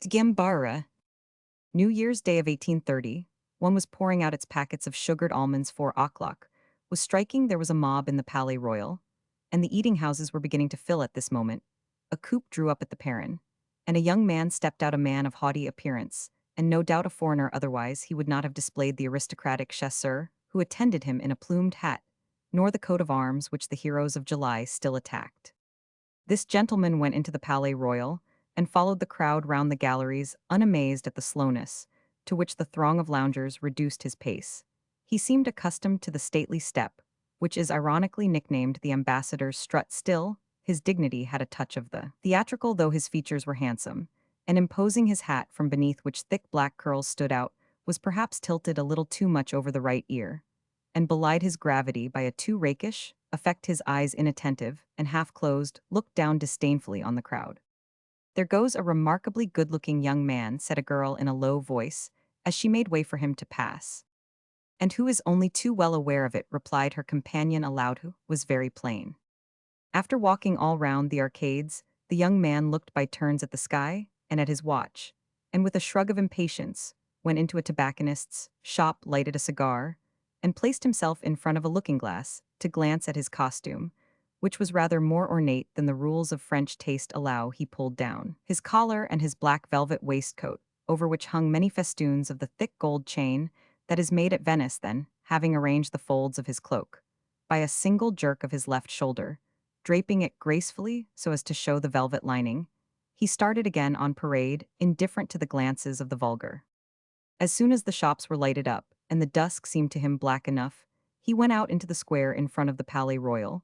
Gambara, New Year's Day of 1830, one was pouring out its packets of sugared almonds for o'clock, was striking there was a mob in the Palais Royal, and the eating houses were beginning to fill at this moment. A coupe drew up at the perron, and a young man stepped out, a man of haughty appearance, and no doubt a foreigner, otherwise he would not have displayed the aristocratic chasseur who attended him in a plumed hat, nor the coat of arms which the heroes of July still attacked. This gentleman went into the Palais Royal and followed the crowd round the galleries, unamazed at the slowness to which the throng of loungers reduced his pace. He seemed accustomed to the stately step, which is ironically nicknamed the ambassador's strut. Still, his dignity had a touch of the theatrical, though his features were handsome, and imposing. His hat, from beneath which thick black curls stood out, was perhaps tilted a little too much over the right ear, and belied his gravity by a too rakish effect. His eyes, inattentive and half-closed, looked down disdainfully on the crowd. "There goes a remarkably good-looking young man," said a girl in a low voice, as she made way for him to pass. "And who is only too well aware of it," replied her companion aloud, "who was very plain." After walking all round the arcades, the young man looked by turns at the sky and at his watch, and with a shrug of impatience, went into a tobacconist's shop, lighted a cigar, and placed himself in front of a looking-glass to glance at his costume, which was rather more ornate than the rules of French taste allow. He pulled down his collar and his black velvet waistcoat, over which hung many festoons of the thick gold chain that is made at Venice. Then, having arranged the folds of his cloak, by a single jerk of his left shoulder, draping it gracefully so as to show the velvet lining, he started again on parade, indifferent to the glances of the vulgar. As soon as the shops were lighted up, and the dusk seemed to him black enough, he went out into the square in front of the Palais Royal,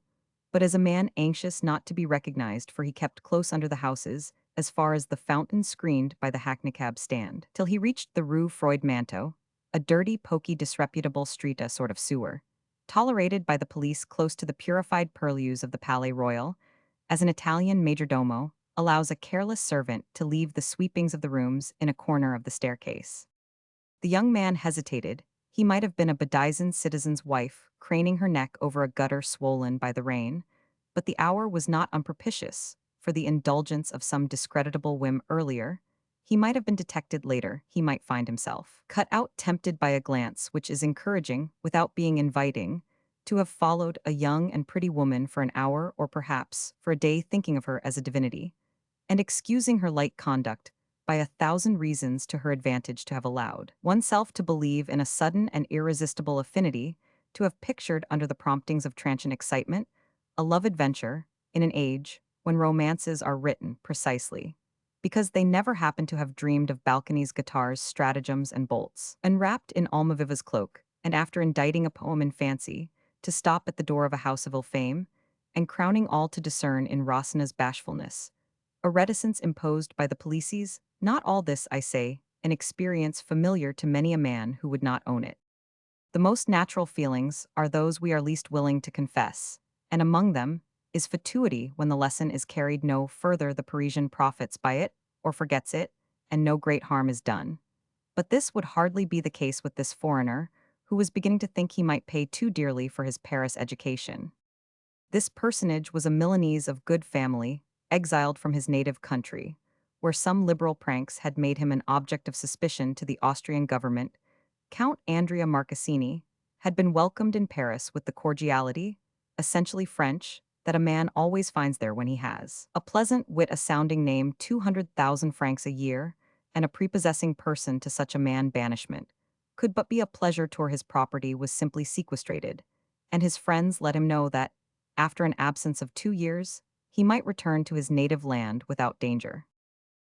but as a man anxious not to be recognized, for he kept close under the houses, as far as the fountain screened by the hackney-cab stand, till he reached the Rue Freud Manteau, a dirty, poky, disreputable street, a sort of sewer, tolerated by the police close to the purified purlieus of the Palais Royal, as an Italian majordomo allows a careless servant to leave the sweepings of the rooms in a corner of the staircase. The young man hesitated. He might have been a bedizened citizen's wife, craning her neck over a gutter swollen by the rain, but the hour was not unpropitious for the indulgence of some discreditable whim. Earlier, he might have been detected; later, he might find himself cut out, tempted by a glance which is encouraging without being inviting, to have followed a young and pretty woman for an hour or perhaps for a day, thinking of her as a divinity, and excusing her light conduct by a thousand reasons to her advantage, to have allowed oneself to believe in a sudden and irresistible affinity, to have pictured under the promptings of transient excitement a love adventure in an age when romances are written precisely because they never happen, to have dreamed of balconies, guitars, stratagems, and bolts. Enwrapped in Almaviva's cloak, and after inditing a poem in fancy, to stop at the door of a house of ill fame, and crowning all, to discern in Rosina's bashfulness a reticence imposed by the policies. Not all this, I say, an experience familiar to many a man who would not own it. The most natural feelings are those we are least willing to confess, and among them is fatuity. When the lesson is carried no further, the Parisian profits by it, or forgets it, and no great harm is done. But this would hardly be the case with this foreigner, who was beginning to think he might pay too dearly for his Paris education. This personage was a Milanese of good family, exiled from his native country, where some liberal pranks had made him an object of suspicion to the Austrian government. Count Andrea Marcassini had been welcomed in Paris with the cordiality, essentially French, that a man always finds there when he has a pleasant wit, a sounding name, 200,000 francs a year, and a prepossessing person. To such a man banishment could but be a pleasure, for his property was simply sequestrated, and his friends let him know that, after an absence of 2 years, he might return to his native land without danger.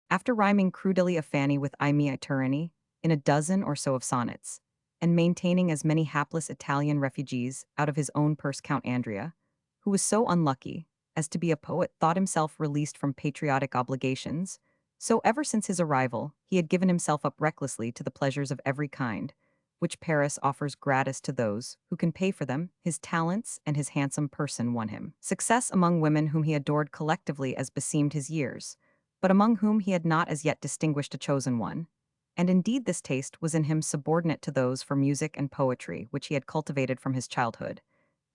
After rhyming crudely a Fanny with I me tyranny in a dozen or so of sonnets, and maintaining as many hapless Italian refugees out of his own purse, Count Andrea, who was so unlucky as to be a poet, thought himself released from patriotic obligations, so ever since his arrival he had given himself up recklessly to the pleasures of every kind, which Paris offers gratis to those who can pay for them. His talents and his handsome person won him success among women whom he adored collectively as beseemed his years, but among whom he had not as yet distinguished a chosen one. And indeed this taste was in him subordinate to those for music and poetry which he had cultivated from his childhood,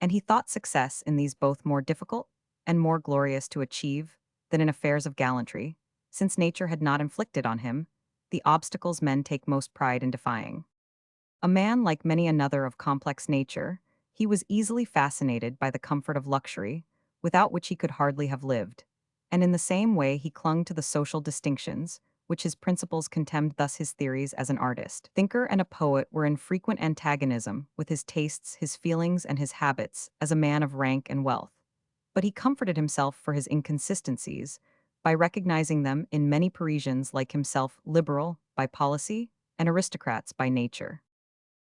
and he thought success in these both more difficult and more glorious to achieve than in affairs of gallantry, since nature had not inflicted on him the obstacles men take most pride in defying. A man like many another of complex nature, he was easily fascinated by the comfort of luxury, without which he could hardly have lived, and in the same way he clung to the social distinctions, which his principles contemned. Thus his theories as an artist, thinker, and a poet were in frequent antagonism with his tastes, his feelings, and his habits as a man of rank and wealth. But he comforted himself for his inconsistencies by recognizing them in many Parisians like himself, liberal by policy and aristocrats by nature.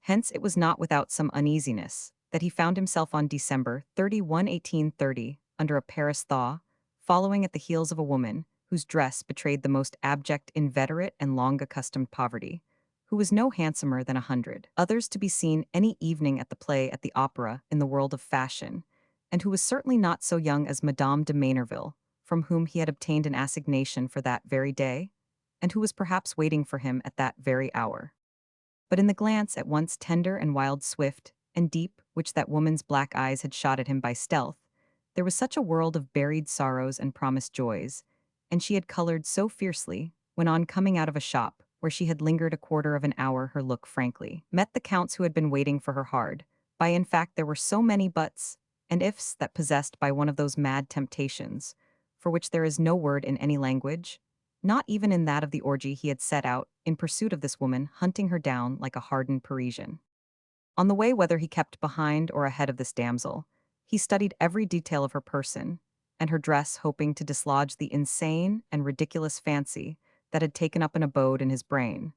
Hence it was not without some uneasiness that he found himself on December 31, 1830, under a Paris thaw, following at the heels of a woman whose dress betrayed the most abject, inveterate, and long accustomed poverty, who was no handsomer than 100 others to be seen any evening at the play, at the opera, in the world of fashion, and who was certainly not so young as Madame de Manerville, from whom he had obtained an assignation for that very day, and who was perhaps waiting for him at that very hour. But in the glance at once tender and wild, swift and deep, which that woman's black eyes had shot at him by stealth, there was such a world of buried sorrows and promised joys, and she had colored so fiercely when, on coming out of a shop where she had lingered a quarter of an hour, her look frankly met the Count's, who had been waiting for her hard by. In fact, there were so many buts and ifs that, possessed by one of those mad temptations for which there is no word in any language, not even in that of the orgy, he had set out in pursuit of this woman, hunting her down like a hardened Parisian. On the way, whether he kept behind or ahead of this damsel, he studied every detail of her person and her dress, hoping to dislodge the insane and ridiculous fancy that had taken up an abode in his brain.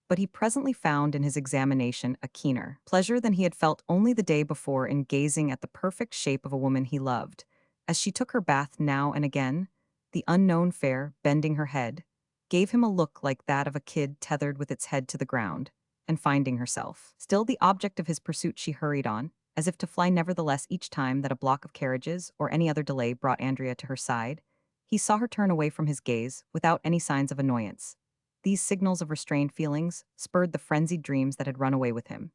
But he presently found in his examination a keener pleasure than he had felt only the day before in gazing at the perfect shape of a woman he loved, as she took her bath now and again. The unknown fair, bending her head, gave him a look like that of a kid tethered with its head to the ground, and finding herself still the object of his pursuit, she hurried on, as if to fly. Nevertheless, each time that a block of carriages or any other delay brought Andrea to her side, he saw her turn away from his gaze without any signs of annoyance. These signals of restrained feelings spurred the frenzied dreams that had run away with him,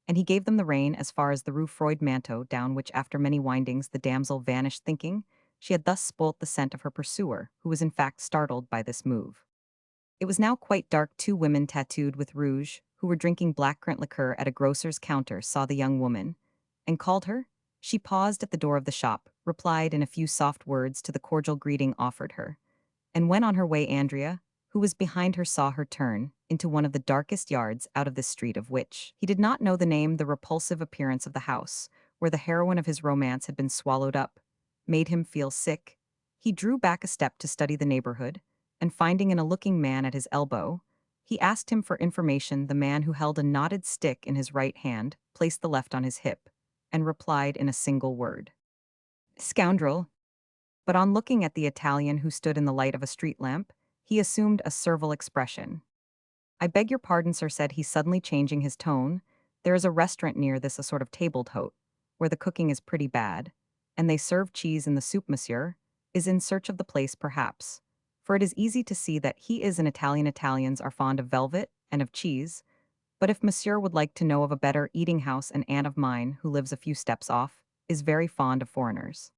and he gave them the rein as far as the Rue Freud Manteau, down which, after many windings, the damsel vanished, thinking she had thus spoilt the scent of her pursuer, who was in fact startled by this move. It was now quite dark. Two women tattooed with rouge, who were drinking blackcurrant liqueur at a grocer's counter, saw the young woman, and called her. She paused at the door of the shop, replied in a few soft words to the cordial greeting offered her, and went on her way. Andrea, who was behind her, saw her turn into one of the darkest yards out of this street, of which he did not know the name. The repulsive appearance of the house, where the heroine of his romance had been swallowed up, made him feel sick. He drew back a step to study the neighborhood, and finding in a looking man at his elbow, he asked him for information. The man, who held a knotted stick in his right hand, placed the left on his hip, and replied in a single word, "Scoundrel." But on looking at the Italian, who stood in the light of a street lamp, he assumed a servile expression. "I beg your pardon, sir," said he, suddenly changing his tone. "There is a restaurant near this, a sort of table d'hote, where the cooking is pretty bad, and they serve cheese in the soup. Monsieur is in search of the place, perhaps, for it is easy to see that he is an Italian. Italians are fond of velvet and of cheese, but if Monsieur would like to know of a better eating house, an aunt of mine, who lives a few steps off, is very fond of foreigners."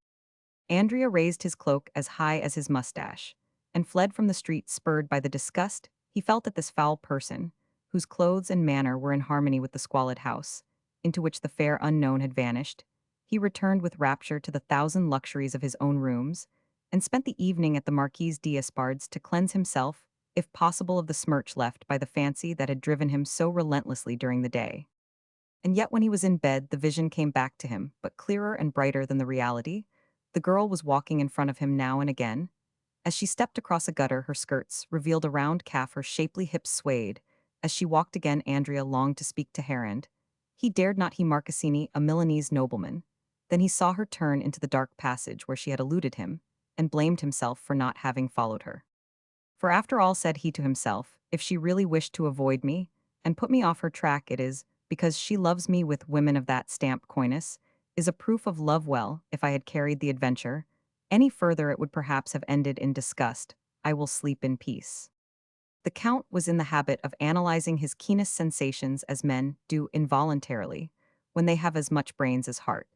Andrea raised his cloak as high as his mustache, and fled from the street, spurred by the disgust he felt at this foul person, whose clothes and manner were in harmony with the squalid house, into which the fair unknown had vanished. He returned with rapture to the thousand luxuries of his own rooms, and spent the evening at the Marquise d'Espard's to cleanse himself, if possible, of the smirch left by the fancy that had driven him so relentlessly during the day. And yet when he was in bed, the vision came back to him, but clearer and brighter than the reality. The girl was walking in front of him now and again. As she stepped across a gutter, her skirts revealed a round calf, her shapely hips swayed. As she walked again, Andrea longed to speak to Herand. He dared not. He, Marcassini, a Milanese nobleman. Then he saw her turn into the dark passage where she had eluded him, and blamed himself for not having followed her. "For after all," said he to himself, "if she really wished to avoid me, and put me off her track, it is because she loves me. With women of that stamp, coyness is a proof of love. Well, if I had carried the adventure any further, it would perhaps have ended in disgust. I will sleep in peace." The Count was in the habit of analyzing his keenest sensations as men do involuntarily, when they have as much brains as heart,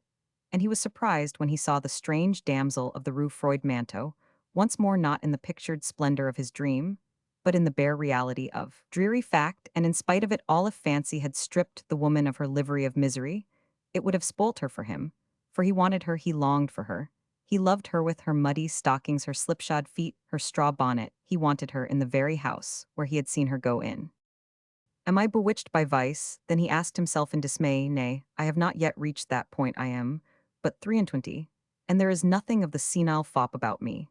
and he was surprised when he saw the strange damsel of the Rue Freud Manteau once more not in the pictured splendor of his dream, but in the bare reality of dreary fact, and in spite of it all, if fancy had stripped the woman of her livery of misery, it would have spoilt her for him, for he wanted her, he longed for her. He loved her with her muddy stockings, her slipshod feet, her straw bonnet. He wanted her in the very house where he had seen her go in. Am I bewitched by vice? Then he asked himself in dismay. Nay, I have not yet reached that point. I am but 23, and there is nothing of the senile fop about me.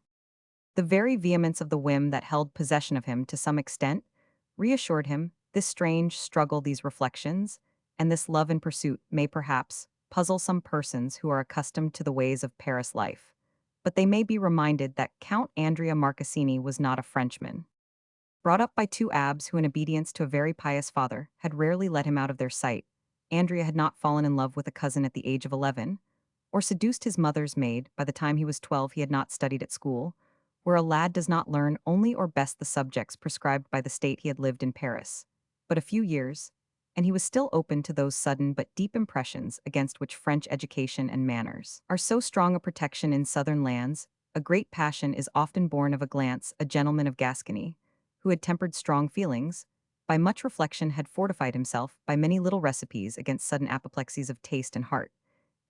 The very vehemence of the whim that held possession of him to some extent reassured him. This strange struggle, these reflections, and this love and pursuit may perhaps puzzle some persons who are accustomed to the ways of Paris life, but they may be reminded that Count Andrea Marcassini was not a Frenchman. Brought up by two abbes who, in obedience to a very pious father, had rarely let him out of their sight, Andrea had not fallen in love with a cousin at the age of 11, or seduced his mother's maid. By the time he was 12, he had not studied at school, where a lad does not learn only or best the subjects prescribed by the state. He had lived in Paris but a few years, and he was still open to those sudden but deep impressions against which French education and manners are so strong a protection in southern lands. A great passion is often born of a glance. A gentleman of Gascony, who had tempered strong feelings, by much reflection had fortified himself by many little recipes against sudden apoplexies of taste and heart,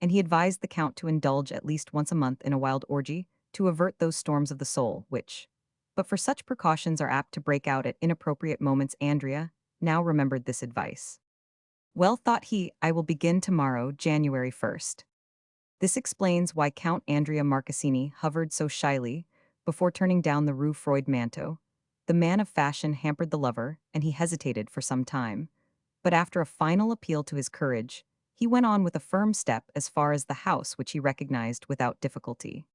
and he advised the Count to indulge at least once a month in a wild orgy, to avert those storms of the soul which, but for such precautions, are apt to break out at inappropriate moments. Andrea now remembered this advice. Well, thought he, I will begin tomorrow, January 1st. This explains why Count Andrea Marcassini hovered so shyly before turning down the Rue Freud Manteau. The man of fashion hampered the lover, and he hesitated for some time. But after a final appeal to his courage, he went on with a firm step as far as the house, which he recognized without difficulty.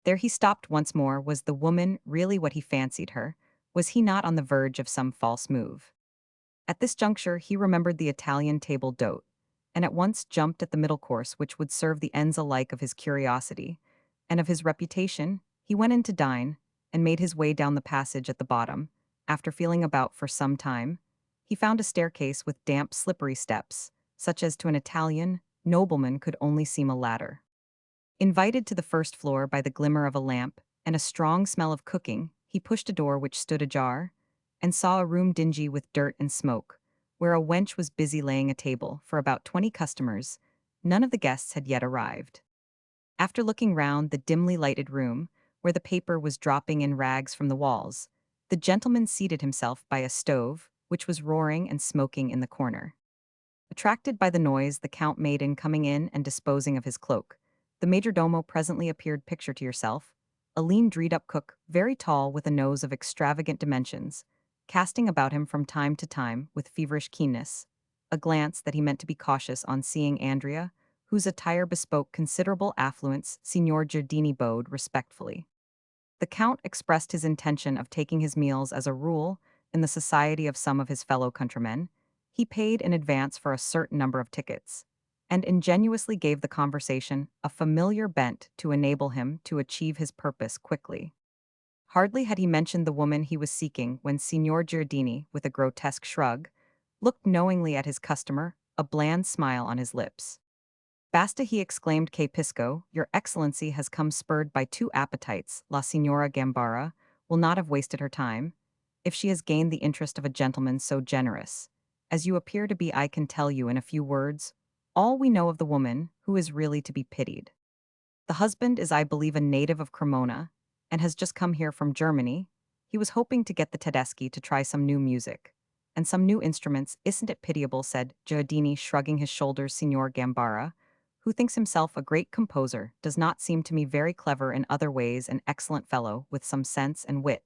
There he stopped once more. Was the woman really what he fancied her? Was he not on the verge of some false move? At this juncture he remembered the Italian table d'hote, and at once jumped at the middle course which would serve the ends alike of his curiosity and of his reputation. He went in to dine, and made his way down the passage at the bottom. After feeling about for some time, he found a staircase with damp, slippery steps, such as to an Italian nobleman could only seem a ladder. Invited to the first floor by the glimmer of a lamp and a strong smell of cooking, he pushed a door which stood ajar, and saw a room dingy with dirt and smoke, where a wench was busy laying a table for about 20 customers. None of the guests had yet arrived. After looking round the dimly lighted room, where the paper was dropping in rags from the walls, the gentleman seated himself by a stove, which was roaring and smoking in the corner. Attracted by the noise the Count made in coming in and disposing of his cloak, the majordomo presently appeared. Picture to yourself a lean, dreed-up cook, very tall, with a nose of extravagant dimensions, casting about him from time to time, with feverish keenness, a glance that he meant to be cautious on seeing Andrea, whose attire bespoke considerable affluence. Signor Giardini bowed respectfully. The Count expressed his intention of taking his meals as a rule in the society of some of his fellow countrymen. He paid in advance for a certain number of tickets, and ingenuously gave the conversation a familiar bent to enable him to achieve his purpose quickly. Hardly had he mentioned the woman he was seeking when Signor Giardini, with a grotesque shrug, looked knowingly at his customer, a bland smile on his lips. Basta, he exclaimed. Capisco, your excellency has come spurred by two appetites. La Signora Gambara will not have wasted her time, if she has gained the interest of a gentleman so generous as you appear to be. I can tell you in a few words all we know of the woman, who is really to be pitied. The husband is, I believe, a native of Cremona, and has just come here from Germany. He was hoping to get the Tedeschi to try some new music and some new instruments. Isn't it pitiable, said Giardini, shrugging his shoulders. Signor Gambara, who thinks himself a great composer, does not seem to me very clever in other ways. An excellent fellow, with some sense and wit,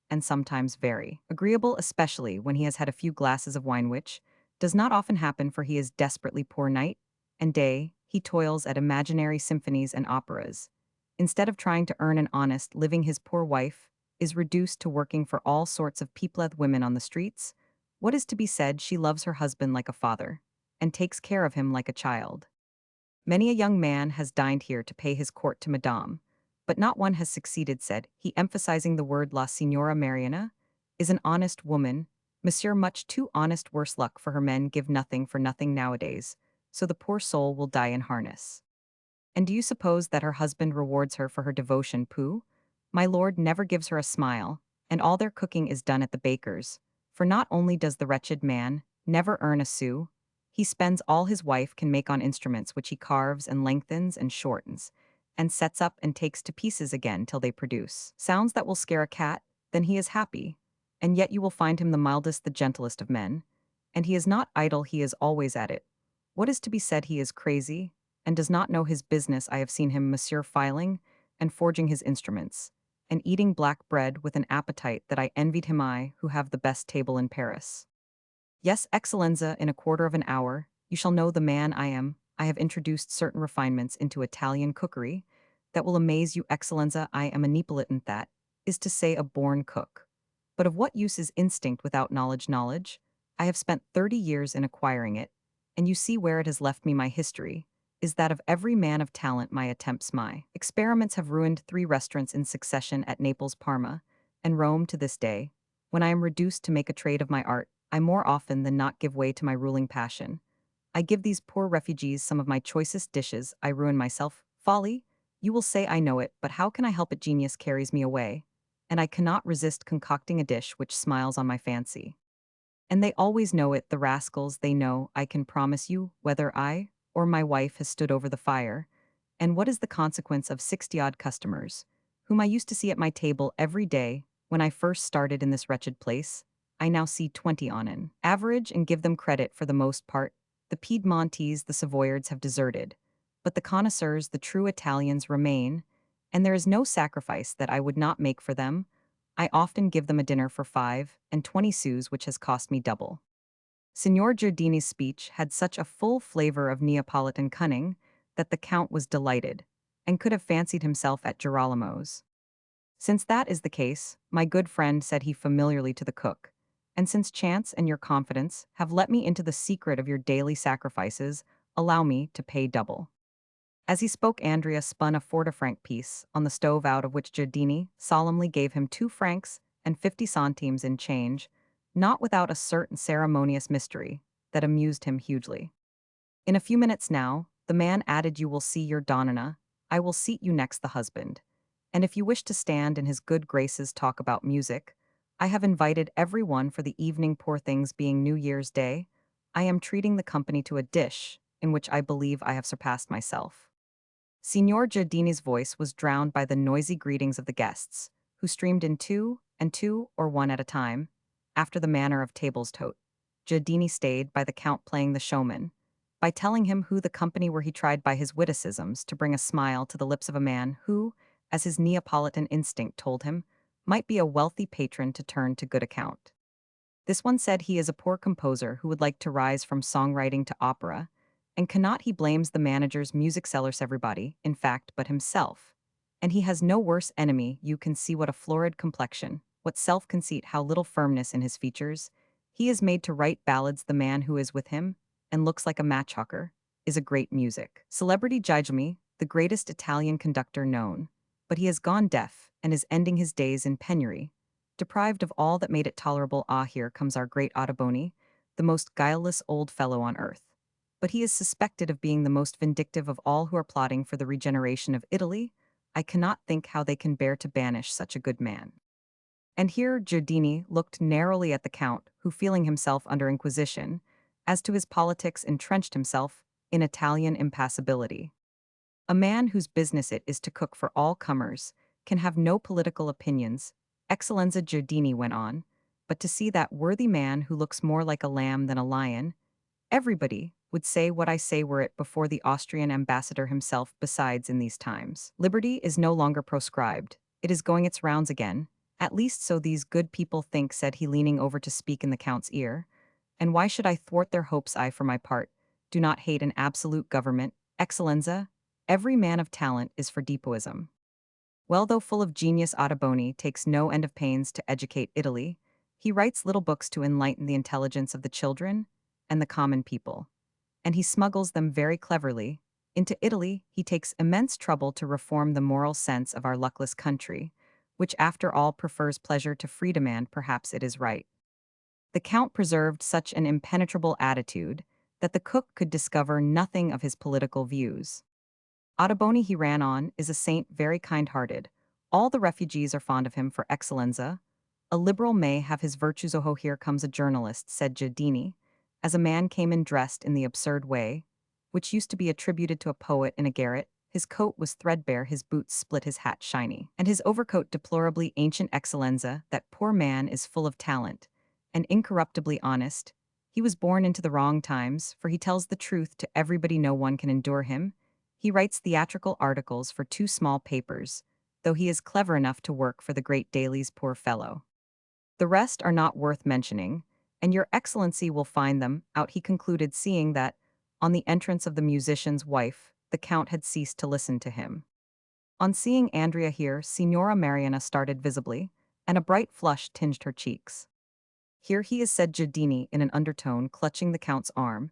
and sometimes very agreeable, especially when he has had a few glasses of wine, which does not often happen, for he is desperately poor. Night and day he toils at imaginary symphonies and operas. Instead of trying to earn an honest living, his poor wife is reduced to working for all sorts of peopled women on the streets. What is to be said? She loves her husband like a father, and takes care of him like a child. Many a young man has dined here to pay his court to Madame, but not one has succeeded, said he, emphasizing the word. La Signora Mariana is an honest woman, monsieur, much too honest. Worse luck for her, men give nothing for nothing nowadays, so the poor soul will die in harness. And do you suppose that her husband rewards her for her devotion? Pooh! My lord never gives her a smile, and all their cooking is done at the baker's. For not only does the wretched man never earn a sou, he spends all his wife can make on instruments which he carves and lengthens and shortens, and sets up and takes to pieces again till they produce sounds that will scare a cat, then he is happy. And yet you will find him the mildest, the gentlest of men. And he is not idle, he is always at it. What is to be said, he is crazy, and does not know his business. I have seen him, monsieur, filing and forging his instruments, and eating black bread with an appetite that I envied him, I, who have the best table in Paris. Yes, Excellenza, in a quarter of an hour, you shall know the man I am. I have introduced certain refinements into Italian cookery that will amaze you, Excellenza. I am a Neapolitan, that is to say, a born cook. But of what use is instinct without knowledge? Knowledge? I have spent 30 years in acquiring it, and you see where it has left me. My history is that of every man of talent. My attempts, my experiments have ruined 3 restaurants in succession at Naples, Parma, and Rome to this day. When I am reduced to make a trade of my art, I more often than not give way to my ruling passion. I give these poor refugees some of my choicest dishes. I ruin myself. Folly? You will say I know it, but how can I help it? Genius carries me away, and I cannot resist concocting a dish which smiles on my fancy. And they always know it, the rascals. They know, I can promise you, whether I or my wife has stood over the fire. And what is the consequence of 60-odd customers, whom I used to see at my table every day when I first started in this wretched place? I now see 20 on an average, and give them credit. For the most part, the Piedmontese, the Savoyards have deserted, but the connoisseurs, the true Italians, remain, and there is no sacrifice that I would not make for them. I often give them a dinner for 5 and 20 sous, which has cost me double. Signor Giardini's speech had such a full flavor of Neapolitan cunning that the Count was delighted, and could have fancied himself at Girolamo's. Since that is the case, my good friend, said he familiarly to the cook, and since chance and your confidence have let me into the secret of your daily sacrifices, allow me to pay double. As he spoke, Andrea spun a 40-franc piece on the stove, out of which Giardini solemnly gave him 2 francs and 50 centimes in change, not without a certain ceremonious mystery that amused him hugely. In a few minutes now, the man added, you will see your donna. I will seat you next the husband. And if you wish to stand in his good graces talk about music, I have invited every one for the evening. Poor things, being New Year's Day, I am treating the company to a dish in which I believe I have surpassed myself. Signor Giardini's voice was drowned by the noisy greetings of the guests, who streamed in 2 and 2 or 1 at a time, after the manner of tables d'hôte. Giardini stayed by the Count, playing the showman. By telling him who the company were, he tried by his witticisms to bring a smile to the lips of a man who, as his Neapolitan instinct told him, might be a wealthy patron to turn to good account. This one said he is a poor composer who would like to rise from songwriting to opera, and cannot. He blames the managers, music sellers, everybody, in fact, but himself. And he has no worse enemy. You can see what a florid complexion, what self-conceit, how little firmness in his features. He is made to write ballads. The man who is with him, and looks like a matchhawker, is a great music celebrity. Gigliomi, the greatest Italian conductor known, but he has gone deaf, and is ending his days in penury, deprived of all that made it tolerable. Ah, here comes our great Ottoboni, the most guileless old fellow on earth. But he is suspected of being the most vindictive of all who are plotting for the regeneration of Italy. I cannot think how they can bear to banish such a good man. And here Giardini looked narrowly at the Count, who, feeling himself under inquisition as to his politics, entrenched himself in Italian impassibility. A man whose business it is to cook for all comers can have no political opinions, Excellenza, Giardini went on, but to see that worthy man who looks more like a lamb than a lion, everybody would say what I say were it before the Austrian ambassador himself. Besides, in these times, liberty is no longer proscribed. It is going its rounds again. At least so these good people think, said he, leaning over to speak in the Count's ear. And why should I thwart their hopes? I, for my part, do not hate an absolute government. Excellenza, every man of talent is for despotism. Well, though full of genius, Ottoboni takes no end of pains to educate Italy. He writes little books to enlighten the intelligence of the children and the common people, and he smuggles them very cleverly into Italy. He takes immense trouble to reform the moral sense of our luckless country, which after all prefers pleasure to freedom, and perhaps it is right. The Count preserved such an impenetrable attitude that the cook could discover nothing of his political views. Ottoboni, he ran on, is a saint, very kind-hearted, All the refugees are fond of him for excellenza. A liberal may have his virtues. Oh, here comes a journalist, said Giardini, as a man came in dressed in the absurd way, which used to be attributed to a poet in a garret. His coat was threadbare, his boots split, his hat shiny, and his overcoat deplorably ancient. Excellenza, that poor man is full of talent, and incorruptibly honest. He was born into the wrong times, for he tells the truth to everybody. No one can endure him. He writes theatrical articles for two small papers, though he is clever enough to work for the great dailies. Poor fellow. The rest are not worth mentioning, and your excellency will find them out, he concluded, seeing that, on the entrance of the musician's wife, the count had ceased to listen to him. On seeing Andrea here, Signora Mariana started visibly, and a bright flush tinged her cheeks. Here he is, said Giardini in an undertone, clutching the count's arm,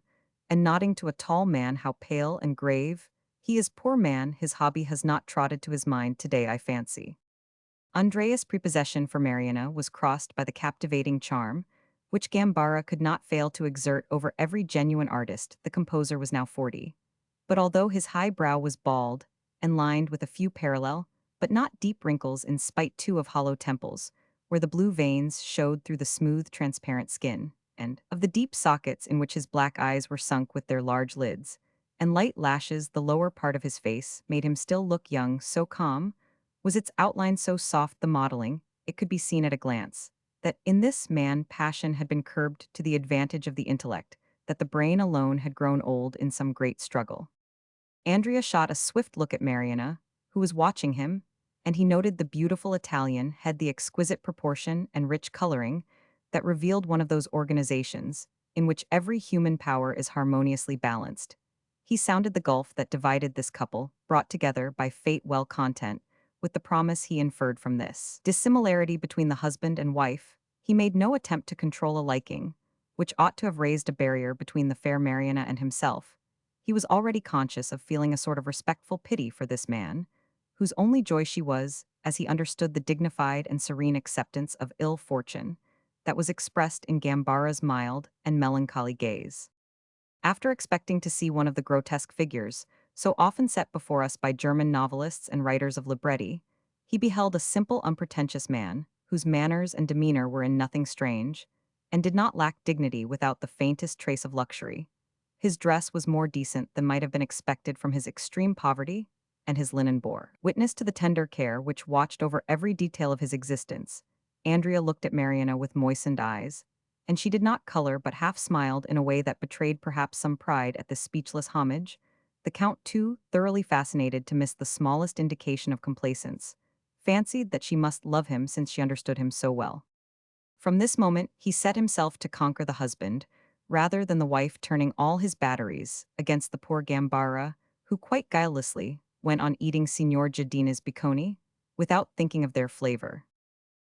and nodding to a tall man. How pale and grave. He is, poor man, his hobby has not trotted to his mind today, I fancy. Andrea's prepossession for Mariana was crossed by the captivating charm, which Gambara could not fail to exert over every genuine artist. The composer was now 40. But although his high brow was bald, and lined with a few parallel, but not deep wrinkles, in spite too of hollow temples, where the blue veins showed through the smooth, transparent skin, and of the deep sockets in which his black eyes were sunk with their large lids, and light lashes, the lower part of his face made him still look young. So calm was its outline, so soft the modeling, it could be seen at a glance, that in this man passion had been curbed to the advantage of the intellect, that the brain alone had grown old in some great struggle. Andrea shot a swift look at Mariana, who was watching him, and he noted the beautiful Italian had the exquisite proportion and rich coloring that revealed one of those organizations in which every human power is harmoniously balanced. He sounded the gulf that divided this couple, brought together by fate well content, with the promise he inferred from this dissimilarity between the husband and wife. He made no attempt to control a liking, which ought to have raised a barrier between the fair Mariana and himself. He was already conscious of feeling a sort of respectful pity for this man, whose only joy she was, as he understood the dignified and serene acceptance of ill fortune that was expressed in Gambara's mild and melancholy gaze. After expecting to see one of the grotesque figures, so often set before us by German novelists and writers of libretti, he beheld a simple, unpretentious man, whose manners and demeanor were in nothing strange, and did not lack dignity without the faintest trace of luxury. His dress was more decent than might have been expected from his extreme poverty, and his linen bore witness to the tender care which watched over every detail of his existence. Andrea looked at Mariana with moistened eyes, and she did not color but half smiled in a way that betrayed perhaps some pride at this speechless homage. The Count, too, thoroughly fascinated to miss the smallest indication of complacence, fancied that she must love him since she understood him so well. From this moment, he set himself to conquer the husband, rather than the wife, turning all his batteries against the poor Gambara, who quite guilelessly went on eating Signor Giardini's bicconi, without thinking of their flavor.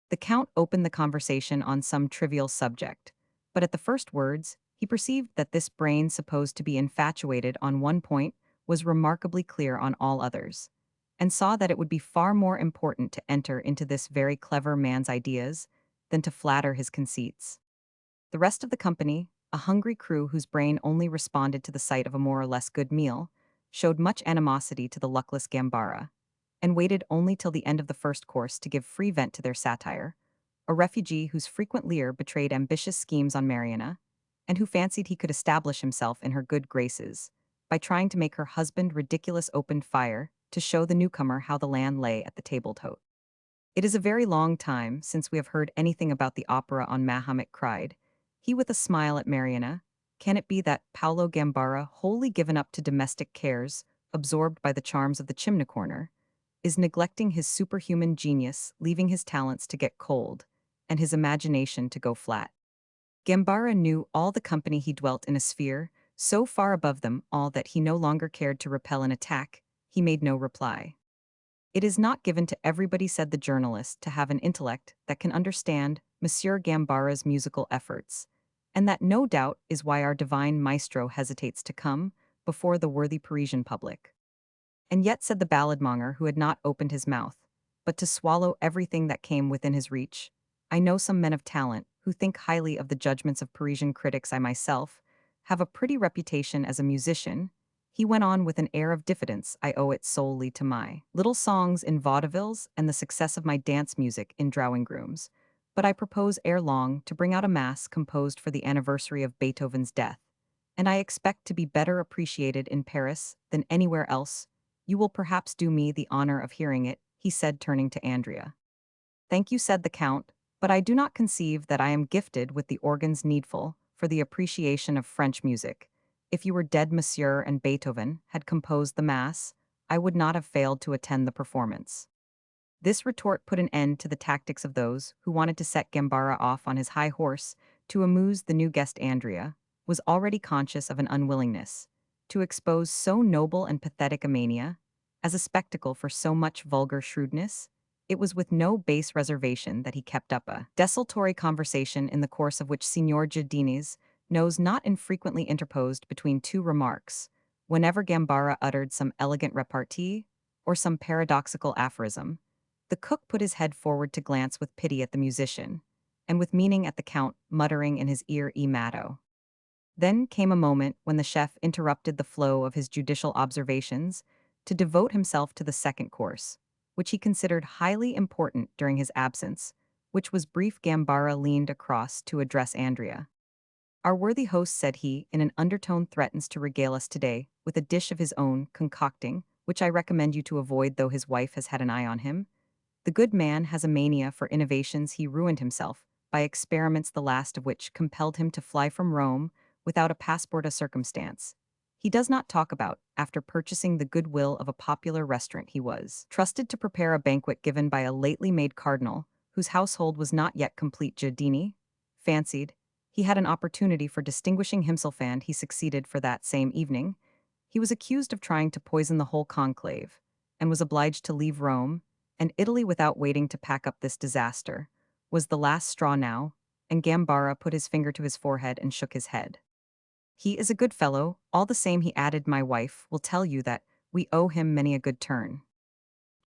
The Count opened the conversation on some trivial subject, but at the first words, he perceived that this brain supposed to be infatuated on one point was remarkably clear on all others, and saw that it would be far more important to enter into this very clever man's ideas than to flatter his conceits. The rest of the company, a hungry crew whose brain only responded to the sight of a more or less good meal, showed much animosity to the luckless Gambara, and waited only till the end of the first course to give free vent to their satire. A refugee whose frequent leer betrayed ambitious schemes on Mariana, and who fancied he could establish himself in her good graces by trying to make her husband ridiculous, opened fire to show the newcomer how the land lay at the table d'hote. It is a very long time since we have heard anything about the opera on Mahomet, cried he with a smile at Mariana. Can it be that Paolo Gambara, wholly given up to domestic cares, absorbed by the charms of the chimney corner, is neglecting his superhuman genius, leaving his talents to get cold, and his imagination to go flat? Gambara knew all the company. He dwelt in a sphere so far above them all that he no longer cared to repel an attack. He made no reply. It is not given to everybody, said the journalist, to have an intellect that can understand Monsieur Gambara's musical efforts, and that no doubt is why our divine maestro hesitates to come before the worthy Parisian public. And yet, said the balladmonger, who had not opened his mouth, but to swallow everything that came within his reach, I know some men of talent who think highly of the judgments of Parisian critics. I myself have a pretty reputation as a musician. He went on with an air of diffidence. I owe it solely to my little songs in vaudevilles and the success of my dance music in drawing rooms. But I propose ere long to bring out a mass composed for the anniversary of Beethoven's death, and I expect to be better appreciated in Paris than anywhere else. You will perhaps do me the honor of hearing it, he said, turning to Andrea. Thank you, said the Count, but I do not conceive that I am gifted with the organs needful for the appreciation of French music. If you were dead, Monsieur, and Beethoven had composed the Mass, I would not have failed to attend the performance. This retort put an end to the tactics of those who wanted to set Gambara off on his high horse to amuse the new guest. Andrea was already conscious of an unwillingness to expose so noble and pathetic a mania as a spectacle for so much vulgar shrewdness. It was with no base reservation that he kept up a desultory conversation in the course of which Signor Giardini's nose not infrequently interposed between two remarks, whenever Gambara uttered some elegant repartee or some paradoxical aphorism. The cook put his head forward to glance with pity at the musician, and with meaning at the Count, muttering in his ear, "E matto." Then came a moment when the chef interrupted the flow of his judicial observations to devote himself to the second course, which he considered highly important during his absence, which was brief. Gambara leaned across to address Andrea. Our worthy host, said he, in an undertone, threatens to regale us today with a dish of his own concocting, which I recommend you to avoid, though his wife has had an eye on him. The good man has a mania for innovations. He ruined himself by experiments, the last of which compelled him to fly from Rome without a passport, a circumstance he does not talk about. After purchasing the goodwill of a popular restaurant, he was trusted to prepare a banquet given by a lately made cardinal, whose household was not yet complete. Giardini fancied he had an opportunity for distinguishing himself, and he succeeded, for that same evening he was accused of trying to poison the whole conclave, and was obliged to leave Rome and Italy without waiting to pack up. This disaster was the last straw now, and Gambara put his finger to his forehead and shook his head. He is a good fellow, all the same, he added. My wife will tell you that we owe him many a good turn.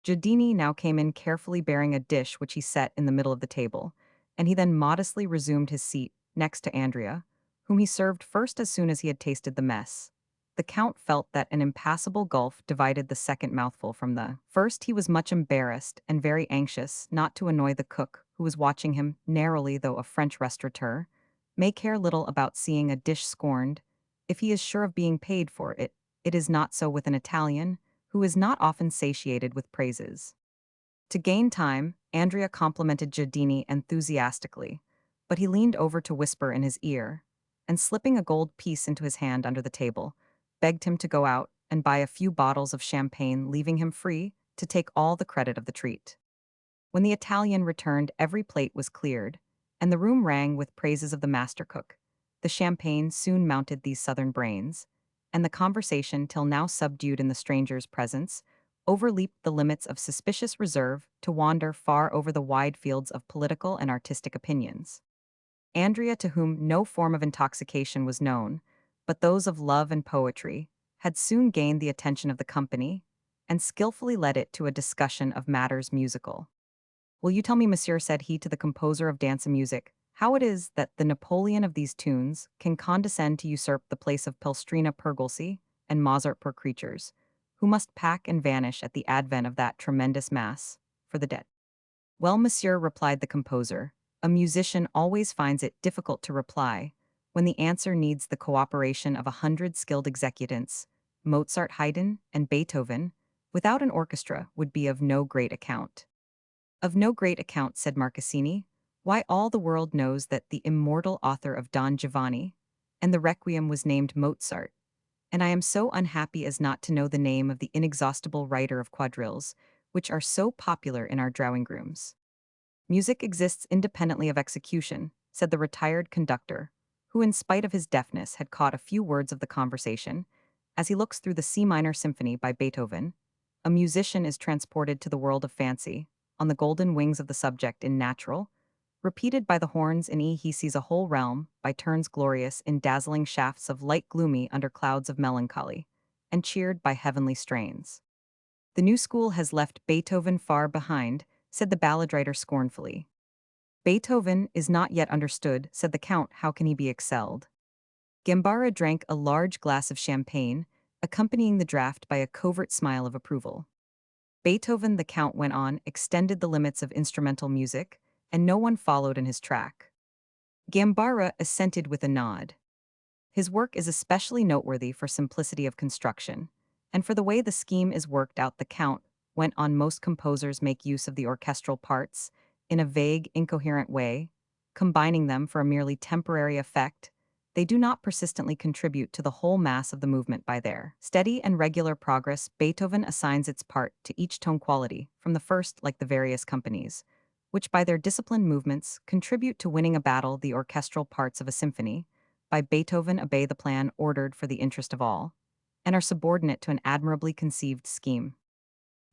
Giardini now came in, carefully bearing a dish which he set in the middle of the table, and he then modestly resumed his seat next to Andrea, whom he served first as soon as he had tasted the mess. The Count felt that an impassable gulf divided the second mouthful from the first. He was much embarrassed and very anxious not to annoy the cook, who was watching him narrowly. Though a French restaurateur may care little about seeing a dish scorned, if he is sure of being paid for it, it is not so with an Italian, who is not often satiated with praises. To gain time, Andrea complimented Giardini enthusiastically, but he leaned over to whisper in his ear, and slipping a gold piece into his hand under the table, begged him to go out and buy a few bottles of champagne, leaving him free to take all the credit of the treat. When the Italian returned, every plate was cleared, and the room rang with praises of the master cook. The champagne soon mounted these southern brains, and the conversation, till now subdued in the stranger's presence, overleaped the limits of suspicious reserve to wander far over the wide fields of political and artistic opinions. Andrea, to whom no form of intoxication was known, but those of love and poetry, had soon gained the attention of the company, and skillfully led it to a discussion of matters musical. Will you tell me, monsieur, said he to the composer of dance and music, how it is that the Napoleon of these tunes can condescend to usurp the place of Pellestrina Pergolesi and Mozart per creatures, who must pack and vanish at the advent of that tremendous mass for the dead? Well, monsieur, replied the composer, a musician always finds it difficult to reply when the answer needs the cooperation of 100 skilled executants. Mozart, Haydn, and Beethoven, without an orchestra, would be of no great account. Of no great account, said Marcassini. Why, all the world knows that the immortal author of Don Giovanni and the Requiem was named Mozart, and I am so unhappy as not to know the name of the inexhaustible writer of quadrilles, which are so popular in our drawing rooms. Music exists independently of execution, said the retired conductor, who in spite of his deafness had caught a few words of the conversation. As he looks through the C minor symphony by Beethoven, a musician is transported to the world of fancy, on the golden wings of the subject in natural, repeated by the horns in E. He sees a whole realm, by turns glorious in dazzling shafts of light, gloomy under clouds of melancholy, and cheered by heavenly strains. The new school has left Beethoven far behind, said the ballad writer scornfully. Beethoven is not yet understood, said the Count. How can he be excelled? Gambara drank a large glass of champagne, accompanying the draft by a covert smile of approval. Beethoven, the Count went on, extended the limits of instrumental music, and no one followed in his track. Gambara assented with a nod. His work is especially noteworthy for simplicity of construction, and for the way the scheme is worked out. The Count went on. Most composers make use of the orchestral parts in a vague, incoherent way, combining them for a merely temporary effect. They do not persistently contribute to the whole mass of the movement by their steady and regular progress. Beethoven assigns its part to each tone quality, from the first, like the various companies, which by their disciplined movements contribute to winning a battle. The orchestral parts of a symphony, by Beethoven, obey the plan ordered for the interest of all, and are subordinate to an admirably conceived scheme.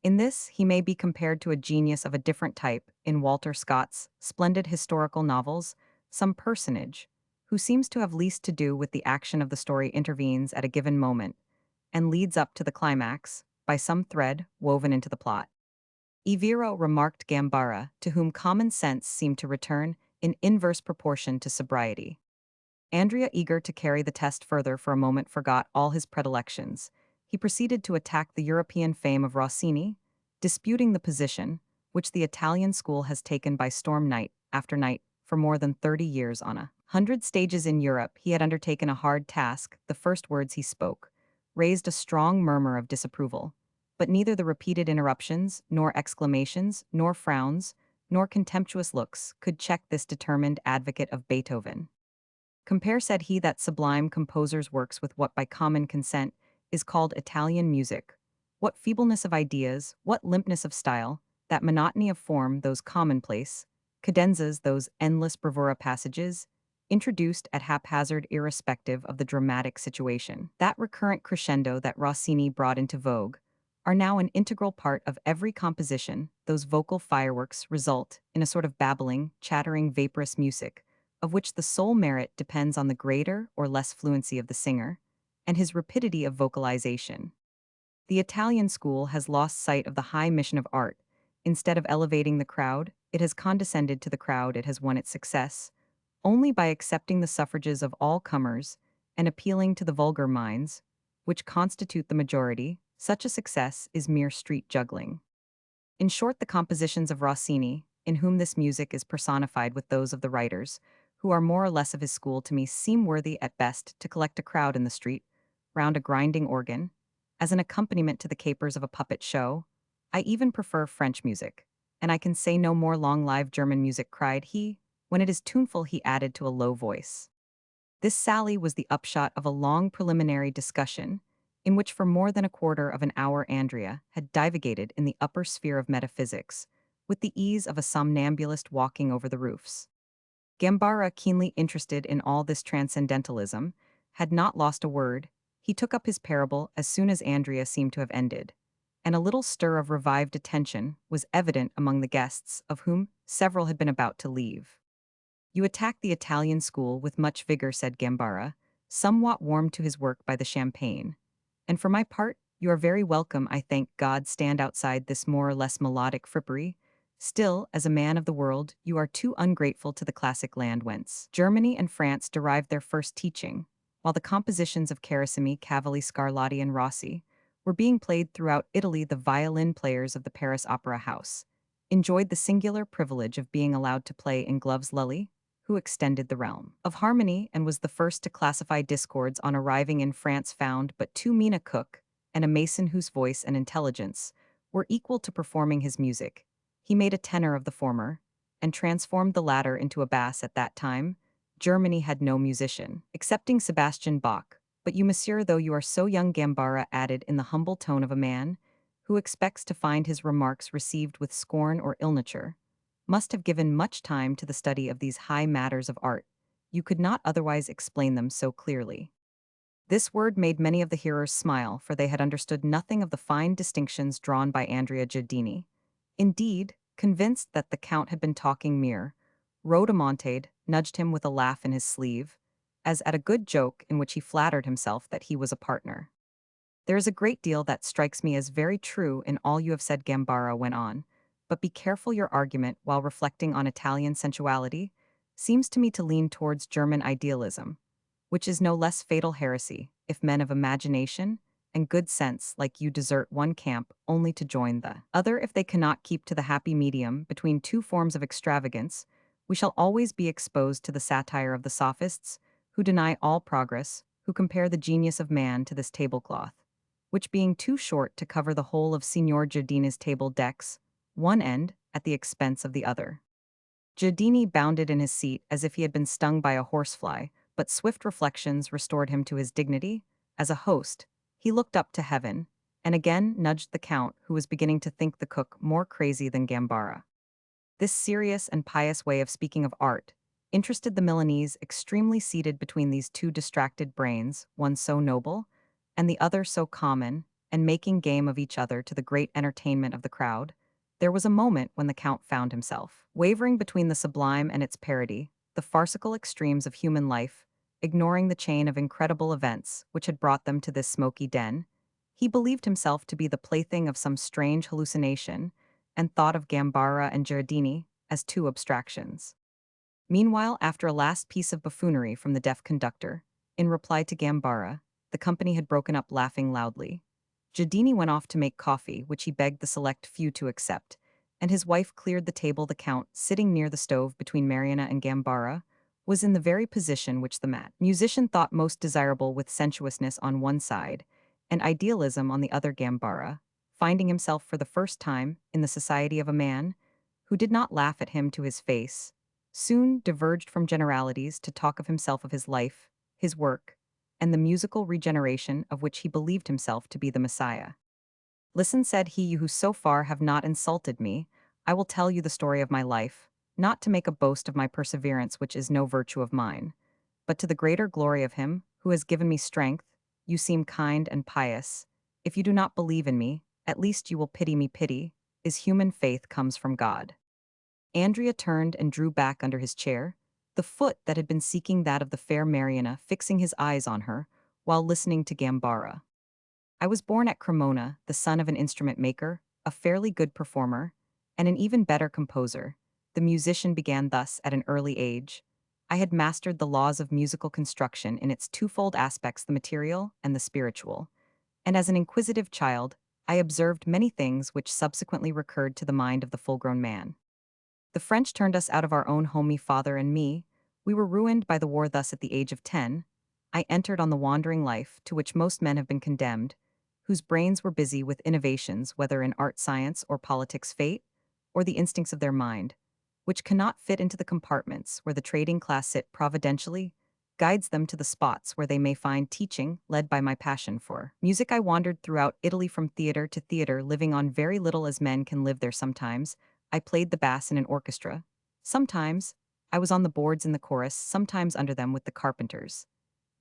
In this, he may be compared to a genius of a different type in Walter Scott's splendid historical novels. Some personage, who seems to have least to do with the action of the story, intervenes at a given moment and leads up to the climax by some thread woven into the plot. Iviro remarked Gambara, to whom common sense seemed to return in inverse proportion to sobriety. Andrea, eager to carry the test further for a moment, forgot all his predilections. He proceeded to attack the European fame of Rossini, disputing the position, which the Italian school has taken by storm night after night for more than 30 years on 100 stages in Europe. He had undertaken a hard task. The first words he spoke raised a strong murmur of disapproval, but neither the repeated interruptions, nor exclamations, nor frowns, nor contemptuous looks could check this determined advocate of Beethoven. Compare, said he, that sublime composer's works with what by common consent is called Italian music. What feebleness of ideas, what limpness of style, that monotony of form, those commonplace cadenzas, those endless bravura passages, introduced at haphazard irrespective of the dramatic situation, that recurrent crescendo that Rossini brought into vogue, are now an integral part of every composition. Those vocal fireworks result in a sort of babbling, chattering, vaporous music, of which the sole merit depends on the greater or less fluency of the singer, and his rapidity of vocalization. The Italian school has lost sight of the high mission of art. Instead of elevating the crowd, it has condescended to the crowd. It has won its success only by accepting the suffrages of all comers and appealing to the vulgar minds, which constitute the majority. Such a success is mere street juggling. In short, the compositions of Rossini, in whom this music is personified with those of the writers, who are more or less of his school, to me seem worthy at best to collect a crowd in the street, round a grinding organ, as an accompaniment to the capers of a puppet show. I even prefer French music, and I can say no more. Long live German music, cried he. When it is tuneful, he added to a low voice. This sally was the upshot of a long preliminary discussion, in which for more than a quarter of an hour Andrea had divagated in the upper sphere of metaphysics, with the ease of a somnambulist walking over the roofs. Gambara, keenly interested in all this transcendentalism, had not lost a word. He took up his parable as soon as Andrea seemed to have ended, and a little stir of revived attention was evident among the guests, of whom several had been about to leave. You attack the Italian school with much vigor, said Gambara, somewhat warmed to his work by the champagne. And for my part, you are very welcome. I thank God stand outside this more or less melodic frippery. Still, as a man of the world, you are too ungrateful to the classic land whence Germany and France derived their first teaching, while the compositions of Carissimi, Cavalli, Scarlatti, and Rossi were being played throughout Italy. The violin players of the Paris Opera House enjoyed the singular privilege of being allowed to play in Glove's Lully, who extended the realm of harmony and was the first to classify discords on arriving in France, found but too mean a cook and a mason whose voice and intelligence were equal to performing his music. He made a tenor of the former and transformed the latter into a bass. At that time, Germany had no musician, excepting Sebastian Bach. But you, monsieur, though you are so young, Gambara added in the humble tone of a man who expects to find his remarks received with scorn or ill-nature, must have given much time to the study of these high matters of art. You could not otherwise explain them so clearly. This word made many of the hearers smile, for they had understood nothing of the fine distinctions drawn by Andrea Giardini. Indeed, convinced that the Count had been talking mere, Rhodomontade nudged him with a laugh in his sleeve, as at a good joke in which he flattered himself that he was a partner. There is a great deal that strikes me as very true in all you have said, Gambara went on, but be careful. Your argument, while reflecting on Italian sensuality, seems to me to lean towards German idealism, which is no less fatal heresy, if men of imagination and good sense like you desert one camp only to join the other if they cannot keep to the happy medium between two forms of extravagance, we shall always be exposed to the satire of the sophists, who deny all progress, who compare the genius of man to this tablecloth, which being too short to cover the whole of Signor Giardini's table decks, one end at the expense of the other. Giardini bounded in his seat as if he had been stung by a horsefly, but swift reflections restored him to his dignity. As a host, he looked up to heaven, and again nudged the Count, who was beginning to think the cook more crazy than Gambara. This serious and pious way of speaking of art interested the Milanese extremely seated between these two distracted brains, one so noble, and the other so common, and making game of each other to the great entertainment of the crowd. There was a moment when the Count found himself wavering between the sublime and its parody, the farcical extremes of human life, ignoring the chain of incredible events which had brought them to this smoky den. He believed himself to be the plaything of some strange hallucination, and thought of Gambara and Giardini as two abstractions. Meanwhile, after a last piece of buffoonery from the deaf conductor, in reply to Gambara, the company had broken up laughing loudly. Giardini went off to make coffee, which he begged the select few to accept, and his wife cleared the table. The Count, sitting near the stove between Mariana and Gambara, was in the very position which the musician thought most desirable, with sensuousness on one side, and idealism on the other. Gambara, finding himself for the first time in the society of a man who did not laugh at him to his face, soon diverged from generalities to talk of himself, of his life, his work, and the musical regeneration of which he believed himself to be the Messiah. Listen, said he, you who so far have not insulted me, I will tell you the story of my life, not to make a boast of my perseverance, which is no virtue of mine, but to the greater glory of him who has given me strength. You seem kind and pious. If you do not believe in me, at least you will pity me. Pity is human, faith comes from God. Andrea turned and drew back under his chair, the foot that had been seeking that of the fair Mariana fixing his eyes on her, while listening to Gambara. I was born at Cremona, the son of an instrument maker, a fairly good performer, and an even better composer. The musician began thus at an early age. I had mastered the laws of musical construction in its twofold aspects, the material and the spiritual, and as an inquisitive child, I observed many things which subsequently recurred to the mind of the full-grown man. The French turned us out of our own home, me father and me. We were ruined by the war. Thus, at the age of 10, I entered on the wandering life to which most men have been condemned, whose brains were busy with innovations, whether in art, science, or politics, fate, or the instincts of their mind, which cannot fit into the compartments where the trading class sit. Providentially guides them to the spots where they may find teaching. Led by my passion for music, I wandered throughout Italy from theater to theater, living on very little as men can live there. Sometimes I played the bass in an orchestra. Sometimes I was on the boards in the chorus, sometimes under them with the carpenters.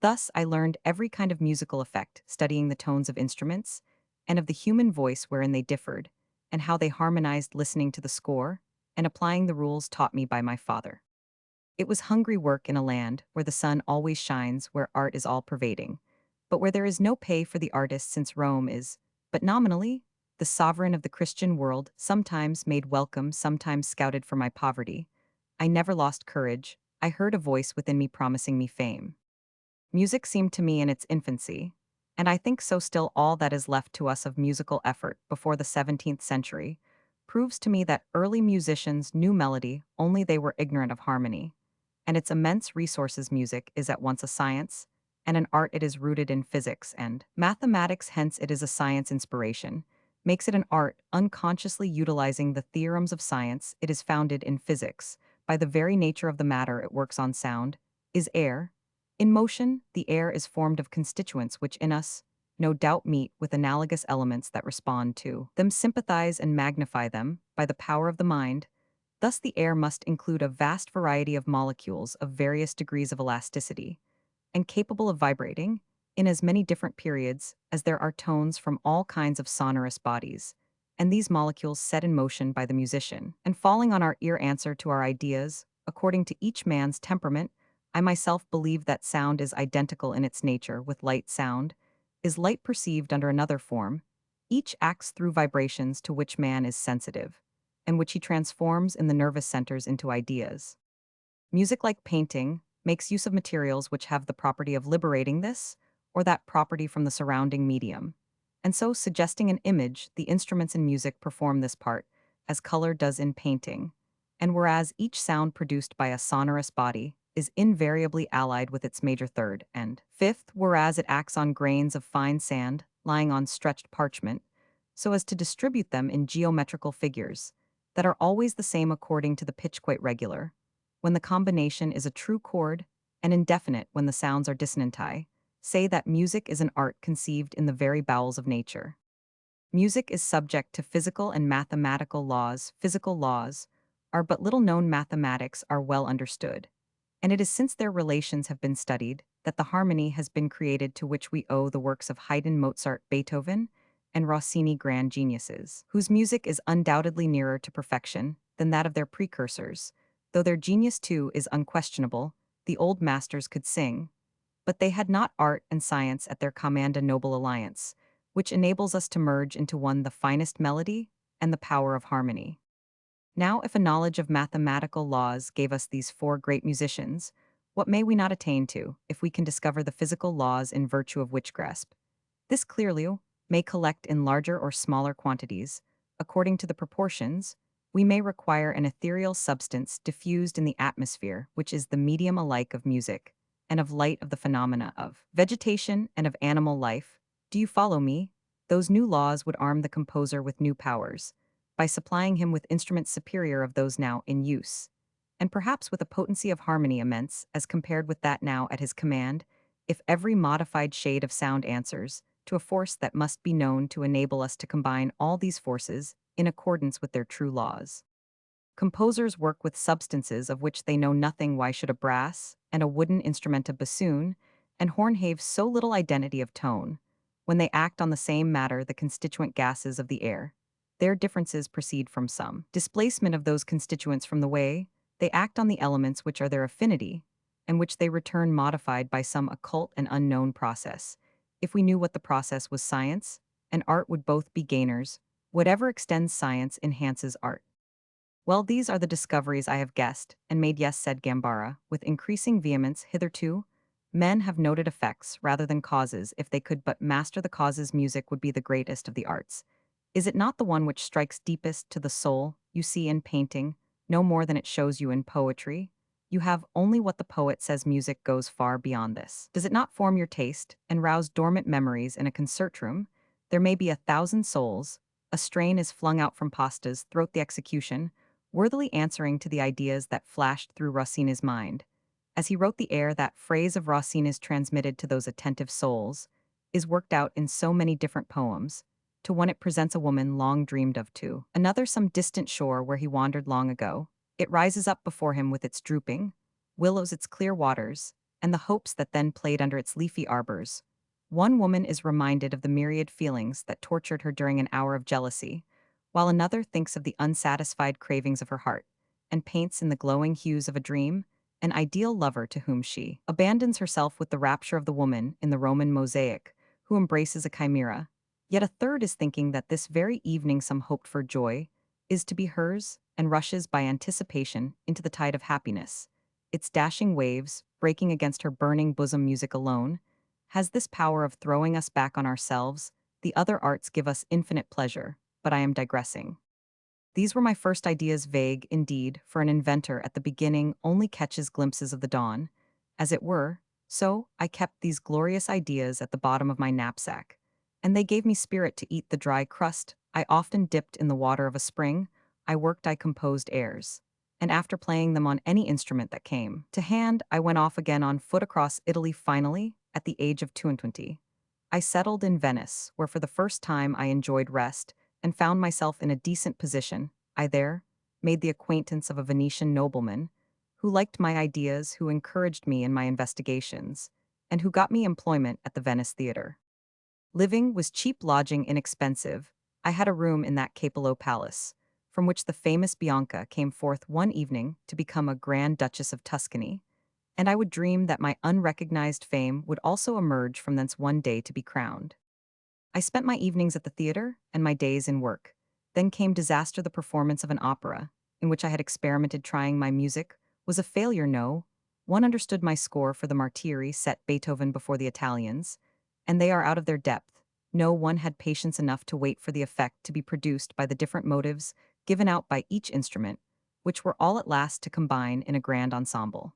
Thus I learned every kind of musical effect, studying the tones of instruments, and of the human voice wherein they differed, and how they harmonized, listening to the score, and applying the rules taught me by my father. It was hungry work in a land where the sun always shines, where art is all-pervading, but where there is no pay for the artist, since Rome is, but nominally, the sovereign of the Christian world, sometimes made welcome, sometimes scouted for my poverty. I never lost courage. I heard a voice within me promising me fame. Music seemed to me in its infancy, and I think so still. All that is left to us of musical effort before the 17th century proves to me that early musicians knew melody, only they were ignorant of harmony. And its immense resources, music is at once a science and an art. It is rooted in physics and mathematics, hence it is a science. Inspiration makes it an art. Unconsciously utilizing the theorems of science, it is founded in physics. By the very nature of the matter it works on, sound is air. In motion, the air is formed of constituents which in us, no doubt, meet with analogous elements that respond to them, sympathize and magnify them by the power of the mind. Thus the air must include a vast variety of molecules of various degrees of elasticity, and capable of vibrating in as many different periods as there are tones from all kinds of sonorous bodies, and these molecules set in motion by the musician, and falling on our ear answer to our ideas, according to each man's temperament. I myself believe that sound is identical in its nature with light. Sound is light perceived under another form. Each acts through vibrations to which man is sensitive, and which he transforms in the nervous centers into ideas. Music, like painting, makes use of materials which have the property of liberating this or that property from the surrounding medium, and so suggesting an image, the instruments in music perform this part, as color does in painting. And whereas each sound produced by a sonorous body is invariably allied with its major third and fifth, whereas it acts on grains of fine sand lying on stretched parchment, so as to distribute them in geometrical figures that are always the same according to the pitch quite regular, when the combination is a true chord, and indefinite when the sounds are dissonanti, say that music is an art conceived in the very bowels of nature. Music is subject to physical and mathematical laws. Physical laws are but little known, mathematics are well understood, and it is since their relations have been studied that the harmony has been created to which we owe the works of Haydn, Mozart, Beethoven, and Rossini, grand geniuses, whose music is undoubtedly nearer to perfection than that of their precursors, though their genius too is unquestionable. The old masters could sing, but they had not art and science at their command, a noble alliance, which enables us to merge into one the finest melody and the power of harmony. Now, if a knowledge of mathematical laws gave us these four great musicians, what may we not attain to if we can discover the physical laws in virtue of which grasp? This clearly may collect in larger or smaller quantities. According to the proportions, we may require an ethereal substance diffused in the atmosphere, which is the medium alike of music, and of light, of the phenomena of vegetation, and of animal life. Do you follow me? Those new laws would arm the composer with new powers, by supplying him with instruments superior of those now in use, and perhaps with a potency of harmony immense as compared with that now at his command, if every modified shade of sound answers to a force that must be known to enable us to combine all these forces in accordance with their true laws. Composers work with substances of which they know nothing. Why should a brass and a wooden instrument, a bassoon and horn, have so little identity of tone, when they act on the same matter, the constituent gases of the air? Their differences proceed from some displacement of those constituents from the way they act on the elements which are their affinity, and which they return modified by some occult and unknown process. If we knew what the process was, science and art would both be gainers. Whatever extends science enhances art. Well, these are the discoveries I have guessed and made. Yes, said Gambara, with increasing vehemence. Hitherto, men have noted effects rather than causes. If they could but master the causes, music would be the greatest of the arts. Is it not the one which strikes deepest to the soul? You see in painting no more than it shows you in poetry. You have only what the poet says. Music goes far beyond this. Does it not form your taste and rouse dormant memories in a concert room? There may be 1,000 souls. A strain is flung out from Pasta's throat. The execution, worthily answering to the ideas that flashed through Rossini's mind. As he wrote the air, that phrase of Rossini's transmitted to those attentive souls is worked out in so many different poems. To one it presents a woman long dreamed of, to another some distant shore where he wandered long ago. It rises up before him with its drooping willows, its clear waters, and the hopes that then played under its leafy arbors. One woman is reminded of the myriad feelings that tortured her during an hour of jealousy, while another thinks of the unsatisfied cravings of her heart, and paints in the glowing hues of a dream an ideal lover to whom she abandons herself with the rapture of the woman in the Roman mosaic, who embraces a chimera. Yet a third is thinking that this very evening some hoped-for joy is to be hers, and rushes by anticipation into the tide of happiness. Its dashing waves, breaking against her burning bosom. Music alone has this power of throwing us back on ourselves. The other arts give us infinite pleasure, but I am digressing. These were my first ideas, vague, indeed, for an inventor at the beginning only catches glimpses of the dawn, as it were. So I kept these glorious ideas at the bottom of my knapsack, and they gave me spirit to eat the dry crust. I often dipped in the water of a spring, I worked, I composed airs, and after playing them on any instrument that came to hand, I went off again on foot across Italy. Finally, at the age of 22, I settled in Venice, where for the first time I enjoyed rest and found myself in a decent position. I there made the acquaintance of a Venetian nobleman who liked my ideas, who encouraged me in my investigations, and who got me employment at the Venice Theatre. Living was cheap, lodging inexpensive. I had a room in that Capello Palace, from which the famous Bianca came forth one evening to become a Grand Duchess of Tuscany, and I would dream that my unrecognized fame would also emerge from thence one day to be crowned. I spent my evenings at the theater and my days in work. Then came disaster. The performance of an opera, in which I had experimented trying my music, was a failure. No one understood my score for the Martyri, set Beethoven before the Italians, and they are out of their depth. No one had patience enough to wait for the effect to be produced by the different motives given out by each instrument, which were all at last to combine in a grand ensemble.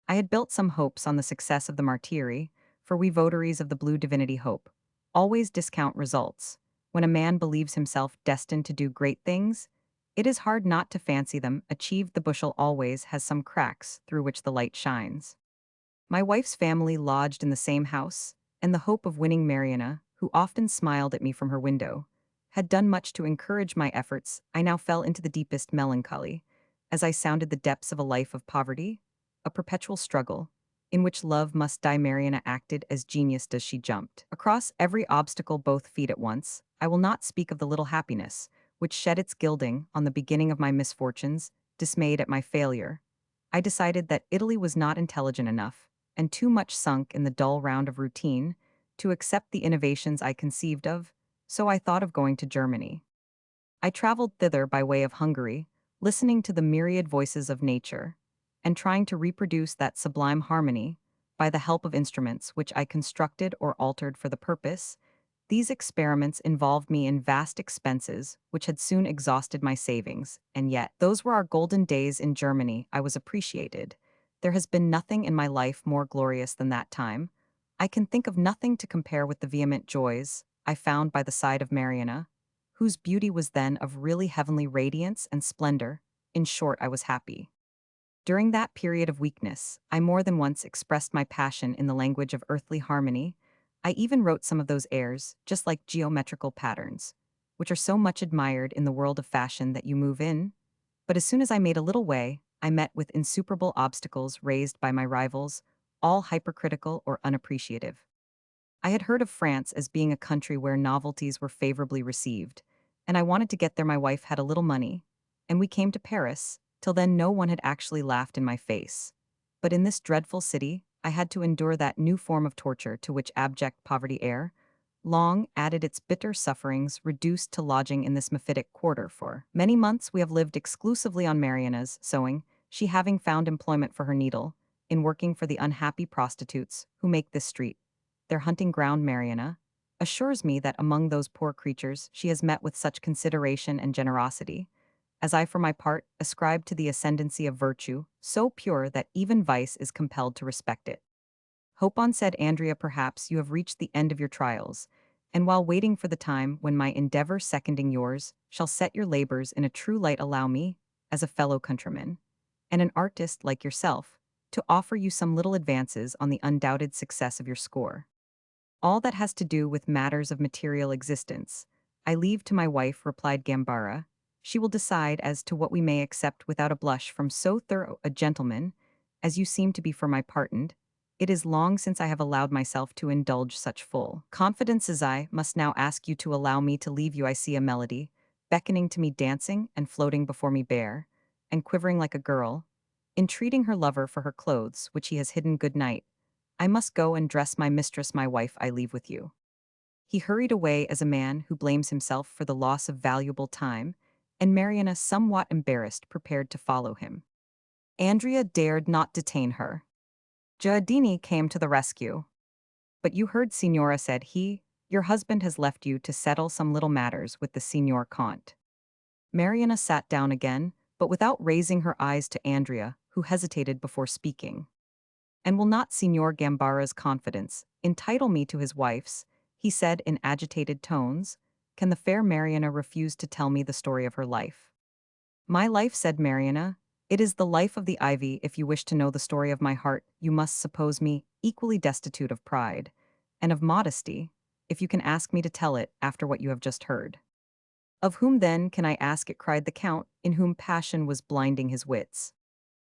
I had built some hopes on the success of the martyri, for we votaries of the blue divinity hope always discount results. When a man believes himself destined to do great things, it is hard not to fancy them achieved. The bushel always has some cracks through which the light shines. My wife's family lodged in the same house, and the hope of winning Mariana, who often smiled at me from her window, had done much to encourage my efforts. I now fell into the deepest melancholy, as I sounded the depths of a life of poverty, a perpetual struggle, in which love must die. Mariana acted as genius does she jumped across every obstacle both feet at once. I will not speak of the little happiness, which shed its gilding on the beginning of my misfortunes, dismayed at my failure. I decided that Italy was not intelligent enough, and too much sunk in the dull round of routine, to accept the innovations I conceived of, so I thought of going to Germany. I traveled thither by way of Hungary, listening to the myriad voices of nature, and trying to reproduce that sublime harmony by the help of instruments which I constructed or altered for the purpose. These experiments involved me in vast expenses, which had soon exhausted my savings, and yet, those were our golden days in Germany. I was appreciated. There has been nothing in my life more glorious than that time. I can think of nothing to compare with the vehement joys I found by the side of Mariana, whose beauty was then of really heavenly radiance and splendor. In short, I was happy. During that period of weakness, I more than once expressed my passion in the language of earthly harmony. I even wrote some of those airs, just like geometrical patterns, which are so much admired in the world of fashion that you move in. But as soon as I made a little way, I met with insuperable obstacles raised by my rivals, all hypercritical or unappreciative. I had heard of France as being a country where novelties were favorably received, and I wanted to get there. My wife had a little money, and we came to Paris. Till then, no one had actually laughed in my face. But in this dreadful city, I had to endure that new form of torture to which abject poverty heir long added its bitter sufferings, reduced to lodging in this mephitic quarter. For many months we have lived exclusively on Mariana's sewing, she having found employment for her needle in working for the unhappy prostitutes who make this street their hunting ground. Mariana assures me that among those poor creatures she has met with such consideration and generosity, as I for my part ascribe to the ascendancy of virtue, so pure that even vice is compelled to respect it. Hope on, said Andrea, perhaps you have reached the end of your trials, and while waiting for the time when my endeavor seconding yours shall set your labors in a true light, allow me, as a fellow countryman, and an artist like yourself, to offer you some little advances on the undoubted success of your score. All that has to do with matters of material existence, I leave to my wife, replied Gambara. She will decide as to what we may accept without a blush from so thorough a gentleman as you seem to be. For my part, it is long since I have allowed myself to indulge such full confidence as I must now ask you to allow me to leave you. I see a melody, beckoning to me, dancing and floating before me, bare and quivering like a girl, entreating her lover for her clothes, which he has hidden. Good night. I must go and dress my mistress. My wife, I leave with you. He hurried away as a man who blames himself for the loss of valuable time, and Mariana, somewhat embarrassed, prepared to follow him. Andrea dared not detain her. Giardini came to the rescue. But you heard, Signora, said he, your husband has left you to settle some little matters with the Signor Count. Mariana sat down again, but without raising her eyes to Andrea, who hesitated before speaking. And will not Signor Gambara's confidence entitle me to his wife's? He said in agitated tones. Can the fair Mariana refuse to tell me the story of her life? My life, said Mariana. It is the life of the ivy. If you wish to know the story of my heart, you must suppose me equally destitute of pride and of modesty, if you can ask me to tell it after what you have just heard. Of whom then can I ask it? Cried the Count, in whom passion was blinding his wits.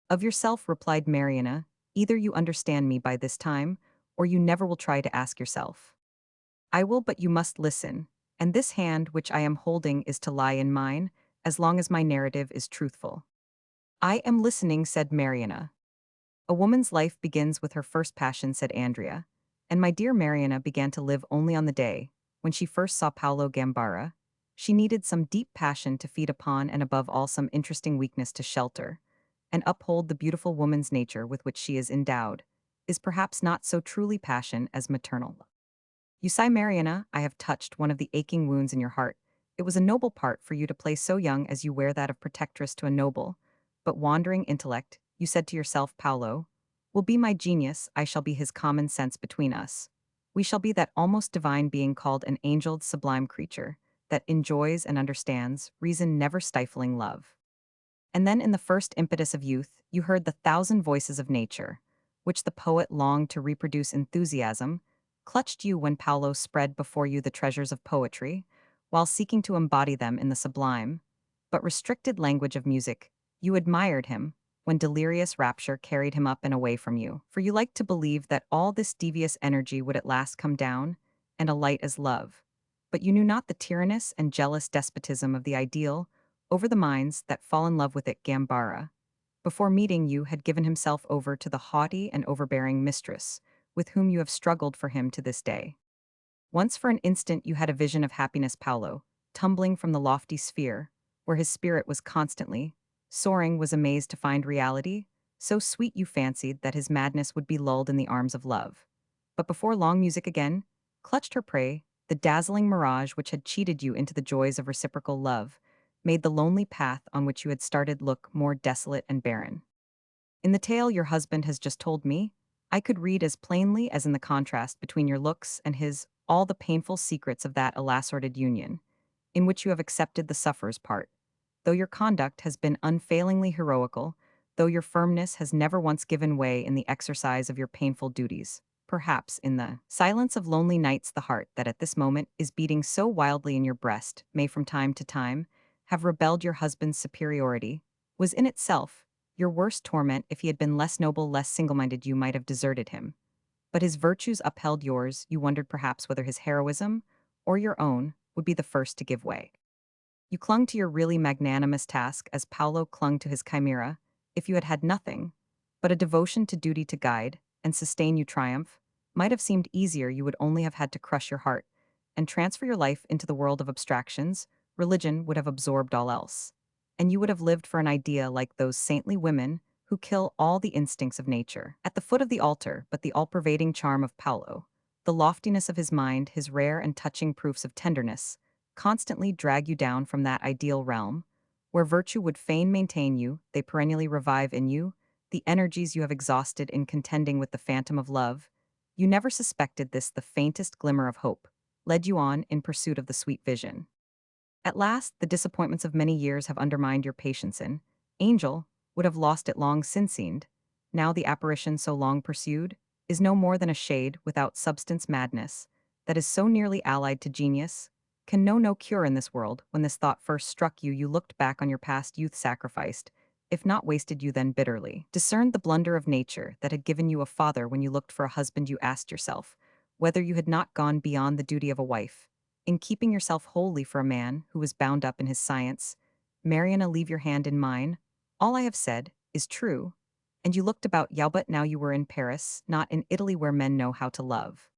Of yourself, replied Mariana. Either you understand me by this time, or you never will try to ask yourself. I will, but you must listen, and this hand which I am holding is to lie in mine, as long as my narrative is truthful. I am listening, said Mariana. A woman's life begins with her first passion, said Andrea, and my dear Mariana began to live only on the day when she first saw Paolo Gambara. She needed some deep passion to feed upon, and above all some interesting weakness to shelter and uphold. The beautiful woman's nature with which she is endowed is perhaps not so truly passion as maternal. You sigh, Mariana, I have touched one of the aching wounds in your heart. It was a noble part for you to play so young as you wear that of protectress to a noble, but wandering intellect, you said to yourself, Paolo, will be my genius, I shall be his common sense between us. We shall be that almost divine being called an angeled sublime creature, that enjoys and understands, reason never stifling love. And then in the first impetus of youth, you heard the thousand voices of nature, which the poet longed to reproduce enthusiasm, clutched you when Paulo spread before you the treasures of poetry, while seeking to embody them in the sublime, but restricted language of music. You admired him, when delirious rapture carried him up and away from you, for you liked to believe that all this devious energy would at last come down, and alight as love. But you knew not the tyrannous and jealous despotism of the ideal over the minds that fall in love with it. Gambara, before meeting you, had given himself over to the haughty and overbearing mistress, with whom you have struggled for him to this day. Once for an instant you had a vision of happiness, Paulo, tumbling from the lofty sphere, where his spirit was constantly soaring, was amazed to find reality, so sweet you fancied that his madness would be lulled in the arms of love. But before long music again clutched her prey, the dazzling mirage which had cheated you into the joys of reciprocal love, made the lonely path on which you had started look more desolate and barren. In the tale your husband has just told me, I could read as plainly as in the contrast between your looks and his all the painful secrets of that alas-ordered union, in which you have accepted the sufferer's part. Though your conduct has been unfailingly heroical, though your firmness has never once given way in the exercise of your painful duties, perhaps in the silence of lonely nights the heart that at this moment is beating so wildly in your breast may from time to time have rebelled your husband's superiority, was in itself your worst torment. If he had been less noble, less single-minded, you might have deserted him. But his virtues upheld yours. You wondered perhaps whether his heroism, or your own, would be the first to give way. You clung to your really magnanimous task as Paolo clung to his chimera. If you had had nothing but a devotion to duty to guide and sustain you, triumph might have seemed easier. You would only have had to crush your heart and transfer your life into the world of abstractions. Religion would have absorbed all else, and you would have lived for an idea like those saintly women who kill all the instincts of nature at the foot of the altar. But the all-pervading charm of Paolo, the loftiness of his mind, his rare and touching proofs of tenderness, constantly drag you down from that ideal realm, where virtue would fain maintain you. They perennially revive in you the energies you have exhausted in contending with the phantom of love. You never suspected this. The faintest glimmer of hope led you on in pursuit of the sweet vision. At last, the disappointments of many years have undermined your patience in. Angel would have lost it long since seemed. Now the apparition so long pursued is no more than a shade without substance. Madness, that is so nearly allied to genius, can know no cure in this world. When this thought first struck you, you looked back on your past youth, sacrificed, if not wasted, you then bitterly discerned the blunder of nature that had given you a father. When you looked for a husband, you asked yourself whether you had not gone beyond the duty of a wife in keeping yourself wholly for a man who was bound up in his science. Mariana, leave your hand in mine. All I have said is true. And you looked about you, but now you were in Paris, not in Italy, where men know how to love.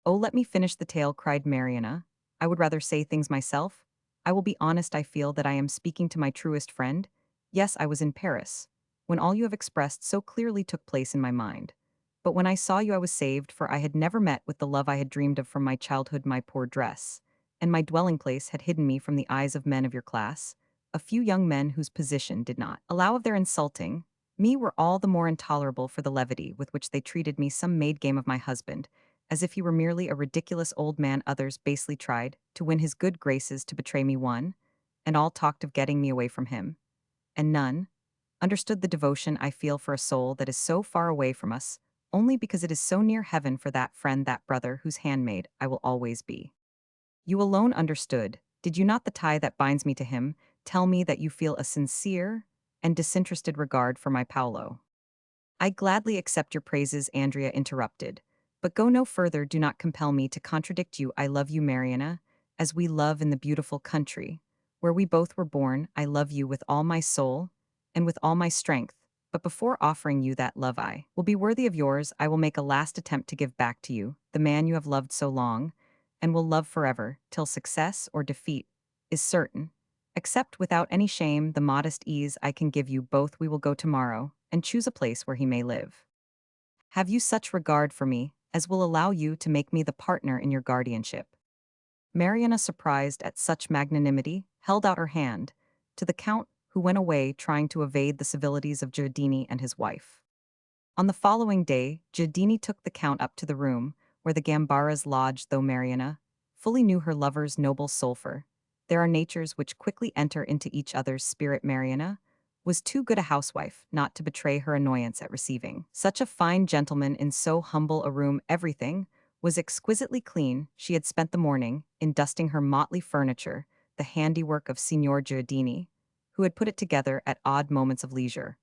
Oh, let me finish the tale, cried Mariana. I would rather say things myself. I will be honest, I feel that I am speaking to my truest friend. Yes, I was in Paris, when all you have expressed so clearly took place in my mind. But when I saw you, I was saved, for I had never met with the love I had dreamed of from my childhood. My poor dress and my dwelling place had hidden me from the eyes of men of your class. A few young men whose position did not allow of their insulting me were all the more intolerable for the levity with which they treated me. Some made game of my husband, as if he were merely a ridiculous old man. Others basely tried to win his good graces, to betray me. One and all talked of getting me away from him, and none understood the devotion I feel for a soul that is so far away from us, only because it is so near heaven. For that friend, that brother, whose handmaid I will always be. You alone understood, did you not? The tie that binds me to him. Tell me that you feel a sincere and disinterested regard for my Paolo. I gladly accept your praises, Andrea interrupted. But go no further, do not compel me to contradict you. I love you, Mariana, as we love in the beautiful country, where we both were born. I love you with all my soul and with all my strength. But before offering you that love I will be worthy of yours, I will make a last attempt to give back to you the man you have loved so long, and will love forever, till success or defeat is certain. Accept without any shame the modest ease I can give you both. We will go tomorrow and choose a place where he may live. Have you such regard for me as will allow you to make me the partner in your guardianship." Mariana, surprised at such magnanimity, held out her hand to the count, who went away trying to evade the civilities of Giardini and his wife. On the following day, Giardini took the count up to the room where the Gambaras lodged, though Mariana fully knew her lover's noble sulfur. There are natures which quickly enter into each other's spirit. Mariana was too good a housewife not to betray her annoyance at receiving such a fine gentleman in so humble a room. Everything was exquisitely clean. She had spent the morning in dusting her motley furniture, the handiwork of Signor Giardini, who had put it together at odd moments of leisure,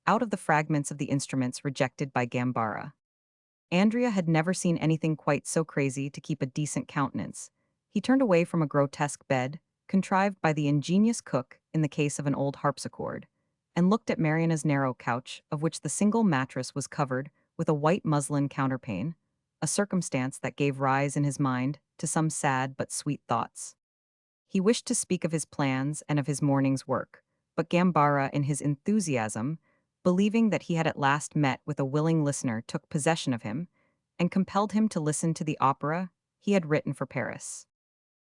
out of the fragments of the instruments rejected by Gambara. Andrea had never seen anything quite so crazy to keep a decent countenance. He turned away from a grotesque bed, contrived by the ingenious cook in the case of an old harpsichord, and looked at Mariana's narrow couch, of which the single mattress was covered with a white muslin counterpane, a circumstance that gave rise in his mind to some sad but sweet thoughts. He wished to speak of his plans and of his morning's work, but Gambara, in his enthusiasm, believing that he had at last met with a willing listener, took possession of him and compelled him to listen to the opera he had written for Paris.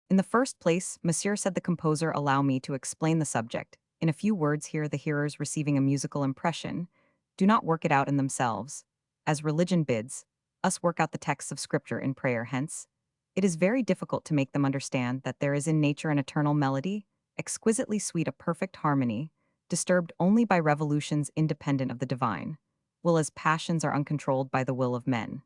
"In the first place, Monsieur," said the composer, "allow me to explain the subject. In a few words, here the hearers receiving a musical impression do not work it out in themselves, as religion bids us work out the texts of Scripture in prayer. Hence, it is very difficult to make them understand that there is in nature an eternal melody, exquisitely sweet, a perfect harmony, disturbed only by revolutions independent of the divine, will as passions are uncontrolled by the will of men.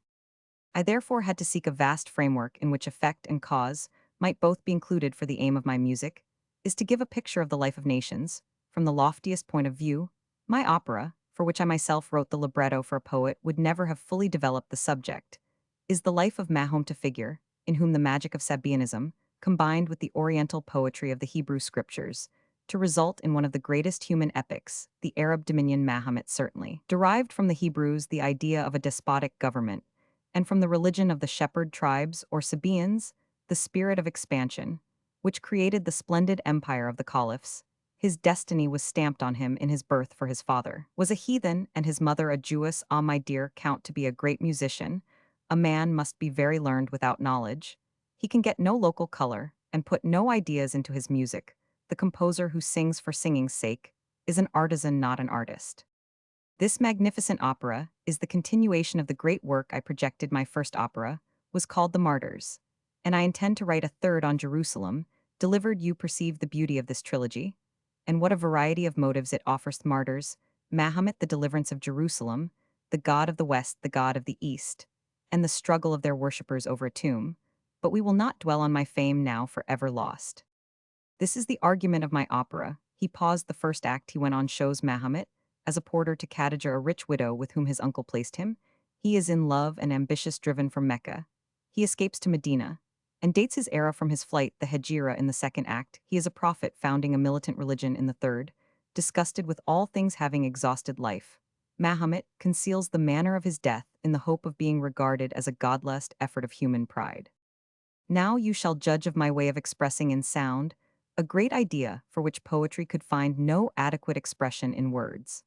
I therefore had to seek a vast framework in which effect and cause might both be included, for the aim of my music is to give a picture of the life of nations, from the loftiest point of view. My opera, for which I myself wrote the libretto for a poet, would never have fully developed the subject, is the life of Mahomet to figure, in whom the magic of Sabaeanism, combined with the oriental poetry of the Hebrew scriptures, to result in one of the greatest human epics, the Arab dominion. Mahomet certainly derived from the Hebrews the idea of a despotic government, and from the religion of the shepherd tribes or Sabaeans, the spirit of expansion, which created the splendid empire of the caliphs. His destiny was stamped on him in his birth, for his father was a heathen and his mother a Jewess. Ah, my dear Count, to be a great musician, a man must be very learned without knowledge. He can get no local color and put no ideas into his music. The composer who sings for singing's sake is an artisan, not an artist. This magnificent opera is the continuation of the great work I projected. My first opera was called The Martyrs, and I intend to write a third on Jerusalem, delivered. You perceive the beauty of this trilogy, and what a variety of motives it offers. Martyrs, Mahomet, the deliverance of Jerusalem, the God of the West, the God of the East, and the struggle of their worshippers over a tomb. But we will not dwell on my fame now forever lost. This is the argument of my opera." He paused. The first act, he went on, shows Mahomet as a porter to Khadija, a rich widow with whom his uncle placed him. He is in love and ambitious, driven from Mecca. He escapes to Medina and dates his era from his flight, the Hejira. In the second act, he is a prophet founding a militant religion. In the third, disgusted with all things, having exhausted life, Mahomet conceals the manner of his death in the hope of being regarded as a godless effort of human pride. Now you shall judge of my way of expressing in sound a great idea for which poetry could find no adequate expression in words.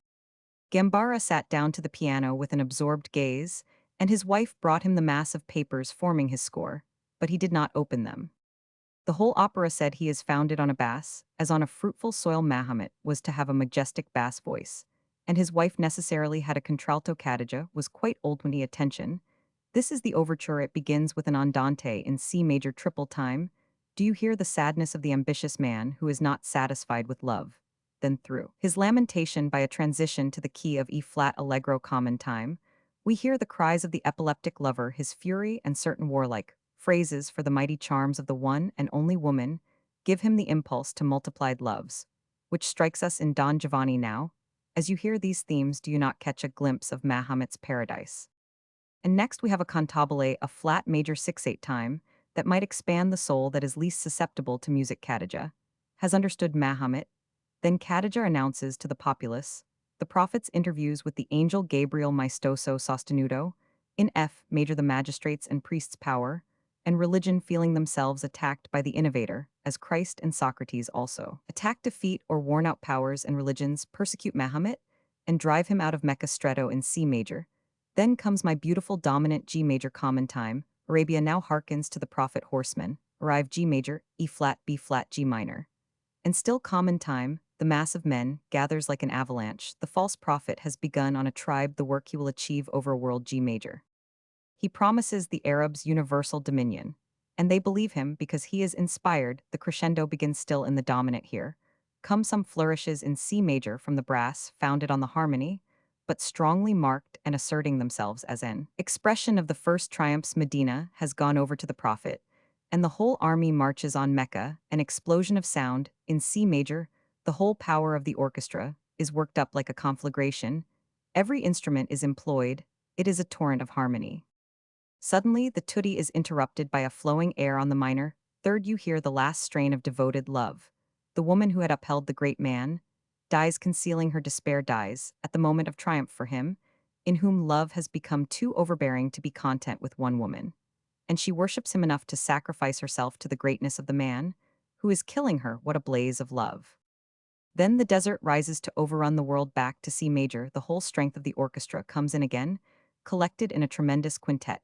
Gambara sat down to the piano with an absorbed gaze, and his wife brought him the mass of papers forming his score, but he did not open them. The whole opera, said he, is founded on a bass, as on a fruitful soil. Mahomet was to have a majestic bass voice, and his wife necessarily had a contralto. Khadija was quite old when he attention. This is the overture. It begins with an andante in C major triple time. Do you hear the sadness of the ambitious man who is not satisfied with love? Then through his lamentation, by a transition to the key of E flat allegro common time, we hear the cries of the epileptic lover, his fury and certain warlike phrases for the mighty charms of the one and only woman give him the impulse to multiplied loves, which strikes us in Don Giovanni. Now, as you hear these themes, do you not catch a glimpse of Mahomet's paradise? And next we have a cantabile, a flat major 6/8 time, that might expand the soul that is least susceptible to music. Khadija has understood Mahomet. Then Khadija announces to the populace the prophet's interviews with the angel Gabriel, maestoso sostenuto. In F major, the magistrates and priests' power and religion feeling themselves attacked by the innovator, as Christ and Socrates also attack, defeat, or worn out powers and religions, persecute Mahomet, and drive him out of Mecca. Stretto in C major. Then comes my beautiful dominant G major common time. Arabia now hearkens to the prophet horseman. Arrive G major, E flat, B flat, G minor. And still common time, the mass of men gathers like an avalanche. The false prophet has begun on a tribe the work he will achieve over a world G major. He promises the Arabs universal dominion. And they believe him because he is inspired. The crescendo begins still in the dominant here. Come some flourishes in C major from the brass, founded on the harmony, but strongly marked and asserting themselves as an expression of the first triumphs. Medina has gone over to the prophet, and the whole army marches on Mecca, an explosion of sound, in C major, the whole power of the orchestra is worked up like a conflagration. Every instrument is employed, it is a torrent of harmony. Suddenly, the tutti is interrupted by a flowing air on the minor. Third, you hear the last strain of devoted love. The woman who had upheld the great man dies, concealing her despair, dies at the moment of triumph for him, in whom love has become too overbearing to be content with one woman. And she worships him enough to sacrifice herself to the greatness of the man who is killing her. What a blaze of love! Then the desert rises to overrun the world. Back to C major, the whole strength of the orchestra comes in again, collected in a tremendous quintet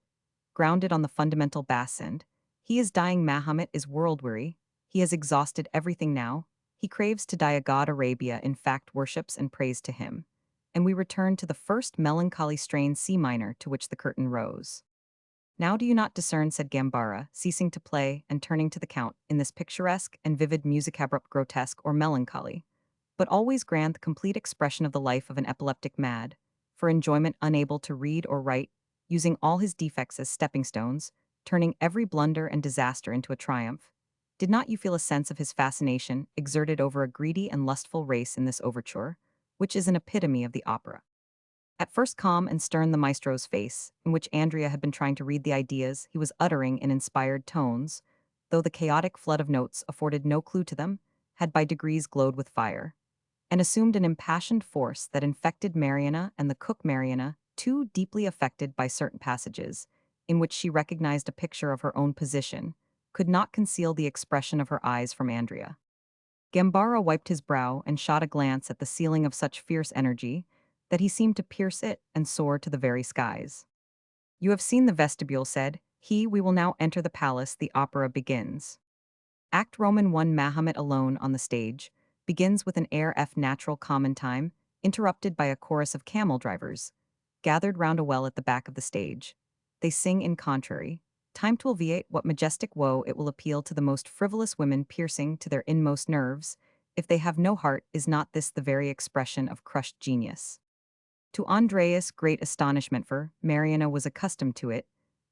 grounded on the fundamental bass end. He is dying. Mahomet is world-weary. He has exhausted everything now. He craves to die a god. Arabia, in fact, worships and prays to him. And we return to the first melancholy strain C minor to which the curtain rose. Now do you not discern, said Gambara, ceasing to play and turning to the count, in this picturesque and vivid music abrupt, grotesque, or melancholy, but always grand, the complete expression of the life of an epileptic mad, for enjoyment unable to read or write, using all his defects as stepping stones, turning every blunder and disaster into a triumph. Did not you feel a sense of his fascination exerted over a greedy and lustful race in this overture, which is an epitome of the opera? At first calm and stern, the maestro's face, in which Andrea had been trying to read the ideas he was uttering in inspired tones, though the chaotic flood of notes afforded no clue to them, had by degrees glowed with fire, and assumed an impassioned force that infected Mariana and the cook. Mariana, too deeply affected by certain passages, in which she recognized a picture of her own position, could not conceal the expression of her eyes from Andrea. Gambara wiped his brow and shot a glance at the ceiling of such fierce energy that he seemed to pierce it and soar to the very skies. You have seen the vestibule, said he. We will now enter the palace. The opera begins. Act Roman 1. Mahomet alone on the stage begins with an air F natural common time, interrupted by a chorus of camel drivers, gathered round a well at the back of the stage. They sing in contrary. Time to alleviate what majestic woe it will appeal to the most frivolous women, piercing to their inmost nerves. If they have no heart, is not this the very expression of crushed genius? To Andreas' great astonishment, for Mariana was accustomed to it,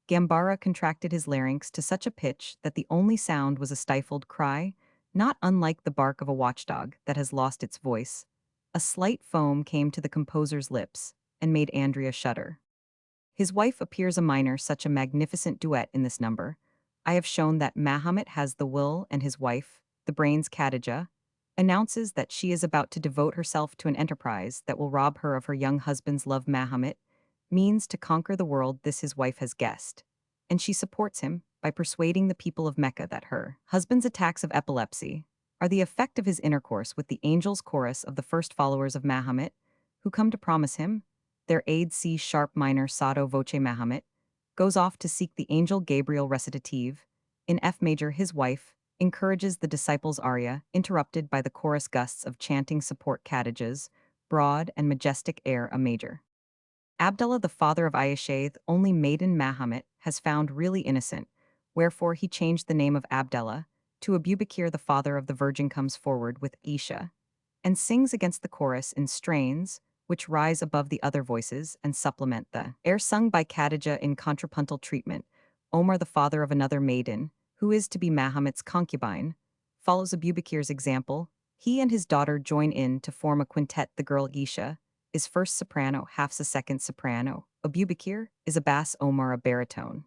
Gambara contracted his larynx to such a pitch that the only sound was a stifled cry, not unlike the bark of a watchdog that has lost its voice. A slight foam came to the composer's lips and made Andrea shudder. His wife appears a minor, such a magnificent duet in this number. I have shown that Mahomet has the will, and his wife, the brains. Khadija, announces that she is about to devote herself to an enterprise that will rob her of her young husband's love. Mahomet means to conquer the world, this his wife has guessed, and she supports him by persuading the people of Mecca that her husband's attacks of epilepsy are the effect of his intercourse with the angels. Chorus of the first followers of Mahomet, who come to promise him their aid. C sharp minor sotto voce. Mahomet goes off to seek the angel Gabriel. Recitative in F major. His wife encourages the disciples' aria, interrupted by the chorus gusts of chanting support. Khadija's broad and majestic air A major. Abdullah, the father of Aisha, the only maiden Mahomet has found really innocent, wherefore he changed the name of Abdullah to Abubakir. The father of the Virgin comes forward with Isha and sings against the chorus in strains which rise above the other voices and supplement the air sung by Khadija in contrapuntal treatment. Omar, the father of another maiden, who is to be Mahomet's concubine, follows Abubakir's example. He and his daughter join in to form a quintet. The girl Isha is first soprano, Hafsa second soprano. Abubakir is a bass, Omar a baritone.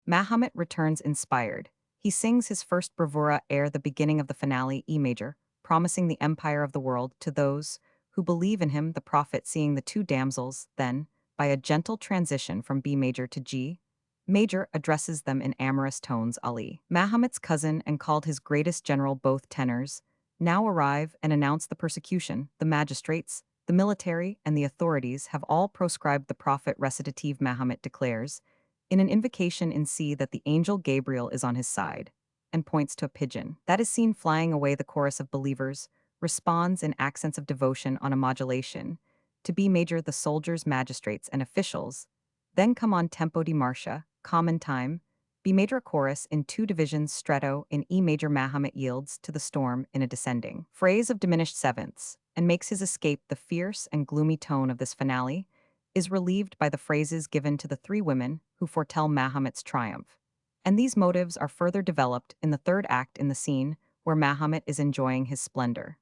Mahomet returns inspired. He sings his first bravura air, the beginning of the finale, E major, promising the empire of the world to those who believe in him. The prophet, seeing the two damsels, then, by a gentle transition from B major to G major, addresses them in amorous tones. Ali, Mahomet's cousin and called his greatest general, both tenors, now arrive and announce the persecution. The magistrates, The military and the authorities have all proscribed the prophet recitative Mahomet declares, in an invocation in C that the angel Gabriel is on his side, and points to a pigeon. That is seen flying away. The chorus of believers responds in accents of devotion on a modulation. To B major, the soldiers, magistrates, and officials then come on tempo di marcia, common time. B major chorus in two divisions stretto in E major. Mahomet yields to the storm in a descending phrase of diminished sevenths, and makes his escape. The fierce and gloomy tone of this finale is relieved by the phrases given to the three women who foretell Mahomet's triumph. And these motives are further developed in the third act in the scene where Mahomet is enjoying his splendor.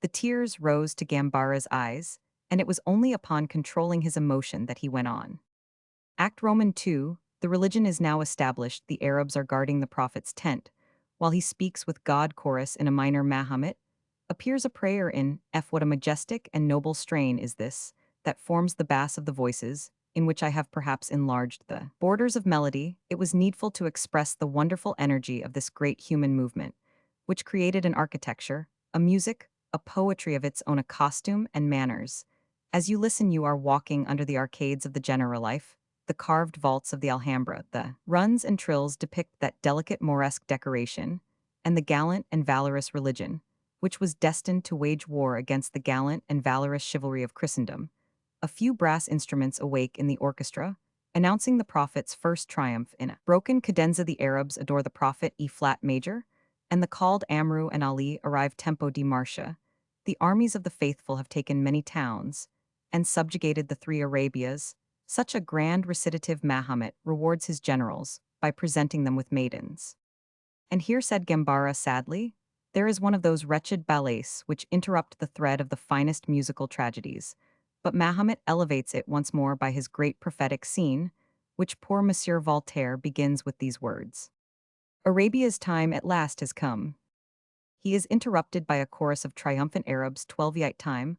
The tears rose to Gambara's eyes, and it was only upon controlling his emotion that he went on. Act Roman 2, the religion is now established. The Arabs are guarding the prophet's tent, while he speaks with God. Chorus in a minor. Mahomet appears a prayer in F. What a majestic and noble strain is this, that forms the bass of the voices, in which I have perhaps enlarged the borders of melody. It was needful to express the wonderful energy of this great human movement, which created an architecture, a music, a poetry of its own, a costume and manners. As you listen, you are walking under the arcades of the general life, the carved vaults of the Alhambra. The runs and trills depict that delicate Moresque decoration, and the gallant and valorous religion, which was destined to wage war against the gallant and valorous chivalry of Christendom. A few brass instruments awake in the orchestra, announcing the prophet's first triumph. In a broken cadenza, the Arabs adore the prophet E-flat major, and the called Amru and Ali arrive tempo di marcia. The armies of the faithful have taken many towns and subjugated the three Arabias. Such a grand recitative. Mahomet rewards his generals by presenting them with maidens. And here, said Gambara sadly, there is one of those wretched ballets which interrupt the thread of the finest musical tragedies. But Mahomet elevates it once more by his great prophetic scene, which poor Monsieur Voltaire begins with these words: Arabia's time at last has come. He is interrupted by a chorus of triumphant Arabs. 12 time.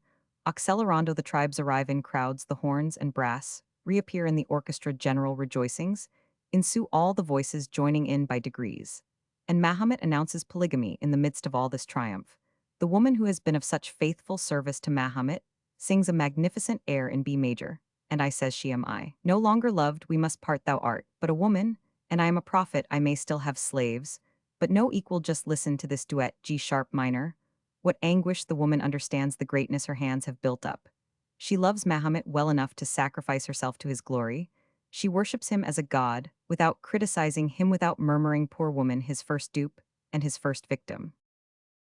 Accelerando, the tribes arrive in crowds. The horns and brass reappear in the orchestra. General rejoicings ensue, all the voices joining in by degrees. And Mahomet announces polygamy in the midst of all this triumph. The woman who has been of such faithful service to Mahomet sings a magnificent air in B major, and I says she am I. No longer loved, we must part, thou art but a woman, and I am a prophet. I may still have slaves, but no equal. Just listen to this duet. G sharp minor. What anguish the woman understands the greatness her hands have built up. She loves Mahomet well enough to sacrifice herself to his glory. She worships him as a god, without criticizing him, without murmuring. Poor woman, his first dupe, and his first victim.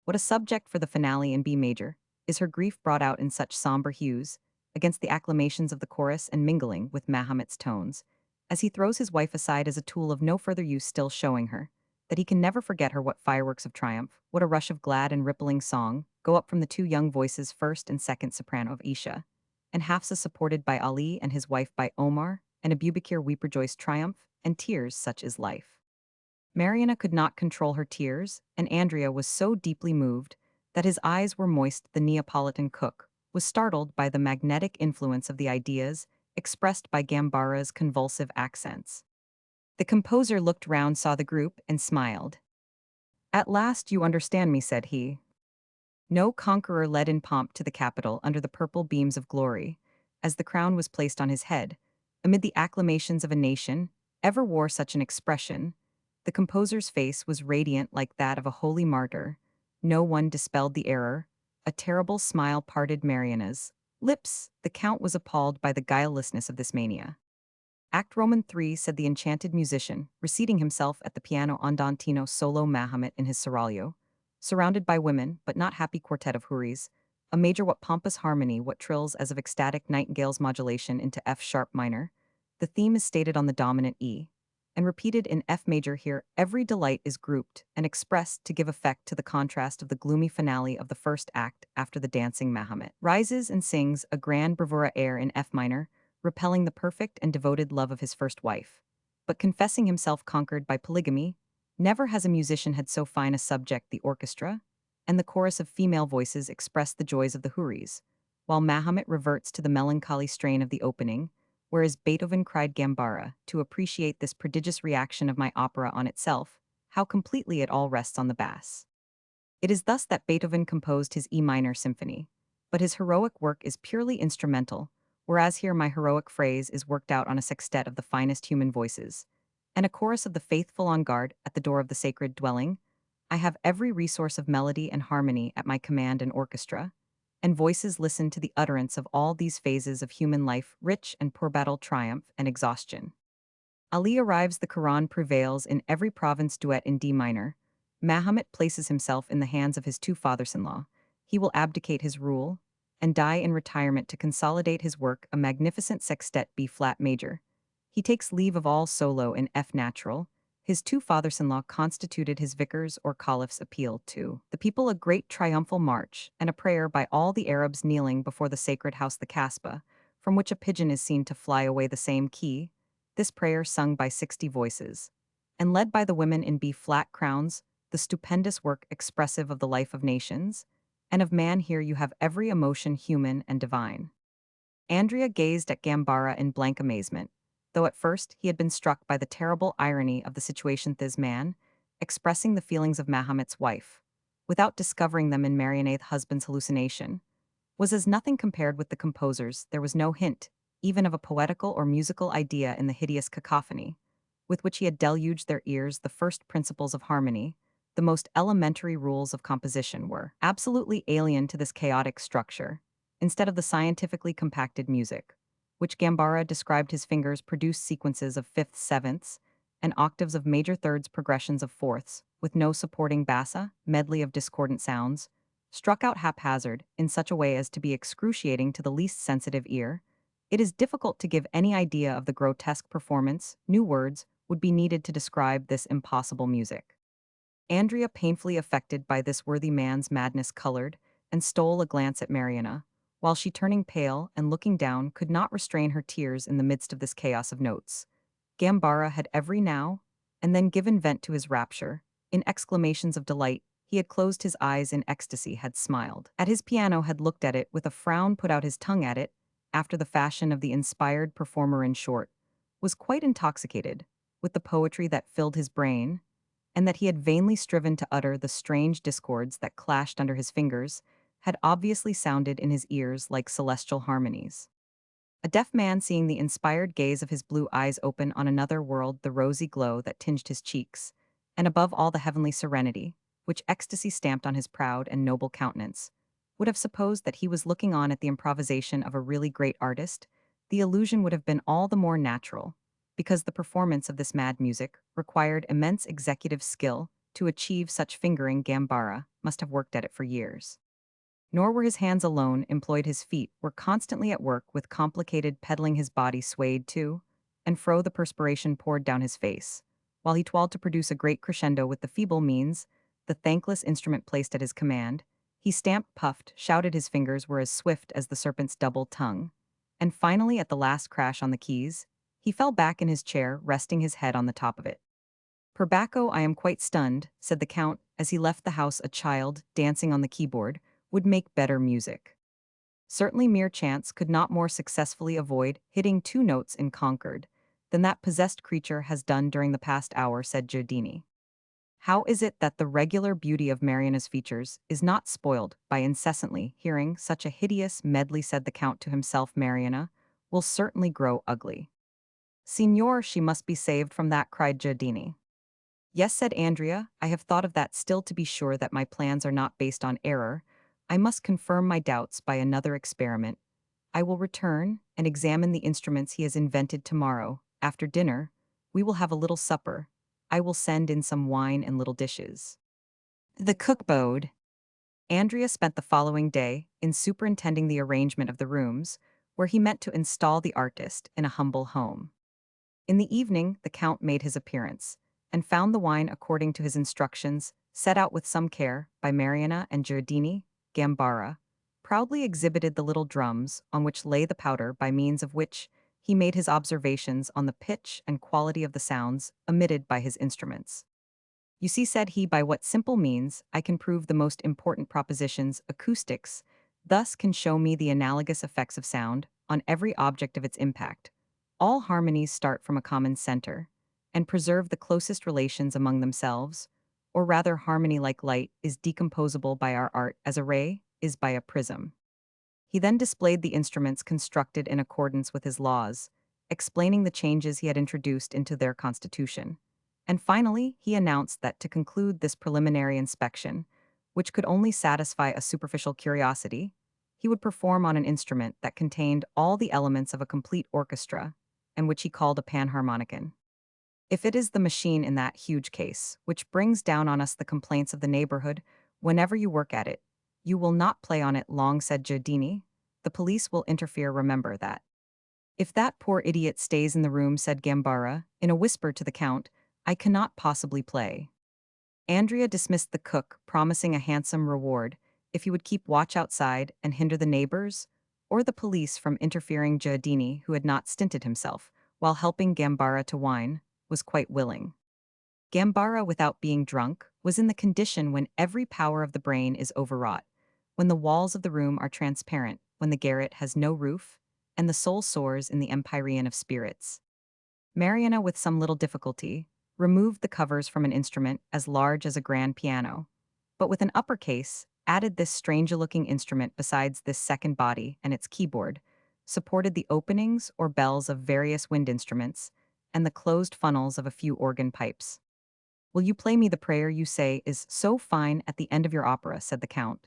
What a subject for the finale in B major is her grief brought out in such somber hues, against the acclamations of the chorus and mingling with Mahomet's tones, as he throws his wife aside as a tool of no further use, still showing her that he can never forget her. What fireworks of triumph, what a rush of glad and rippling song go up from the two young voices, first and second soprano of Isha, and Hafsa supported by Ali and his wife by Omar, and Abubakir weep rejoice triumph, and tears such is life. Mariana could not control her tears, and Andrea was so deeply moved that his eyes were moist. The Neapolitan cook was startled by the magnetic influence of the ideas expressed by Gambara's convulsive accents. The composer looked round, saw the group, and smiled. At last you understand me, said he. No conqueror led in pomp to the capital under the purple beams of glory, as the crown was placed on his head, amid the acclamations of a nation, ever wore such an expression. The composer's face was radiant like that of a holy martyr. No one dispelled the error. A terrible smile parted Mariana's lips. The count was appalled by the guilelessness of this mania. Act Roman 3, said the enchanted musician, reseating himself at the piano. Andantino solo. Mahomet in his seraglio, surrounded by women, but not happy. Quartet of houris. A major. What pompous harmony, what trills as of ecstatic nightingales. Modulation into F sharp minor. The theme is stated on the dominant E, and repeated in F major. Here, every delight is grouped and expressed to give effect to the contrast of the gloomy finale of the first act. After the dancing, Mahomet rises and sings a grand bravura air in F minor, repelling the perfect and devoted love of his first wife. But confessing himself conquered by polygamy, never has a musician had so fine a subject. The orchestra and the chorus of female voices express the joys of the houris, while Mahomet reverts to the melancholy strain of the opening, whereas Beethoven cried Gambara, to appreciate this prodigious reaction of my opera on itself, how completely it all rests on the bass. It is thus that Beethoven composed his E minor symphony. but his heroic work is purely instrumental, whereas here my heroic phrase is worked out on a sextet of the finest human voices, and a chorus of the faithful on guard at the door of the sacred dwelling. I have every resource of melody and harmony at my command and orchestra, and voices listen to the utterance of all these phases of human life, rich and poor battle, triumph and exhaustion. Ali arrives, the Quran prevails in every province, duet in D minor. Mahomet places himself in the hands of his two fathers-in-law. He will abdicate his rule and die in retirement to consolidate his work, a magnificent sextet B-flat major. He takes leave of all solo in F natural. His two fathers-in-law constituted his vicars or caliphs, appeal to the people, a great triumphal march, and a prayer by all the Arabs kneeling before the sacred house, the Kasbah, from which a pigeon is seen to fly away, the same key. This prayer sung by 60 voices, and led by the women in B-flat crowns, the stupendous work expressive of the life of nations, and of man. Here you have every emotion human and divine. Andrea gazed at Gambara in blank amazement, though at first he had been struck by the terrible irony of the situation. This man, expressing the feelings of Mahomet's wife, without discovering them in Marionet's husband's hallucination, was as nothing compared with the composer's. There was no hint, even of a poetical or musical idea in the hideous cacophony, with which he had deluged their ears. The first principles of harmony, the most elementary rules of composition, were absolutely alien to this chaotic structure. Instead of the scientifically compacted music, which Gambara described, his fingers produced sequences of fifths, sevenths, and octaves of major thirds, progressions of fourths, with no supporting bassa, medley of discordant sounds, struck out haphazard in such a way as to be excruciating to the least sensitive ear. It is difficult to give any idea of the grotesque performance. New words would be needed to describe this impossible music. Andrea, painfully affected by this worthy man's madness, colored and stole a glance at Mariana, while she, turning pale and looking down, could not restrain her tears in the midst of this chaos of notes. Gambara had every now and then given vent to his rapture in exclamations of delight. He had closed his eyes in ecstasy, had smiled at his piano, had looked at it with a frown, put out his tongue at it, after the fashion of the inspired performer, in short, was quite intoxicated with the poetry that filled his brain, and that he had vainly striven to utter. The strange discords that clashed under his fingers had obviously sounded in his ears like celestial harmonies. A deaf man, seeing the inspired gaze of his blue eyes open on another world, the rosy glow that tinged his cheeks, and above all the heavenly serenity, which ecstasy stamped on his proud and noble countenance, would have supposed that he was looking on at the improvisation of a really great artist. The illusion would have been all the more natural, because the performance of this mad music required immense executive skill. To achieve such fingering, Gambara must have worked at it for years. Nor were his hands alone employed, his feet were constantly at work with complicated peddling. His body swayed to and fro, the perspiration poured down his face, while he toiled to produce a great crescendo with the feeble means, the thankless instrument placed at his command. He stamped, puffed, shouted, his fingers were as swift as the serpent's double tongue, and finally, at the last crash on the keys, he fell back in his chair, resting his head on the top of it. "Per Bacco, I am quite stunned," said the Count, as he left the house. "A child, dancing on the keyboard, would make better music. Certainly mere chance could not more successfully avoid hitting two notes in Concord than that possessed creature has done during the past hour," said Giardini. "How is it that the regular beauty of Mariana's features is not spoiled by incessantly hearing such a hideous medley?" said the Count to himself. "Mariana will certainly grow ugly." "Signor, she must be saved from that," cried Giardini. "Yes," said Andrea, "I have thought of that. Still, to be sure that my plans are not based on error, I must confirm my doubts by another experiment. I will return and examine the instruments he has invented tomorrow. After dinner, we will have a little supper. I will send in some wine and little dishes." The cook bowed. Andrea spent the following day in superintending the arrangement of the rooms, where he meant to install the artist in a humble home. In the evening, the Count made his appearance, and found the wine according to his instructions, set out with some care by Mariana and Giardini. Gambara proudly exhibited the little drums on which lay the powder, by means of which he made his observations on the pitch and quality of the sounds emitted by his instruments. "You see," said he, "by what simple means I can prove the most important propositions. Acoustics thus can show me the analogous effects of sound on every object of its impact. All harmonies start from a common center, and preserve the closest relations among themselves, or rather harmony, like light, is decomposable by our art, as a ray is by a prism. He then displayed the instruments constructed in accordance with his laws, explaining the changes he had introduced into their constitution. And finally, he announced that to conclude this preliminary inspection, which could only satisfy a superficial curiosity, he would perform on an instrument that contained all the elements of a complete orchestra, and which he called a panharmonicon. If it is the machine in that huge case, which brings down on us the complaints of the neighborhood, whenever you work at it, you will not play on it long, said Giardini. The police will interfere, remember that. If that poor idiot stays in the room, said Gambara, in a whisper to the count, I cannot possibly play. Andrea dismissed the cook, promising a handsome reward if he would keep watch outside and hinder the neighbors or the police from interfering. Giardini, who had not stinted himself while helping Gambara to wine, was quite willing. Gambara, without being drunk, was in the condition when every power of the brain is overwrought, when the walls of the room are transparent, when the garret has no roof, and the soul soars in the empyrean of spirits. Mariana, with some little difficulty, removed the covers from an instrument as large as a grand piano, but with an upper case, added this strange-looking instrument besides this second body and its keyboard, supported the openings or bells of various wind instruments, and the closed funnels of a few organ pipes. Will you play me the prayer you say is so fine at the end of your opera, said the Count.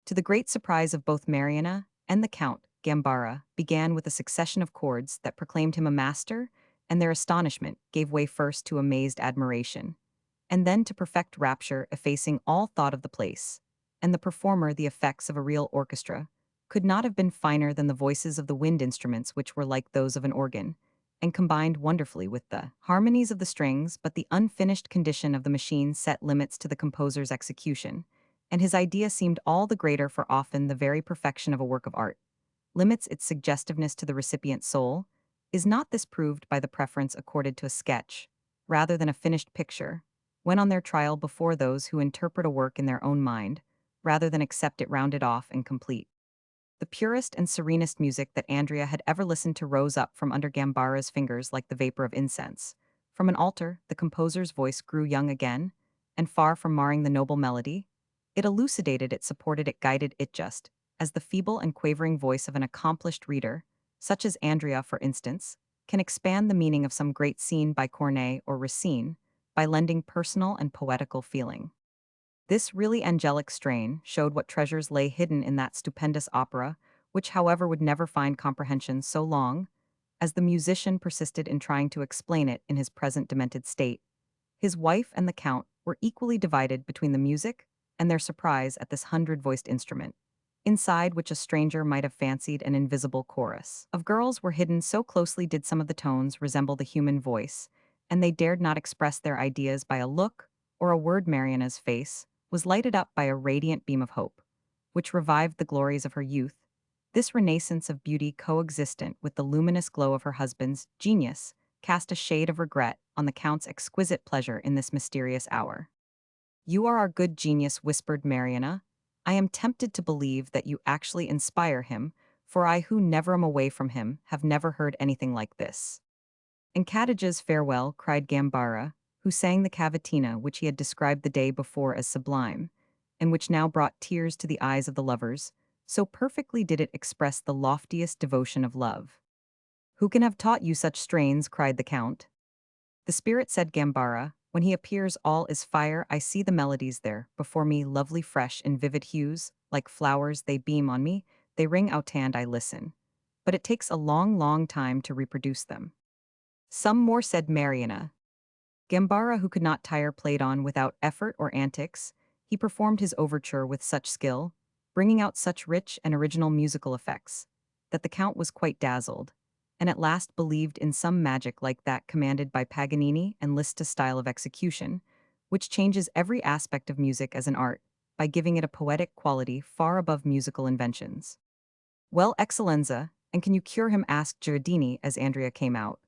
To the great surprise of both Mariana and the Count, Gambara began with a succession of chords that proclaimed him a master, and their astonishment gave way first to amazed admiration, and then to perfect rapture, effacing all thought of the place. And the performer, the effects of a real orchestra, could not have been finer than the voices of the wind instruments, which were like those of an organ, and combined wonderfully with the harmonies of the strings, but the unfinished condition of the machine set limits to the composer's execution, and his idea seemed all the greater for often the very perfection of a work of art limits its suggestiveness to the recipient's soul. Is not this proved by the preference accorded to a sketch, rather than a finished picture, when on their trial before those who interpret a work in their own mind, rather than accept it rounded off and complete? The purest and serenest music that Andrea had ever listened to rose up from under Gambara's fingers like the vapor of incense. From an altar, the composer's voice grew young again, and far from marring the noble melody, it elucidated it, supported it, guided it just, as the feeble and quavering voice of an accomplished reader, such as Andrea, for instance, can expand the meaning of some great scene by Corneille or Racine by lending personal and poetical feeling. This really angelic strain showed what treasures lay hidden in that stupendous opera, which, however, would never find comprehension so long as the musician persisted in trying to explain it in his present demented state. His wife and the Count were equally divided between the music and their surprise at this hundred-voiced instrument, inside which a stranger might have fancied an invisible chorus of girls were hidden, so closely did some of the tones resemble the human voice, and they dared not express their ideas by a look or a word. Mariana's face was lighted up by a radiant beam of hope, which revived the glories of her youth. This renaissance of beauty, coexistent with the luminous glow of her husband's genius, cast a shade of regret on the Count's exquisite pleasure in this mysterious hour. You are our good genius, whispered Mariana. I am tempted to believe that you actually inspire him, for I, who never am away from him, have never heard anything like this. In Cadige's farewell, cried Gambara, who sang the cavatina which he had described the day before as sublime, and which now brought tears to the eyes of the lovers, so perfectly did it express the loftiest devotion of love. Who can have taught you such strains? Cried the Count. The spirit, said Gambara, when he appears all is fire. I see the melodies there, before me, lovely, fresh, in vivid hues, like flowers they beam on me, they ring out and I listen. But it takes a long, long time to reproduce them. Some more, said Mariana. Gambara, who could not tire, played on without effort or antics. He performed his overture with such skill, bringing out such rich and original musical effects, that the Count was quite dazzled, and at last believed in some magic like that commanded by Paganini and Liszt's style of execution, which changes every aspect of music as an art, by giving it a poetic quality far above musical inventions. Well, Eccellenza, and can you cure him? Asked Giardini as Andrea came out.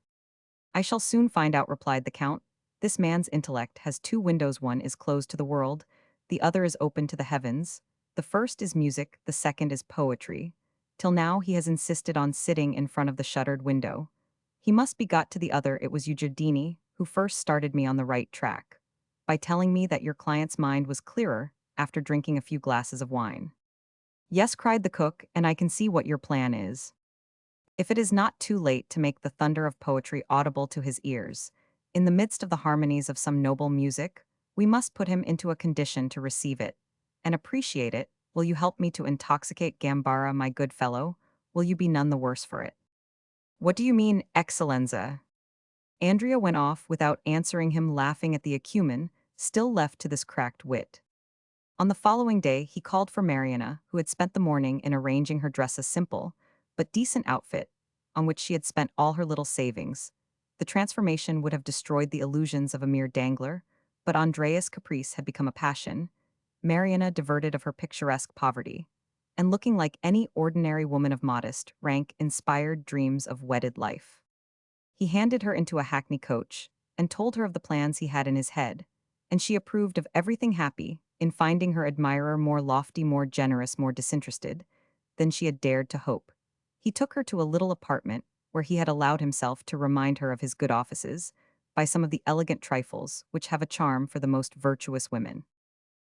I shall soon find out, replied the Count. This man's intellect has two windows, one is closed to the world, the other is open to the heavens. The first is music, the second is poetry. Till now he has insisted on sitting in front of the shuttered window. He must be got to the other. It was you, Giardini, who first started me on the right track, by telling me that your client's mind was clearer after drinking a few glasses of wine. Yes, cried the cook, and I can see what your plan is. If it is not too late to make the thunder of poetry audible to his ears, in the midst of the harmonies of some noble music, we must put him into a condition to receive it and appreciate it. Will you help me to intoxicate Gambara, my good fellow? Will you be none the worse for it? What do you mean, Excellenza? Andrea went off without answering him, laughing at the acumen, still left to this cracked wit. On the following day, he called for Mariana, who had spent the morning in arranging her dress a simple, but decent outfit, on which she had spent all her little savings. The transformation would have destroyed the illusions of a mere dangler, but Andrea's caprice had become a passion. Mariana, diverted of her picturesque poverty, and looking like any ordinary woman of modest rank, inspired dreams of wedded life. He handed her into a hackney coach, and told her of the plans he had in his head, and she approved of everything, happy in finding her admirer more lofty, more generous, more disinterested than she had dared to hope. He took her to a little apartment where he had allowed himself to remind her of his good offices by some of the elegant trifles which have a charm for the most virtuous women.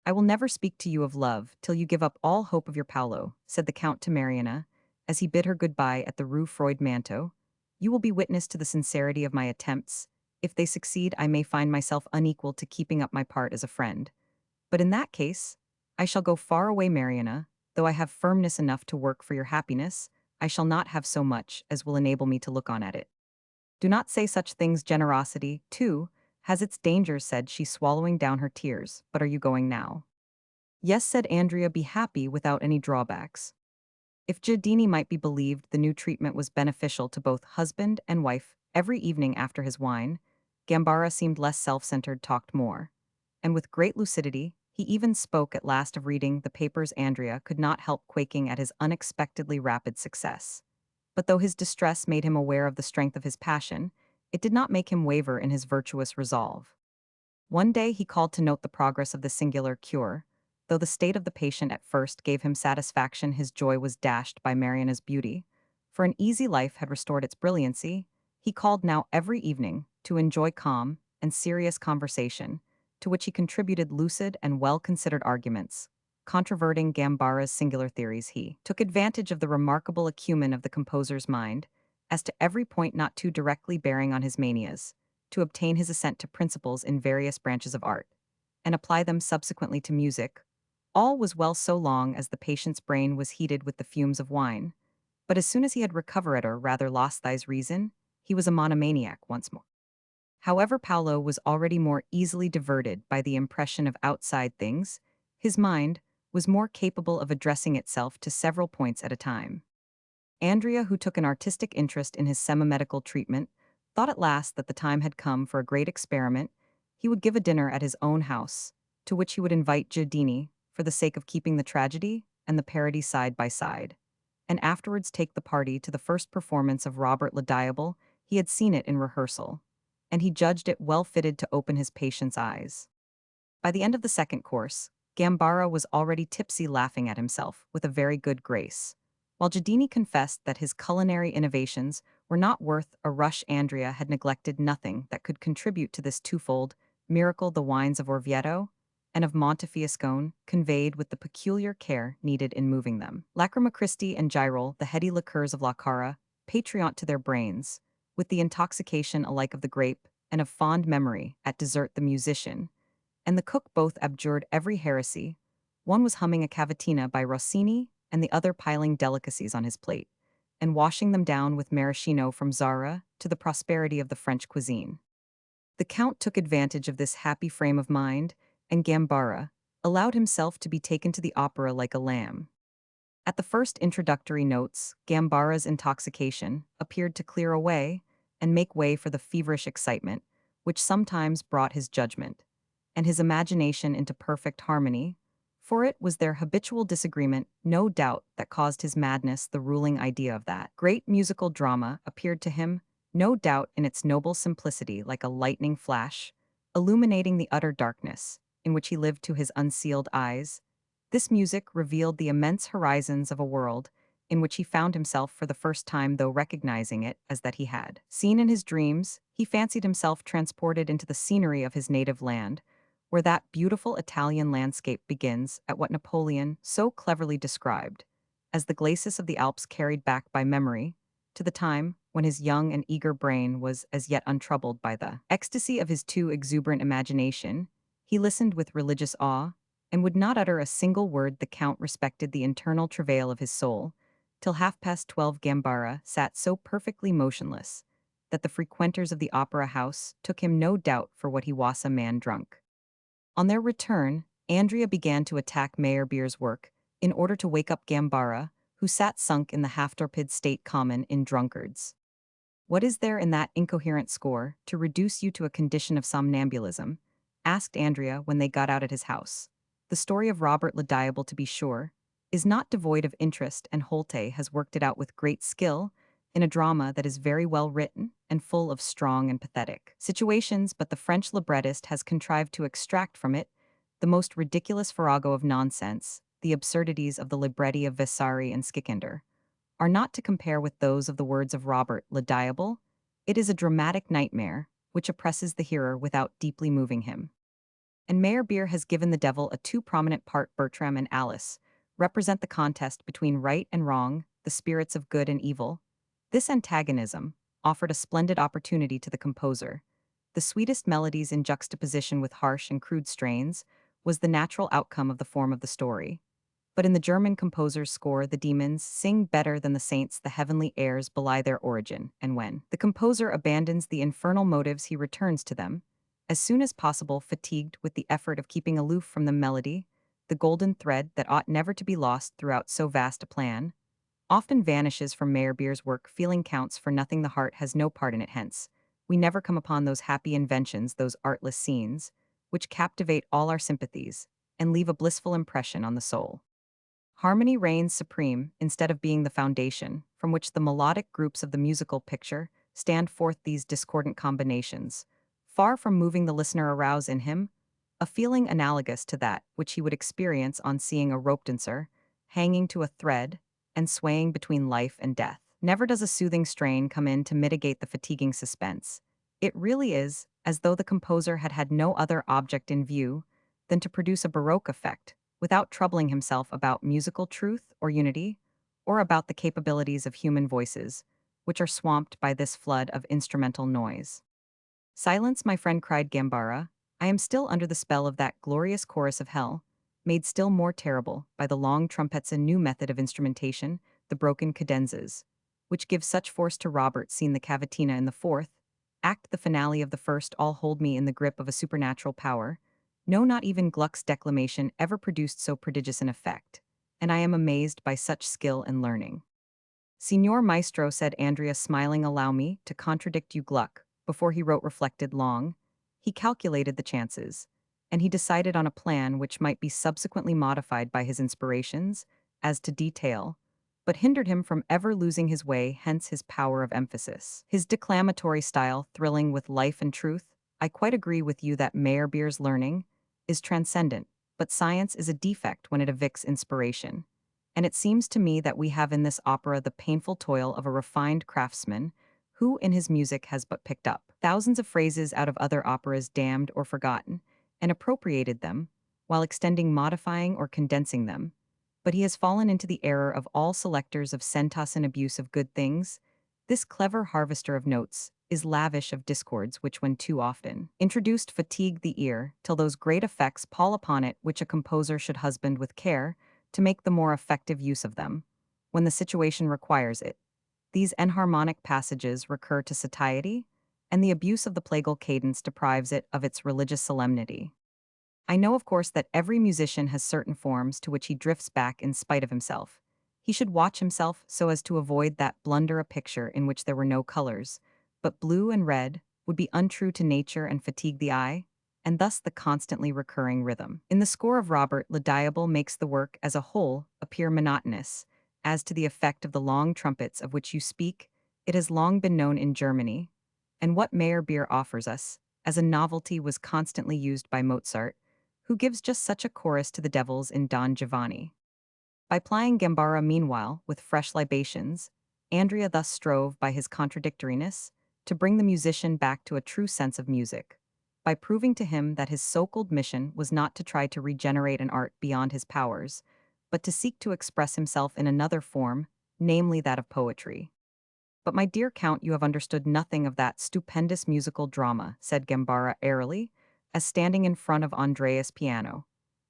I will never speak to you of love till you give up all hope of your Paolo, said the Count to Mariana, as he bid her good-bye at the Rue Freud Manteau. You will be witness to the sincerity of my attempts. If they succeed, I may find myself unequal to keeping up my part as a friend. But in that case, I shall go far away, Mariana. Though I have firmness enough to work for your happiness, I shall not have so much as will enable me to look on at it. Do not say such things. Generosity, too, has its dangers, said she, swallowing down her tears. But are you going now? Yes, said Andrea, be happy without any drawbacks. If Giardini might be believed, the new treatment was beneficial to both husband and wife. Every evening after his wine, Gambara seemed less self-centered, talked more. And with great lucidity, he even spoke at last of reading the papers. Andrea could not help quaking at his unexpectedly rapid success. But though his distress made him aware of the strength of his passion, it did not make him waver in his virtuous resolve. One day he called to note the progress of the singular cure. Though the state of the patient at first gave him satisfaction, his joy was dashed by Mariana's beauty. For an easy life had restored its brilliancy, he called now every evening to enjoy calm and serious conversation, to which he contributed lucid and well-considered arguments. Controverting Gambara's singular theories, he took advantage of the remarkable acumen of the composer's mind, as to every point not too directly bearing on his manias, to obtain his assent to principles in various branches of art, and apply them subsequently to music. All was well so long as the patient's brain was heated with the fumes of wine, but as soon as he had recovered or rather lost his reason, he was a monomaniac once more. However, Paolo was already more easily diverted by the impression of outside things. His mind was more capable of addressing itself to several points at a time. Andrea, who took an artistic interest in his semi-medical treatment, thought at last that the time had come for a great experiment. He would give a dinner at his own house, to which he would invite Giardini, for the sake of keeping the tragedy and the parody side by side, and afterwards take the party to the first performance of Robert le Diable. He had seen it in rehearsal, and he judged it well fitted to open his patient's eyes. By the end of the second course, Gambara was already tipsy, laughing at himself with a very good grace. While Giardini confessed that his culinary innovations were not worth a rush, Andrea had neglected nothing that could contribute to this twofold miracle. The wines of Orvieto and of Montefiascone, conveyed with the peculiar care needed in moving them. Lacrima Christi and Gyrol, the heady liqueurs of La Cara, patriot to their brains, with the intoxication alike of the grape and of fond memory. At dessert, the musician and the cook both abjured every heresy. One was humming a cavatina by Rossini, and the other piling delicacies on his plate, and washing them down with maraschino from Zara, to the prosperity of the French cuisine. The Count took advantage of this happy frame of mind, and Gambara allowed himself to be taken to the opera like a lamb. At the first introductory notes, Gambara's intoxication appeared to clear away and make way for the feverish excitement, which sometimes brought his judgment and his imagination into perfect harmony, for it was their habitual disagreement, no doubt, that caused his madness. The ruling idea of that great musical drama appeared to him, no doubt, in its noble simplicity, like a lightning flash, illuminating the utter darkness in which he lived to his unsealed eyes. This music revealed the immense horizons of a world in which he found himself for the first time, though recognizing it as that he had seen in his dreams. He fancied himself transported into the scenery of his native land, where that beautiful Italian landscape begins at what Napoleon so cleverly described as the glacis of the Alps carried back by memory, to the time when his young and eager brain was as yet untroubled by the ecstasy of his too exuberant imagination, he listened with religious awe, and would not utter a single word. The Count respected the internal travail of his soul, till 12:30 Gambara sat so perfectly motionless that the frequenters of the opera house took him no doubt for what he was, a man drunk. On their return, Andrea began to attack Meyerbeer's work in order to wake up Gambara, who sat sunk in the half-torpid state common in drunkards. "What is there in that incoherent score to reduce you to a condition of somnambulism?" asked Andrea when they got out at his house. "The story of Robert le Diable, to be sure, is not devoid of interest, and Holte has worked it out with great skill in a drama that is very well written and full of strong and pathetic situations, but the French librettist has contrived to extract from it the most ridiculous farrago of nonsense. The absurdities of the libretti of Vasari and Schikaneder are not to compare with those of the words of Robert le Diable. It is a dramatic nightmare, which oppresses the hearer without deeply moving him. And Meyerbeer has given the devil a too prominent part. Bertram and Alice represent the contest between right and wrong, the spirits of good and evil. This antagonism offered a splendid opportunity to the composer. The sweetest melodies in juxtaposition with harsh and crude strains was the natural outcome of the form of the story. But in the German composer's score, the demons sing better than the saints, the heavenly airs belie their origin, and when the composer abandons the infernal motives, he returns to them, as soon as possible, fatigued with the effort of keeping aloof from the melody. The golden thread that ought never to be lost throughout so vast a plan often vanishes from Meyerbeer's work. Feeling counts for nothing, the heart has no part in it, hence we never come upon those happy inventions, those artless scenes, which captivate all our sympathies and leave a blissful impression on the soul. Harmony reigns supreme instead of being the foundation from which the melodic groups of the musical picture stand forth. These discordant combinations, far from moving the listener, arouse in him a feeling analogous to that which he would experience on seeing a rope dancer hanging to a thread and swaying between life and death. Never does a soothing strain come in to mitigate the fatiguing suspense. It really is as though the composer had had no other object in view than to produce a Baroque effect, without troubling himself about musical truth or unity, or about the capabilities of human voices, which are swamped by this flood of instrumental noise. "Silence, my friend," cried Gambara. "I am still under the spell of that glorious chorus of hell, made still more terrible by the long trumpets, a new method of instrumentation, the broken cadenzas, which give such force to Robert, seen the cavatina in the fourth act, the finale of the first, all hold me in the grip of a supernatural power. No, not even Gluck's declamation ever produced so prodigious an effect, and I am amazed by such skill and learning." "Signor Maestro," said Andrea, smiling, "allow me to contradict you. Gluck, before he wrote, reflected long. He calculated the chances, and he decided on a plan which might be subsequently modified by his inspirations as to detail, but hindered him from ever losing his way, hence his power of emphasis. His declamatory style, thrilling with life and truth. I quite agree with you that Meyerbeer's learning is transcendent, but science is a defect when it evicts inspiration. And it seems to me that we have in this opera the painful toil of a refined craftsman who, in his music, has but picked up thousands of phrases out of other operas, damned or forgotten, and appropriated them, while extending, modifying, or condensing them. But he has fallen into the error of all selectors of centos and abuse of good things. This clever harvester of notes is lavish of discords which, when too often introduced, fatigue the ear, till those great effects pall upon it which a composer should husband with care to make the more effective use of them, when the situation requires it. These enharmonic passages recur to satiety, and the abuse of the plagal cadence deprives it of its religious solemnity. I know, of course, that every musician has certain forms to which he drifts back in spite of himself. He should watch himself so as to avoid that blunder, a picture in which there were no colors, but blue and red, would be untrue to nature and fatigue the eye, and thus the constantly recurring rhythm in the score of Robert le Diable makes the work as a whole appear monotonous. As to the effect of the long trumpets of which you speak, it has long been known in Germany, and what Meyerbeer offers us as a novelty was constantly used by Mozart, who gives just such a chorus to the devils in Don Giovanni. By plying Gambara meanwhile with fresh libations, Andrea thus strove, by his contradictoriness, to bring the musician back to a true sense of music, by proving to him that his so-called mission was not to try to regenerate an art beyond his powers, but to seek to express himself in another form, namely that of poetry. But my dear Count, you have understood nothing of that stupendous musical drama, said Gambara airily, as standing in front of Andreas' piano.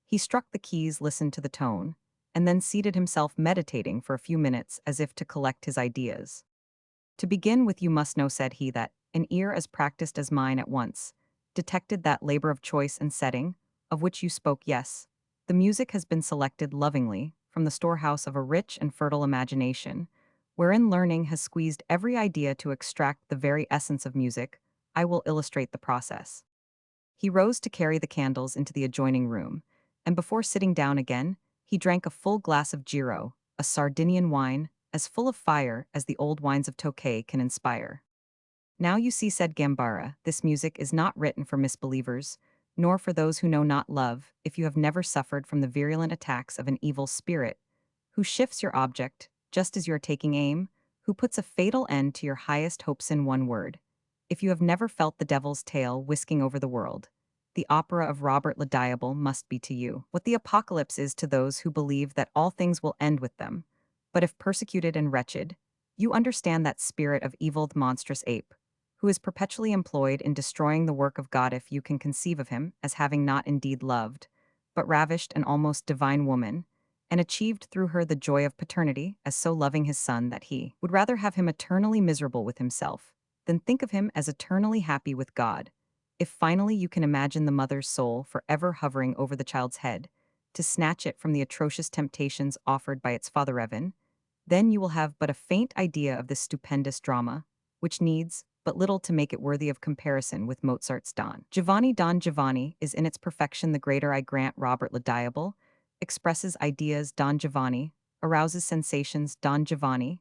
He struck the keys, listened to the tone, and then seated himself meditating for a few minutes as if to collect his ideas. To begin with, you must know, said he, that an ear as practiced as mine at once detected that labor of choice and setting, of which you spoke. Yes, the music has been selected lovingly from the storehouse of a rich and fertile imagination, wherein learning has squeezed every idea to extract the very essence of music. I will illustrate the process. He rose to carry the candles into the adjoining room, and before sitting down again, he drank a full glass of Giro, a Sardinian wine, as full of fire as the old wines of Tokay can inspire. Now you see, said Gambara, this music is not written for misbelievers, nor for those who know not love, if you have never suffered from the virulent attacks of an evil spirit, who shifts your object, just as you are taking aim, who puts a fatal end to your highest hopes in one word. If you have never felt the devil's tail whisking over the world, the opera of Robert le Diable must be to you what the apocalypse is to those who believe that all things will end with them. But if persecuted and wretched, you understand that spirit of evil, the monstrous ape, who is perpetually employed in destroying the work of God, if you can conceive of him as having not indeed loved, but ravished an almost divine woman, and achieved through her the joy of paternity, as so loving his son that he would rather have him eternally miserable with himself than think of him as eternally happy with God. If finally you can imagine the mother's soul forever hovering over the child's head, to snatch it from the atrocious temptations offered by its father Evan, then you will have but a faint idea of this stupendous drama, which needs but little to make it worthy of comparison with Mozart's Don Giovanni. Don Giovanni is in its perfection the greater, I grant. Robert le Diable expresses ideas. Don Giovanni arouses sensations. Don Giovanni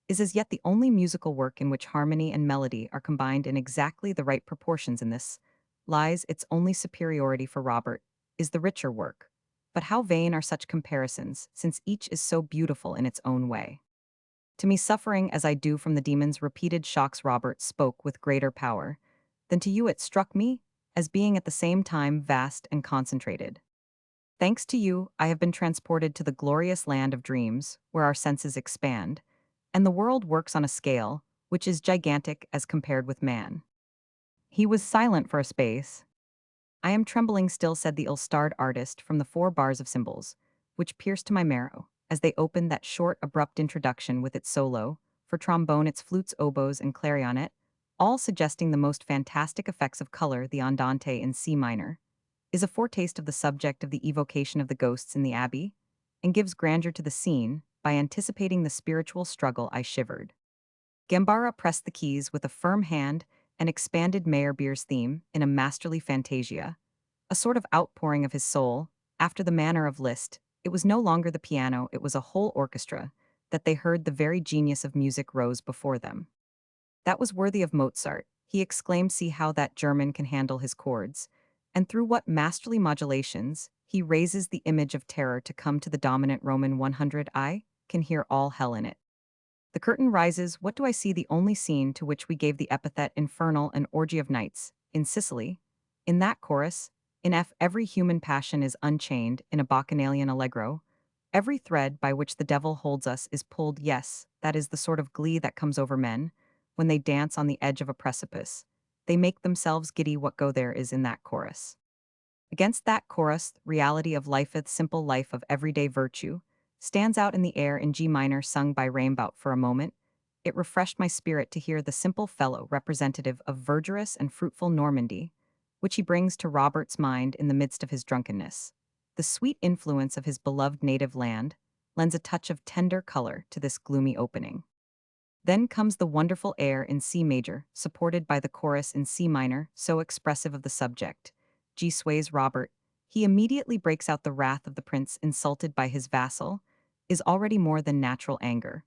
is as yet the only musical work in which harmony and melody are combined in exactly the right proportions. In this lies its only superiority, for Robert is the richer work. But how vain are such comparisons, since each is so beautiful in its own way. To me, suffering as I do from the demon's repeated shocks, Robert spoke with greater power than to you. It struck me as being at the same time vast and concentrated. Thanks to you, I have been transported to the glorious land of dreams, where our senses expand, and the world works on a scale which is gigantic as compared with man. He was silent for a space. I am trembling still, said the ill-starred artist, from the 4 bars of cymbals, which pierced to my marrow, as they opened that short, abrupt introduction with its solo, for trombone, its flutes, oboes, and clarionet, all suggesting the most fantastic effects of color. The andante in C minor is a foretaste of the subject of the evocation of the ghosts in the abbey, and gives grandeur to the scene by anticipating the spiritual struggle. I shivered. Gambara pressed the keys with a firm hand and expanded Meyerbeer's theme in a masterly fantasia, a sort of outpouring of his soul. After the manner of Liszt, it was no longer the piano, it was a whole orchestra, that they heard. The very genius of music rose before them. That was worthy of Mozart, he exclaimed. See how that German can handle his chords, and through what masterly modulations he raises the image of terror to come to the dominant Roman 100. I can hear all hell in it. The curtain rises. What do I see? The only scene to which we gave the epithet infernal, an orgy of nights, in Sicily. In that chorus, in F, every human passion is unchained in a bacchanalian allegro. Every thread by which the devil holds us is pulled. Yes, that is the sort of glee that comes over men when they dance on the edge of a precipice. They make themselves giddy. What go there is in that chorus. Against that chorus, reality of lifeth, simple life of everyday virtue, stands out in the air in G minor, sung by Raimbaut. For a moment, it refreshed my spirit to hear the simple fellow representative of verdurous and fruitful Normandy, which he brings to Robert's mind in the midst of his drunkenness. The sweet influence of his beloved native land lends a touch of tender color to this gloomy opening. Then comes the wonderful air in C major, supported by the chorus in C minor, so expressive of the subject. G sways Robert. He immediately breaks out. The wrath of the prince, insulted by his vassal, is already more than natural anger.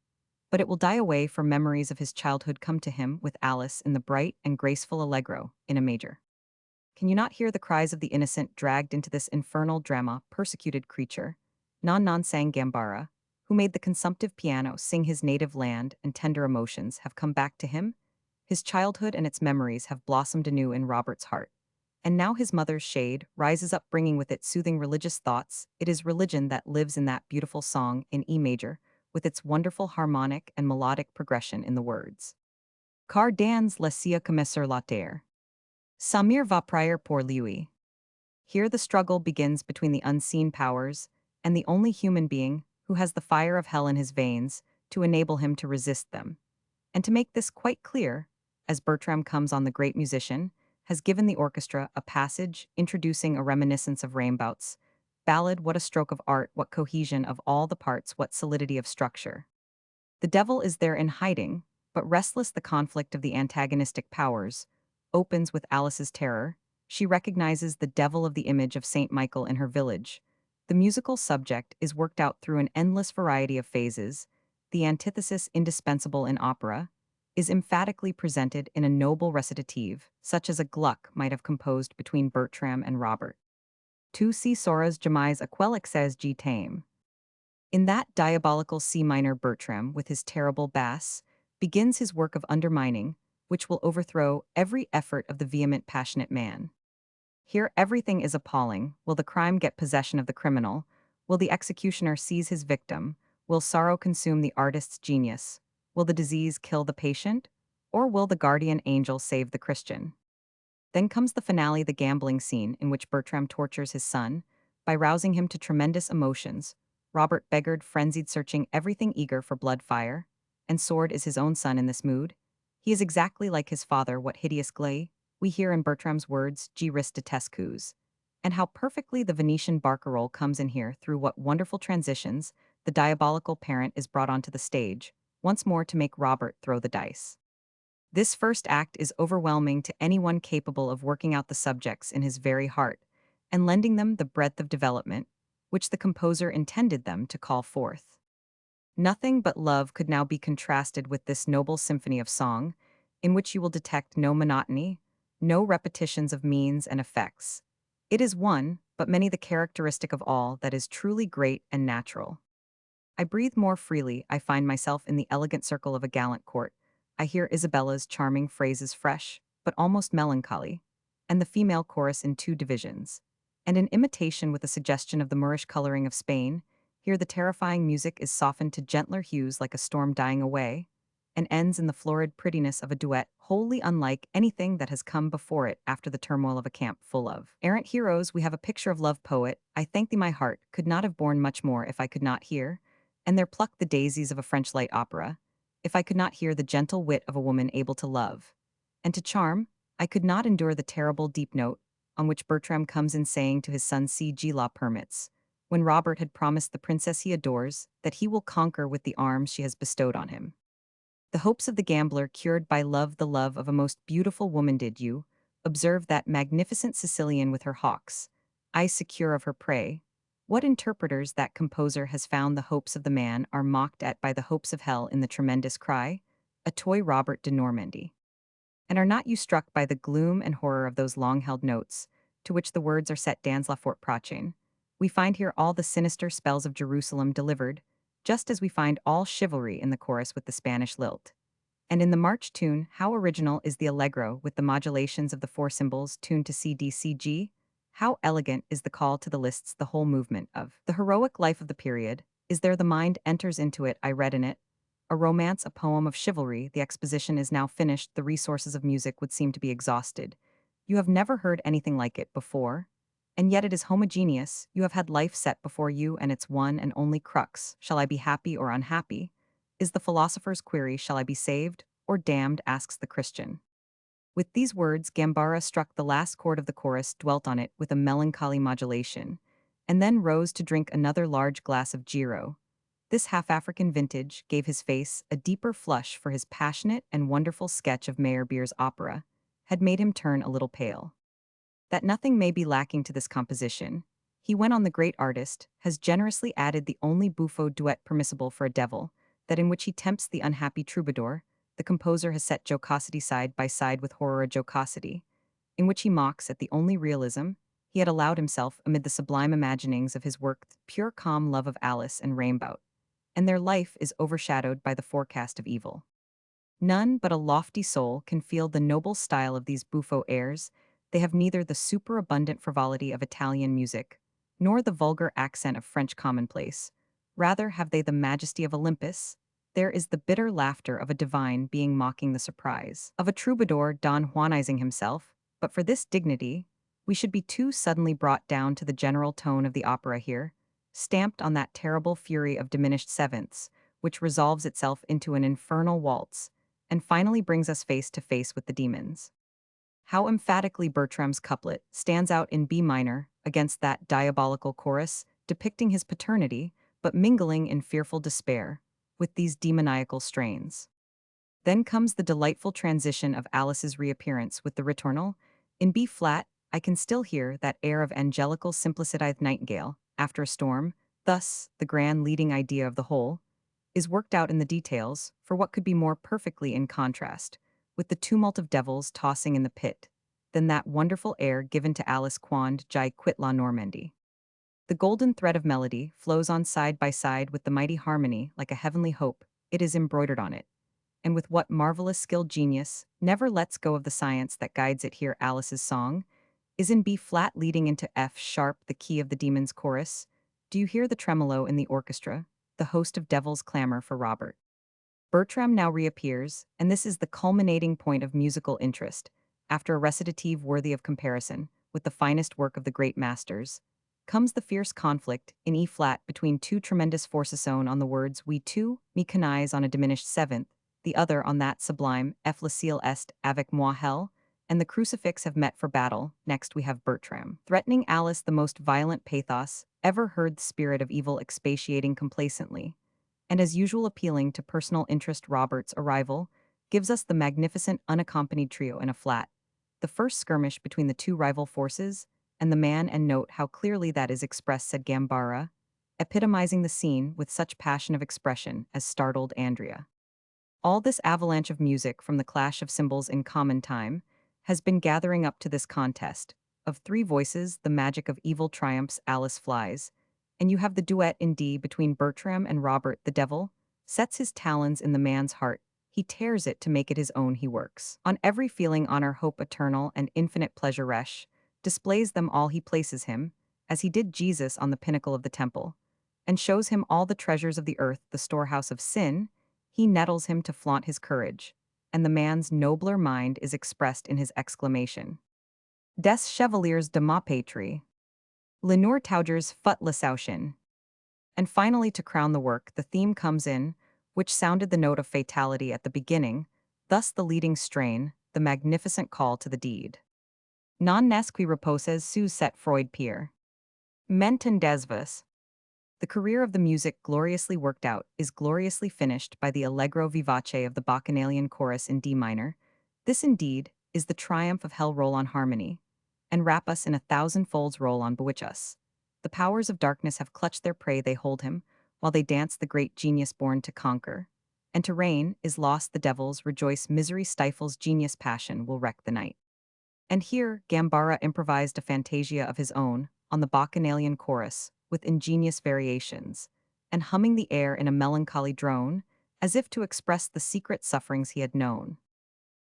But it will die away, for memories of his childhood come to him with Alice in the bright and graceful allegro in a major. Can you not hear the cries of the innocent dragged into this infernal drama? Persecuted creature, non sang Gambara, who made the consumptive piano sing his native land and tender emotions, have come back to him? His childhood and its memories have blossomed anew in Robert's heart. And now his mother's shade rises up, bringing with it soothing religious thoughts. It is religion that lives in that beautiful song in E major, with its wonderful harmonic and melodic progression in the words. Car dans laissia commencer la terre. Samir va prier pour lui. Here the struggle begins between the unseen powers and the only human being who has the fire of hell in his veins to enable him to resist them. And to make this quite clear, as Bertram comes on, the great musician, has given the orchestra a passage introducing a reminiscence of Raimbaut's ballad. What a stroke of art, what cohesion of all the parts, what solidity of structure. The devil is there in hiding, but restless the conflict of the antagonistic powers opens with Alice's terror. She recognizes the devil of the image of Saint Michael in her village. The musical subject is worked out through an endless variety of phases. The antithesis indispensable in opera is emphatically presented in a noble recitative, such as a Gluck might have composed between Bertram and Robert. Tu si soras jamais aquel says G tame. In that diabolical C minor, Bertram, with his terrible bass, begins his work of undermining, which will overthrow every effort of the vehement, passionate man. Here everything is appalling. Will the crime get possession of the criminal? Will the executioner seize his victim? Will sorrow consume the artist's genius? Will the disease kill the patient? Or will the guardian angel save the Christian? Then comes the finale, the gambling scene, in which Bertram tortures his son by rousing him to tremendous emotions. Robert beggared, frenzied, searching everything, eager for blood, fire, and sword. Is his own son in this mood? He is exactly like his father. What hideous glee we hear in Bertram's words, G ris detescus. And how perfectly the Venetian barcarolle comes in here. Through what wonderful transitions the diabolical parent is brought onto the stage, once more to make Robert throw the dice. This first act is overwhelming to anyone capable of working out the subjects in his very heart, and lending them the breadth of development which the composer intended them to call forth. Nothing but love could now be contrasted with this noble symphony of song, in which you will detect no monotony, no repetitions of means and effects. It is one, but many, the characteristic of all that is truly great and natural. I breathe more freely. I find myself in the elegant circle of a gallant court. I hear Isabella's charming phrases, fresh, but almost melancholy, and the female chorus in two divisions. And in imitation with a suggestion of the Moorish coloring of Spain, here the terrifying music is softened to gentler hues like a storm dying away, and ends in the florid prettiness of a duet wholly unlike anything that has come before it after the turmoil of a camp full of errant heroes. We have a picture of love poet. I thank thee, my heart could not have borne much more if I could not hear, and there pluck the daisies of a French light opera, if I could not hear the gentle wit of a woman able to love and to charm. I could not endure the terrible deep note on which Bertram comes in saying to his son, C. G. law permits, when Robert had promised the princess he adores that he will conquer with the arms she has bestowed on him. The hopes of the gambler cured by love, the love of a most beautiful woman. Did you observe that magnificent Sicilian with her hawks, eyes secure of her prey? What interpreters that composer has found the hopes of the man are mocked at by the hopes of hell in the tremendous cry, a toy Robert de Normandy. And are not you struck by the gloom and horror of those long-held notes, to which the words are set, dans la fort prochaine? We find here all the sinister spells of Jerusalem delivered, just as we find all chivalry in the chorus with the Spanish lilt. And in the march tune, how original is the allegro with the modulations of the four cymbals tuned to C, D, C, G? How elegant is the call to the lists, the whole movement of the heroic life of the period. Is there the mind enters into it? I read in it a romance, a poem of chivalry. The exposition is now finished. The resources of music would seem to be exhausted. You have never heard anything like it before, and yet it is homogeneous. You have had life set before you, and its one and only crux, shall I be happy or unhappy? Is the philosopher's query, shall I be saved or damned, asks the Christian. With these words, Gambara struck the last chord of the chorus, dwelt on it with a melancholy modulation, and then rose to drink another large glass of Giro. This half-African vintage gave his face a deeper flush, for his passionate and wonderful sketch of Meyerbeer's opera had made him turn a little pale. That nothing may be lacking to this composition, he went on, the great artist has generously added the only buffo duet permissible for a devil, that in which he tempts the unhappy troubadour. The composer has set jocosity side by side with horror, a jocosity in which he mocks at the only realism he had allowed himself amid the sublime imaginings of his work, the pure calm love of Alice and Raimbaut, and their life is overshadowed by the forecast of evil. None but a lofty soul can feel the noble style of these buffo airs. They have neither the superabundant frivolity of Italian music, nor the vulgar accent of French commonplace. Rather have they the majesty of Olympus. There is the bitter laughter of a divine being mocking the surprise of a troubadour Don Juanizing himself, but for this dignity, we should be too suddenly brought down to the general tone of the opera here, stamped on that terrible fury of diminished sevenths, which resolves itself into an infernal waltz, and finally brings us face to face with the demons. How emphatically Bertram's couplet stands out in B minor against that diabolical chorus, depicting his paternity, but mingling in fearful despair with these demoniacal strains. Then comes the delightful transition of Alice's reappearance with the ritornal. In B flat, I can still hear that air of angelical simplicitith nightingale after a storm. Thus, the grand leading idea of the whole is worked out in the details for what could be more perfectly in contrast with the tumult of devils tossing in the pit than that wonderful air given to Alice Quand Jai quit la Normandie. The golden thread of melody flows on side by side with the mighty harmony like a heavenly hope. It is embroidered on it, and with what marvelous skilled genius never lets go of the science that guides it here. Alice's song is in B flat leading into F sharp, the key of the demon's chorus. Do you hear the tremolo in the orchestra? The host of devils clamor for Robert. Bertram now reappears, and this is the culminating point of musical interest. After a recitative worthy of comparison with the finest work of the great masters, comes the fierce conflict in E flat between two tremendous forces sown on the words we two, me canize on a diminished seventh, the other on that sublime F facile est avec moi hell, and the crucifix have met for battle. Next we have Bertram, threatening Alice the most violent pathos ever heard, the spirit of evil expatiating complacently, and as usual appealing to personal interest. Robert's arrival gives us the magnificent unaccompanied trio in a flat, the first skirmish between the two rival forces, and the man, and note how clearly that is expressed, said Gambara, epitomizing the scene with such passion of expression as startled Andrea. All this avalanche of music from the clash of cymbals in common time has been gathering up to this contest. Of three voices, the magic of evil triumphs. Alice flies, and you have the duet in D between Bertram and Robert. The devil sets his talons in the man's heart. He tears it to make it his own. He works on every feeling, honor, hope, eternal, and infinite pleasure. Resh displays them all. He places him, as he did Jesus, on the pinnacle of the temple, and shows him all the treasures of the earth, the storehouse of sin. He nettles him to flaunt his courage, and the man's nobler mind is expressed in his exclamation, Des Chevaliers de ma patrie, Lenore Taugers fut la Sauchen. And finally, to crown the work, the theme comes in, which sounded the note of fatality at the beginning, thus the leading strain, the magnificent call to the deed. Non nes qui reposes sous cette Freud pierre. Menten desvus. The career of the music, gloriously worked out, is gloriously finished by the allegro vivace of the bacchanalian chorus in D minor. This indeed is the triumph of hell. Roll on harmony, and wrap us in a thousand folds. Roll on, bewitch us. The powers of darkness have clutched their prey, they hold him, while they dance the great genius born to conquer. And to reign is lost, the devils rejoice, misery stifles, genius passion will wreck the night. And here Gambara improvised a fantasia of his own on the bacchanalian chorus, with ingenious variations, and humming the air in a melancholy drone, as if to express the secret sufferings he had known.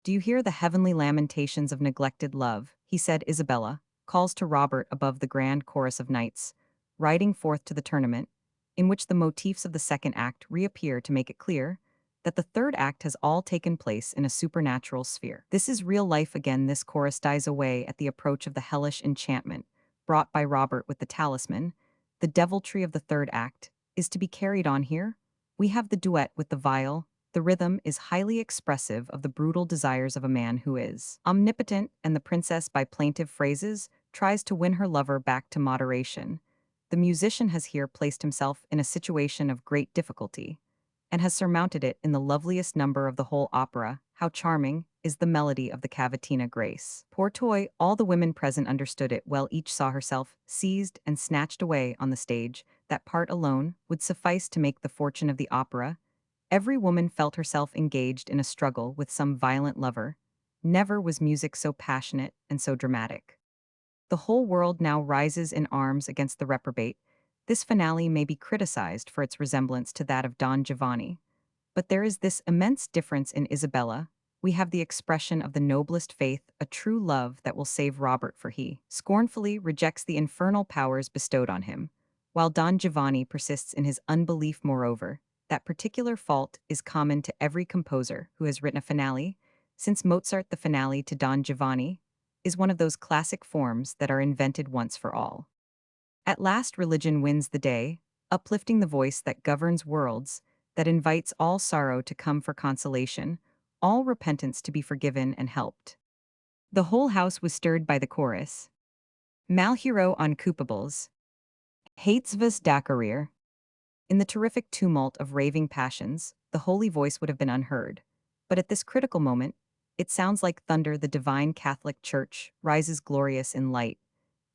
Do you hear the heavenly lamentations of neglected love? He said. Isabella calls to Robert above the grand chorus of knights, riding forth to the tournament, in which the motifs of the second act reappear to make it clear that the third act has all taken place in a supernatural sphere. This is real life again. This chorus dies away at the approach of the hellish enchantment brought by Robert with the talisman. The deviltry of the third act is to be carried on here. We have the duet with the viol. The rhythm is highly expressive of the brutal desires of a man who is omnipotent, and the princess, by plaintive phrases, tries to win her lover back to moderation. The musician has here placed himself in a situation of great difficulty, and has surmounted it in the loveliest number of the whole opera. How charming is the melody of the cavatina grace. Poor toy, all the women present understood it well. Each saw herself seized and snatched away on the stage. That part alone would suffice to make the fortune of the opera. Every woman felt herself engaged in a struggle with some violent lover. Never was music so passionate and so dramatic. The whole world now rises in arms against the reprobate. This finale may be criticized for its resemblance to that of Don Giovanni, but there is this immense difference in Isabella, we have the expression of the noblest faith, a true love that will save Robert, for he scornfully rejects the infernal powers bestowed on him, while Don Giovanni persists in his unbelief. Moreover, that particular fault is common to every composer who has written a finale, since Mozart, the finale to Don Giovanni, is one of those classic forms that are invented once for all. At last, religion wins the day, uplifting the voice that governs worlds, that invites all sorrow to come for consolation, all repentance to be forgiven and helped. The whole house was stirred by the chorus. Malhero on coupables. Hatesvus Dakarir. In the terrific tumult of raving passions, the holy voice would have been unheard. But at this critical moment, it sounds like thunder. The divine Catholic Church rises glorious in light.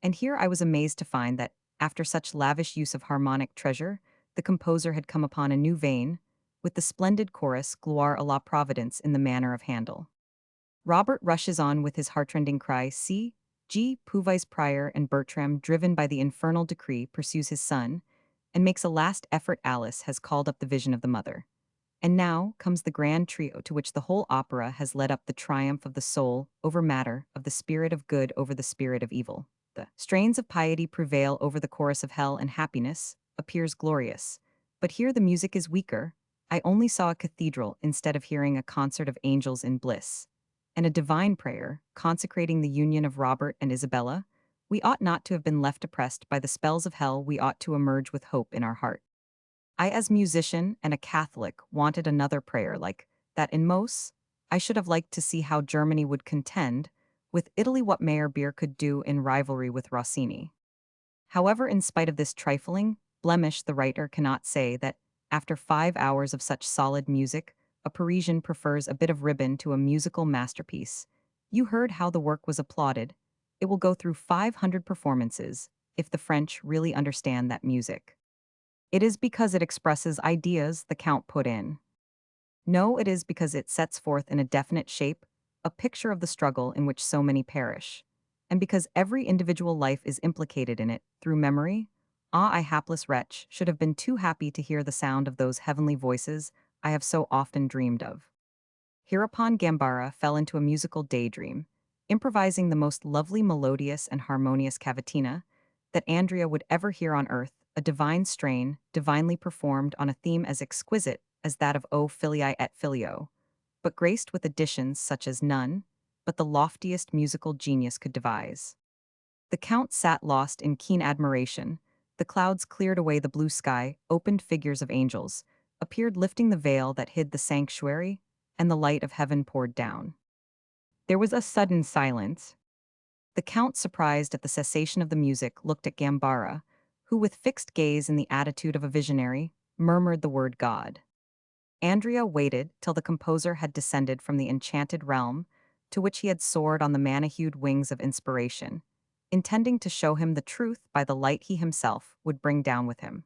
And here I was amazed to find that, after such lavish use of harmonic treasure, the composer had come upon a new vein, with the splendid chorus Gloire à la Providence in the manner of Handel. Robert rushes on with his heartrending cry, See, G. Puvis Prior, and Bertram, driven by the infernal decree, pursues his son, and makes a last effort. Alice has called up the vision of the mother. And now comes the grand trio to which the whole opera has led up: the triumph of the soul over matter, of the spirit of good over the spirit of evil. The strains of piety prevail over the chorus of hell, and happiness appears glorious. But here the music is weaker. I only saw a cathedral instead of hearing a concert of angels in bliss, and a divine prayer consecrating the union of Robert and Isabella. We ought not to have been left oppressed by the spells of hell. We ought to emerge with hope in our heart. I, as musician and a Catholic, wanted another prayer like that in Mos. I should have liked to see how Germany would contend with Italy, what Meyerbeer could do in rivalry with Rossini. However, in spite of this trifling blemish, the writer cannot say that, after 5 hours of such solid music, a Parisian prefers a bit of ribbon to a musical masterpiece. You heard how the work was applauded. It will go through 500 performances if the French really understand that music. It is because it expresses ideas, the Count put in. No, it is because it sets forth in a definite shape a picture of the struggle in which so many perish, and because every individual life is implicated in it through memory. Ah, I, hapless wretch, should have been too happy to hear the sound of those heavenly voices I have so often dreamed of. Hereupon Gambara fell into a musical daydream, improvising the most lovely, melodious, and harmonious cavatina that Andrea would ever hear on earth, a divine strain, divinely performed on a theme as exquisite as that of O Filii et Filio, but graced with additions such as none but the loftiest musical genius could devise. The Count sat lost in keen admiration. The clouds cleared away the blue sky, opened figures of angels appeared lifting the veil that hid the sanctuary, and the light of heaven poured down. There was a sudden silence. The Count, surprised at the cessation of the music, looked at Gambara, who, with fixed gaze in the attitude of a visionary, murmured the word God. Andrea waited till the composer had descended from the enchanted realm to which he had soared on the manihued wings of inspiration, intending to show him the truth by the light he himself would bring down with him.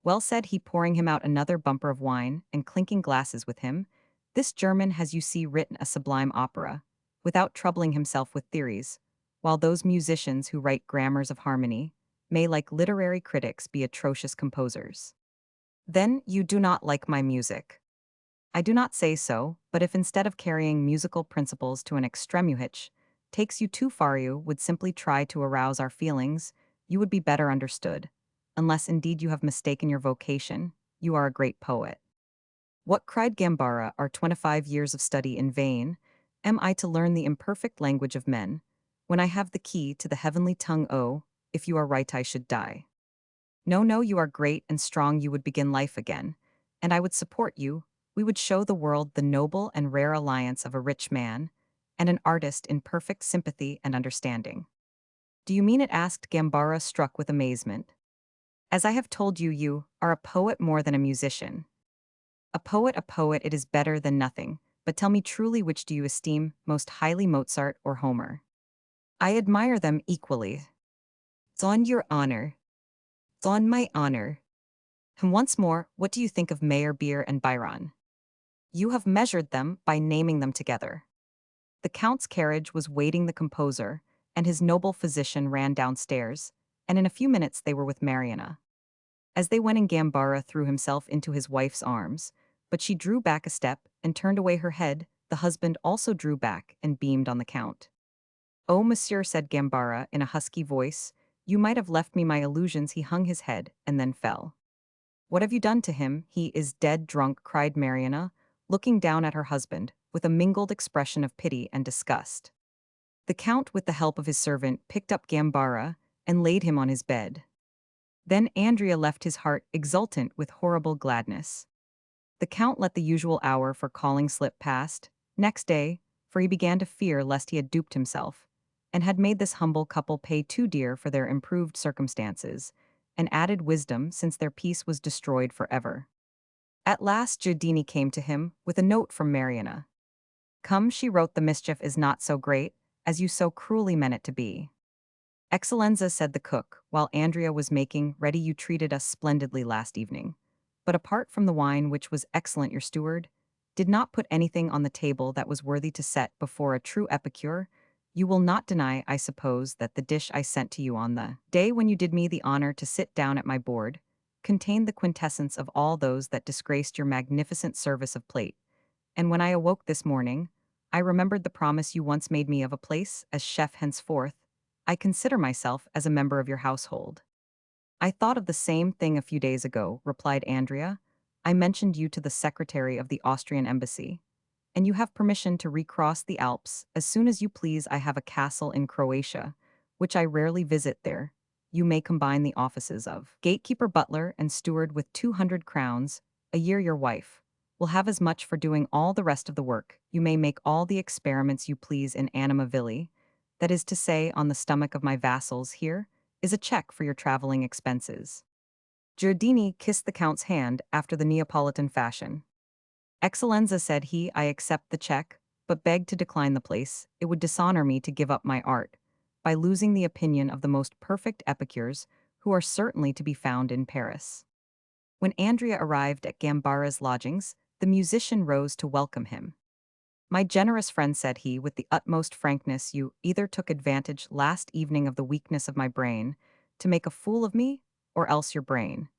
Well, said he, pouring him out another bumper of wine and clinking glasses with him, this German has, you see, written a sublime opera, without troubling himself with theories, while those musicians who write grammars of harmony may, like literary critics, be atrocious composers. Then you do not like my music. I do not say so, but if instead of carrying musical principles to an extremuhich takes you too far, you would simply try to arouse our feelings, you would be better understood. Unless indeed you have mistaken your vocation, you are a great poet. What, cried Gambara, are 25 years of study in vain? Am I to learn the imperfect language of men, when I have the key to the heavenly tongue? Oh, if you are right, I should die. No, no, you are great and strong, you would begin life again, and I would support you. We would show the world the noble and rare alliance of a rich man and an artist in perfect sympathy and understanding. Do you mean it? Asked Gambara, struck with amazement. As I have told you, you are a poet more than a musician. A poet, it is better than nothing, but tell me truly, which do you esteem most highly, Mozart or Homer? I admire them equally. It's on your honor. It's on my honor. And once more, what do you think of Meyerbeer and Byron? You have measured them by naming them together. The Count's carriage was waiting the composer, and his noble physician ran downstairs, and in a few minutes they were with Mariana. As they went in, Gambara threw himself into his wife's arms, but she drew back a step and turned away her head. The the husband also drew back and beamed on the count. "Oh, monsieur," said Gambara in a husky voice, "you might have left me my illusions." He hung his head and then fell. "What have you done to him? He is dead drunk," cried Mariana, looking down at her husband, with a mingled expression of pity and disgust. The count, with the help of his servant, picked up Gambara and laid him on his bed. Then Andrea left his heart exultant with horrible gladness. The count let the usual hour for calling slip past, next day, for he began to fear lest he had duped himself, and had made this humble couple pay too dear for their improved circumstances, and added wisdom since their peace was destroyed forever. At last Giardini came to him with a note from Mariana. "Come," she wrote, "the mischief is not so great as you so cruelly meant it to be." "Eccellenza," said the cook, while Andrea was making ready, "you treated us splendidly last evening. But apart from the wine, which was excellent, your steward did not put anything on the table that was worthy to set before a true epicure. You will not deny, I suppose, that the dish I sent to you on the day when you did me the honor to sit down at my board contained the quintessence of all those that disgraced your magnificent service of plate. And when I awoke this morning, I remembered the promise you once made me of a place as chef henceforth. I consider myself as a member of your household." "I thought of the same thing a few days ago," replied Andrea. "I mentioned you to the secretary of the Austrian embassy, and you have permission to recross the Alps as soon as you please. I have a castle in Croatia, which I rarely visit there. You may combine the offices of gatekeeper, butler, and steward with 200 crowns a year. Your wife will have as much for doing all the rest of the work. You may make all the experiments you please in anima vili, that is to say, on the stomach of my vassals. Here is a check for your traveling expenses." Giardini kissed the count's hand after the Neapolitan fashion. "Eccellenza," said he, "I accept the check, but beg to decline the place. It would dishonor me to give up my art, by losing the opinion of the most perfect epicures, who are certainly to be found in Paris." When Andrea arrived at Gambara's lodgings, the musician rose to welcome him. "My generous friend," said he, with the utmost frankness, "you either took advantage last evening of the weakness of my brain to make a fool of me, or else your brain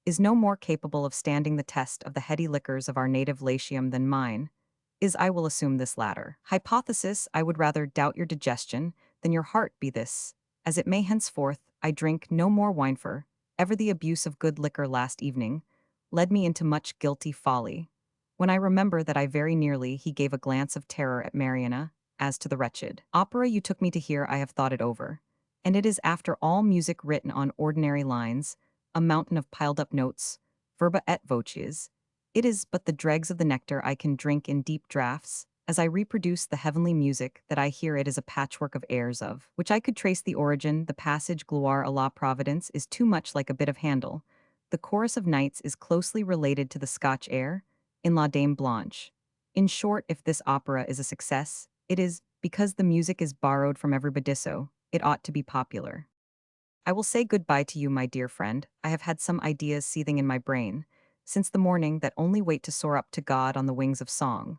is no more capable of standing the test of the heady liquors of our native Latium than mine is. I will assume this latter hypothesis. I would rather doubt your digestion than your heart be this, as it may henceforth. I drink no more wine, for ever the abuse of good liquor last evening led me into much guilty folly. When I remember that I very nearly," he gave a glance of terror at Mariana, "as to the wretched opera you took me to hear, I have thought it over. And it is, after all, music written on ordinary lines, a mountain of piled-up notes, verba et voces. It is but the dregs of the nectar I can drink in deep draughts. As I reproduce the heavenly music that I hear, it is a patchwork of airs of which I could trace the origin. The passage Gloire à la Providence is too much like a bit of Handel. The chorus of knights is closely related to the Scotch air in La Dame Blanche. In short, if this opera is a success, it is because the music is borrowed from everybody, so it ought to be popular. I will say good-bye to you, my dear friend. I have had some ideas seething in my brain since the morning that only wait to soar up to God on the wings of song.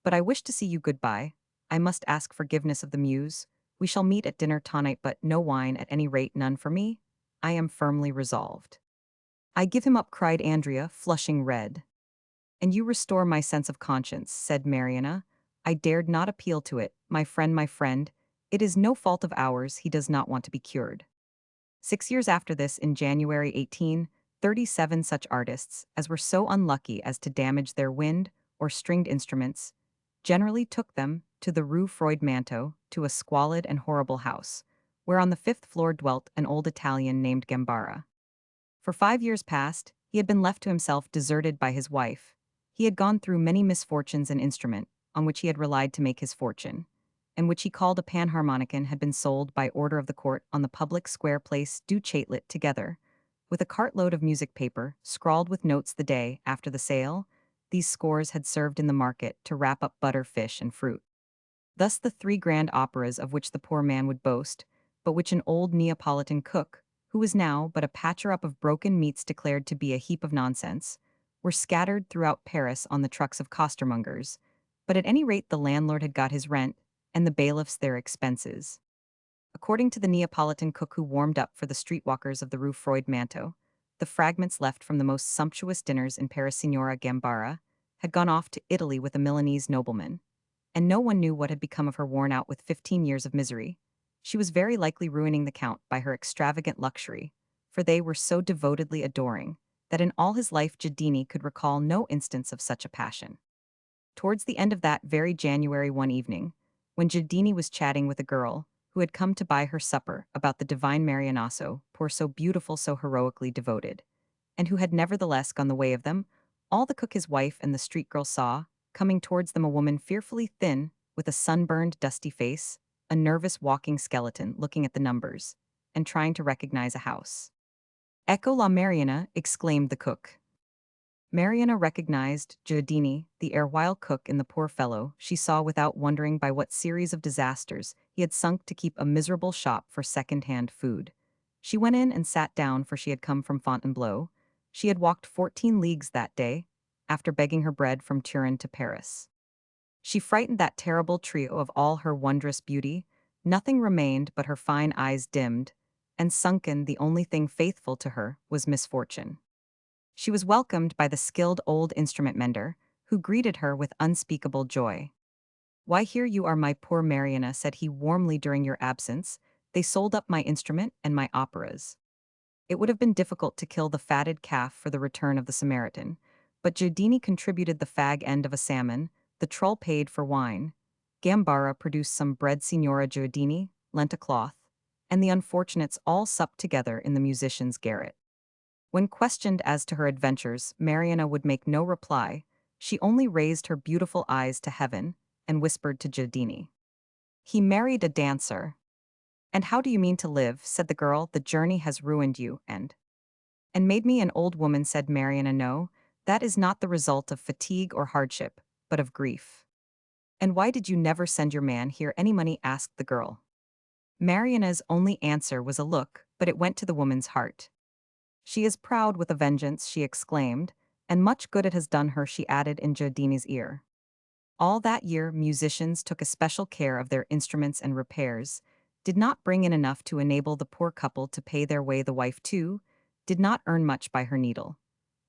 But I wish to see you good-bye. I must ask forgiveness of the muse. We shall meet at dinner tonight, but no wine, at any rate none for me. I am firmly resolved." "I give him up," cried Andrea, flushing red. "And you restore my sense of conscience," said Mariana. "I dared not appeal to it. My friend, my friend, it is no fault of ours he does not want to be cured." 6 years after this, in January 1837, such artists as were so unlucky as to damage their wind or stringed instruments generally took them to the Rue Freud-Manteau, to a squalid and horrible house, where on the fifth floor dwelt an old Italian named Gambara. For 5 years past, he had been left to himself, deserted by his wife. He had gone through many misfortunes. An instrument, on which he had relied to make his fortune, and which he called a panharmonicon, had been sold by order of the court on the public square place du Châtelet, together with a cartload of music paper, scrawled with notes. The day after the sale, these scores had served in the market to wrap up butter, fish, and fruit. Thus the three grand operas of which the poor man would boast, but which an old Neapolitan cook, who was now but a patcher-up of broken meats, declared to be a heap of nonsense, were scattered throughout Paris on the trucks of costermongers. But at any rate the landlord had got his rent, and the bailiffs their expenses. According to the Neapolitan cook who warmed up for the streetwalkers of the Rue Freud-Manteau, the fragments left from the most sumptuous dinners in Paris, Signora Gambara had gone off to Italy with a Milanese nobleman. and no one knew what had become of her worn out with 15 years of misery. She was very likely ruining the Count by her extravagant luxury, for they were so devotedly adoring that in all his life Giardini could recall no instance of such a passion. Towards the end of that very January one evening, when Giardini was chatting with a girl who had come to buy her supper about the divine Marianasso, poor so beautiful, so heroically devoted, and who had nevertheless gone the way of them, all the cook his wife and the street girl saw, coming towards them a woman fearfully thin, with a sunburned, dusty face, a nervous walking skeleton looking at the numbers, and trying to recognize a house. Ecco la Mariana, exclaimed the cook. Mariana recognized Giardini, the erewhile cook, in the poor fellow she saw without wondering by what series of disasters he had sunk to keep a miserable shop for second-hand food. She went in and sat down, for she had come from Fontainebleau. She had walked 14 leagues that day, after begging her bread from Turin to Paris. She frightened that terrible trio of all her wondrous beauty. Nothing remained but her fine eyes dimmed, and sunken the only thing faithful to her was misfortune. She was welcomed by the skilled old instrument mender, who greeted her with unspeakable joy. "Why, here you are, my poor Mariana," said he warmly during your absence. "They sold up my instrument and my operas." It would have been difficult to kill the fatted calf for the return of the Samaritan, but Giardini contributed the fag end of a salmon, the troll paid for wine, Gambara produced some bread, Signora Giardini lent a cloth, and the unfortunates all supped together in the musician's garret. When questioned as to her adventures, Mariana would make no reply. She only raised her beautiful eyes to heaven and whispered to Giardini, "He married a dancer." "And how do you mean to live?" said the girl. "The journey has ruined you, and made me an old woman," said Mariana. "No, that is not the result of fatigue or hardship, but of grief." "And why did you never send your man here any money?" asked the girl. Mariana's only answer was a look, but it went to the woman's heart. "She is proud with a vengeance," she exclaimed, "and much good it has done her," she added in Giardini's ear. All that year musicians took especial care of their instruments, and repairs did not bring in enough to enable the poor couple to pay their way. The wife, too, did not earn much by her needle,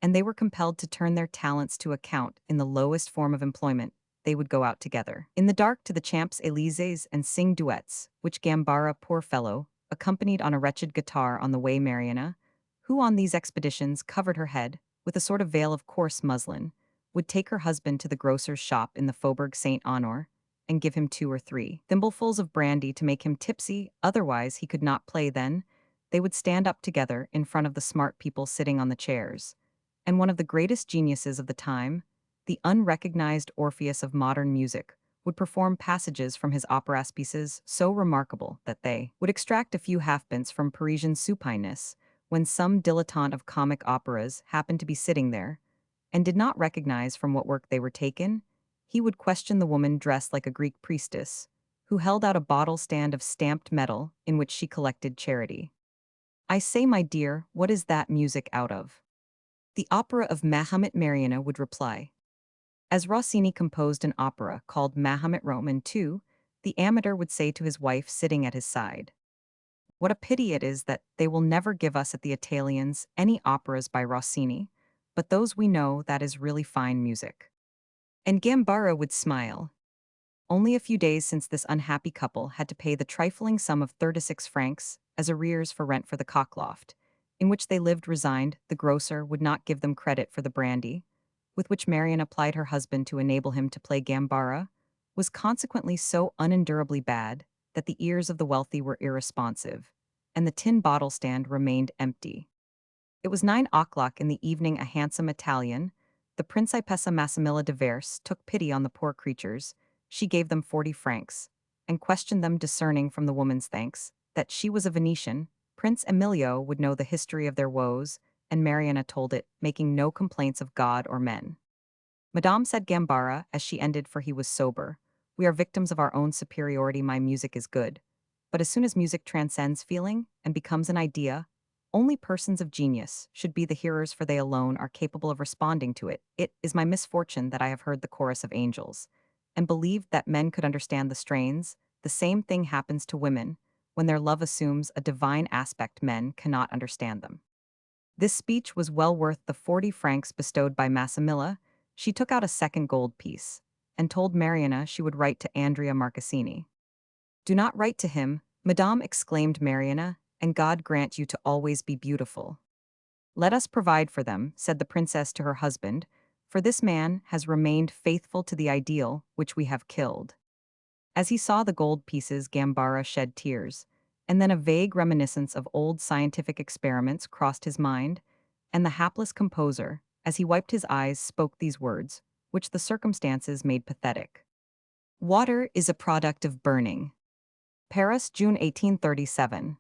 and they were compelled to turn their talents to account in the lowest form of employment. They would go out together in the dark to the Champs-Élysées and sing duets, which Gambara, poor fellow, accompanied on a wretched guitar on the way. Mariana, who on these expeditions covered her head with a sort of veil of coarse muslin, would take her husband to the grocer's shop in the Faubourg Saint-Honore and give him 2 or 3 thimblefuls of brandy to make him tipsy, otherwise he could not play. Then they would stand up together in front of the smart people sitting on the chairs, and one of the greatest geniuses of the time, the unrecognized Orpheus of modern music, would perform passages from his opera pieces so remarkable that they would extract a few halfpence from Parisian supineness when some dilettante of comic operas happened to be sitting there and did not recognize from what work they were taken. He would question the woman dressed like a Greek priestess, who held out a bottle stand of stamped metal in which she collected charity. "I say, my dear, what is that music out of?" "The opera of Mahomet," Mariana would reply. As Rossini composed an opera called Mahomet Roman II, the amateur would say to his wife sitting at his side, "What a pity it is that they will never give us at the Italians any operas by Rossini, but those we know, that is really fine music." And Gambara would smile. Only a few days since this unhappy couple had to pay the trifling sum of 36 francs as arrears for rent for the cockloft, in which they lived resigned. The grocer would not give them credit for the brandy, with which Marian applied her husband to enable him to play Gambara, was consequently so unendurably bad that the ears of the wealthy were irresponsive, and the tin bottle stand remained empty. It was 9 o'clock in the evening. A handsome Italian, the Principessa Massimilla de Verse, took pity on the poor creatures. She gave them 40 francs, and questioned them, discerning from the woman's thanks that she was a Venetian. Prince Emilio would know the history of their woes, and Mariana told it, making no complaints of God or men. "Madame," said Gambara, as she ended, for he was sober, "we are victims of our own superiority. My music is good, but as soon as music transcends feeling and becomes an idea, only persons of genius should be the hearers, for they alone are capable of responding to it. It is my misfortune that I have heard the chorus of angels, and believed that men could understand the strains. The same thing happens to women. When their love assumes a divine aspect, men cannot understand them." This speech was well worth the 40 francs bestowed by Massimilla. She took out a second gold piece, and told Mariana she would write to Andrea Marcassini. "Do not write to him, Madame," exclaimed Mariana, "and God grant you to always be beautiful." "Let us provide for them," said the princess to her husband, "for this man has remained faithful to the ideal which we have killed." As he saw the gold pieces, Gambara shed tears, and then a vague reminiscence of old scientific experiments crossed his mind, and the hapless composer, as he wiped his eyes, spoke these words, which the circumstances made pathetic. "Water is a product of burning." Paris, June 1837.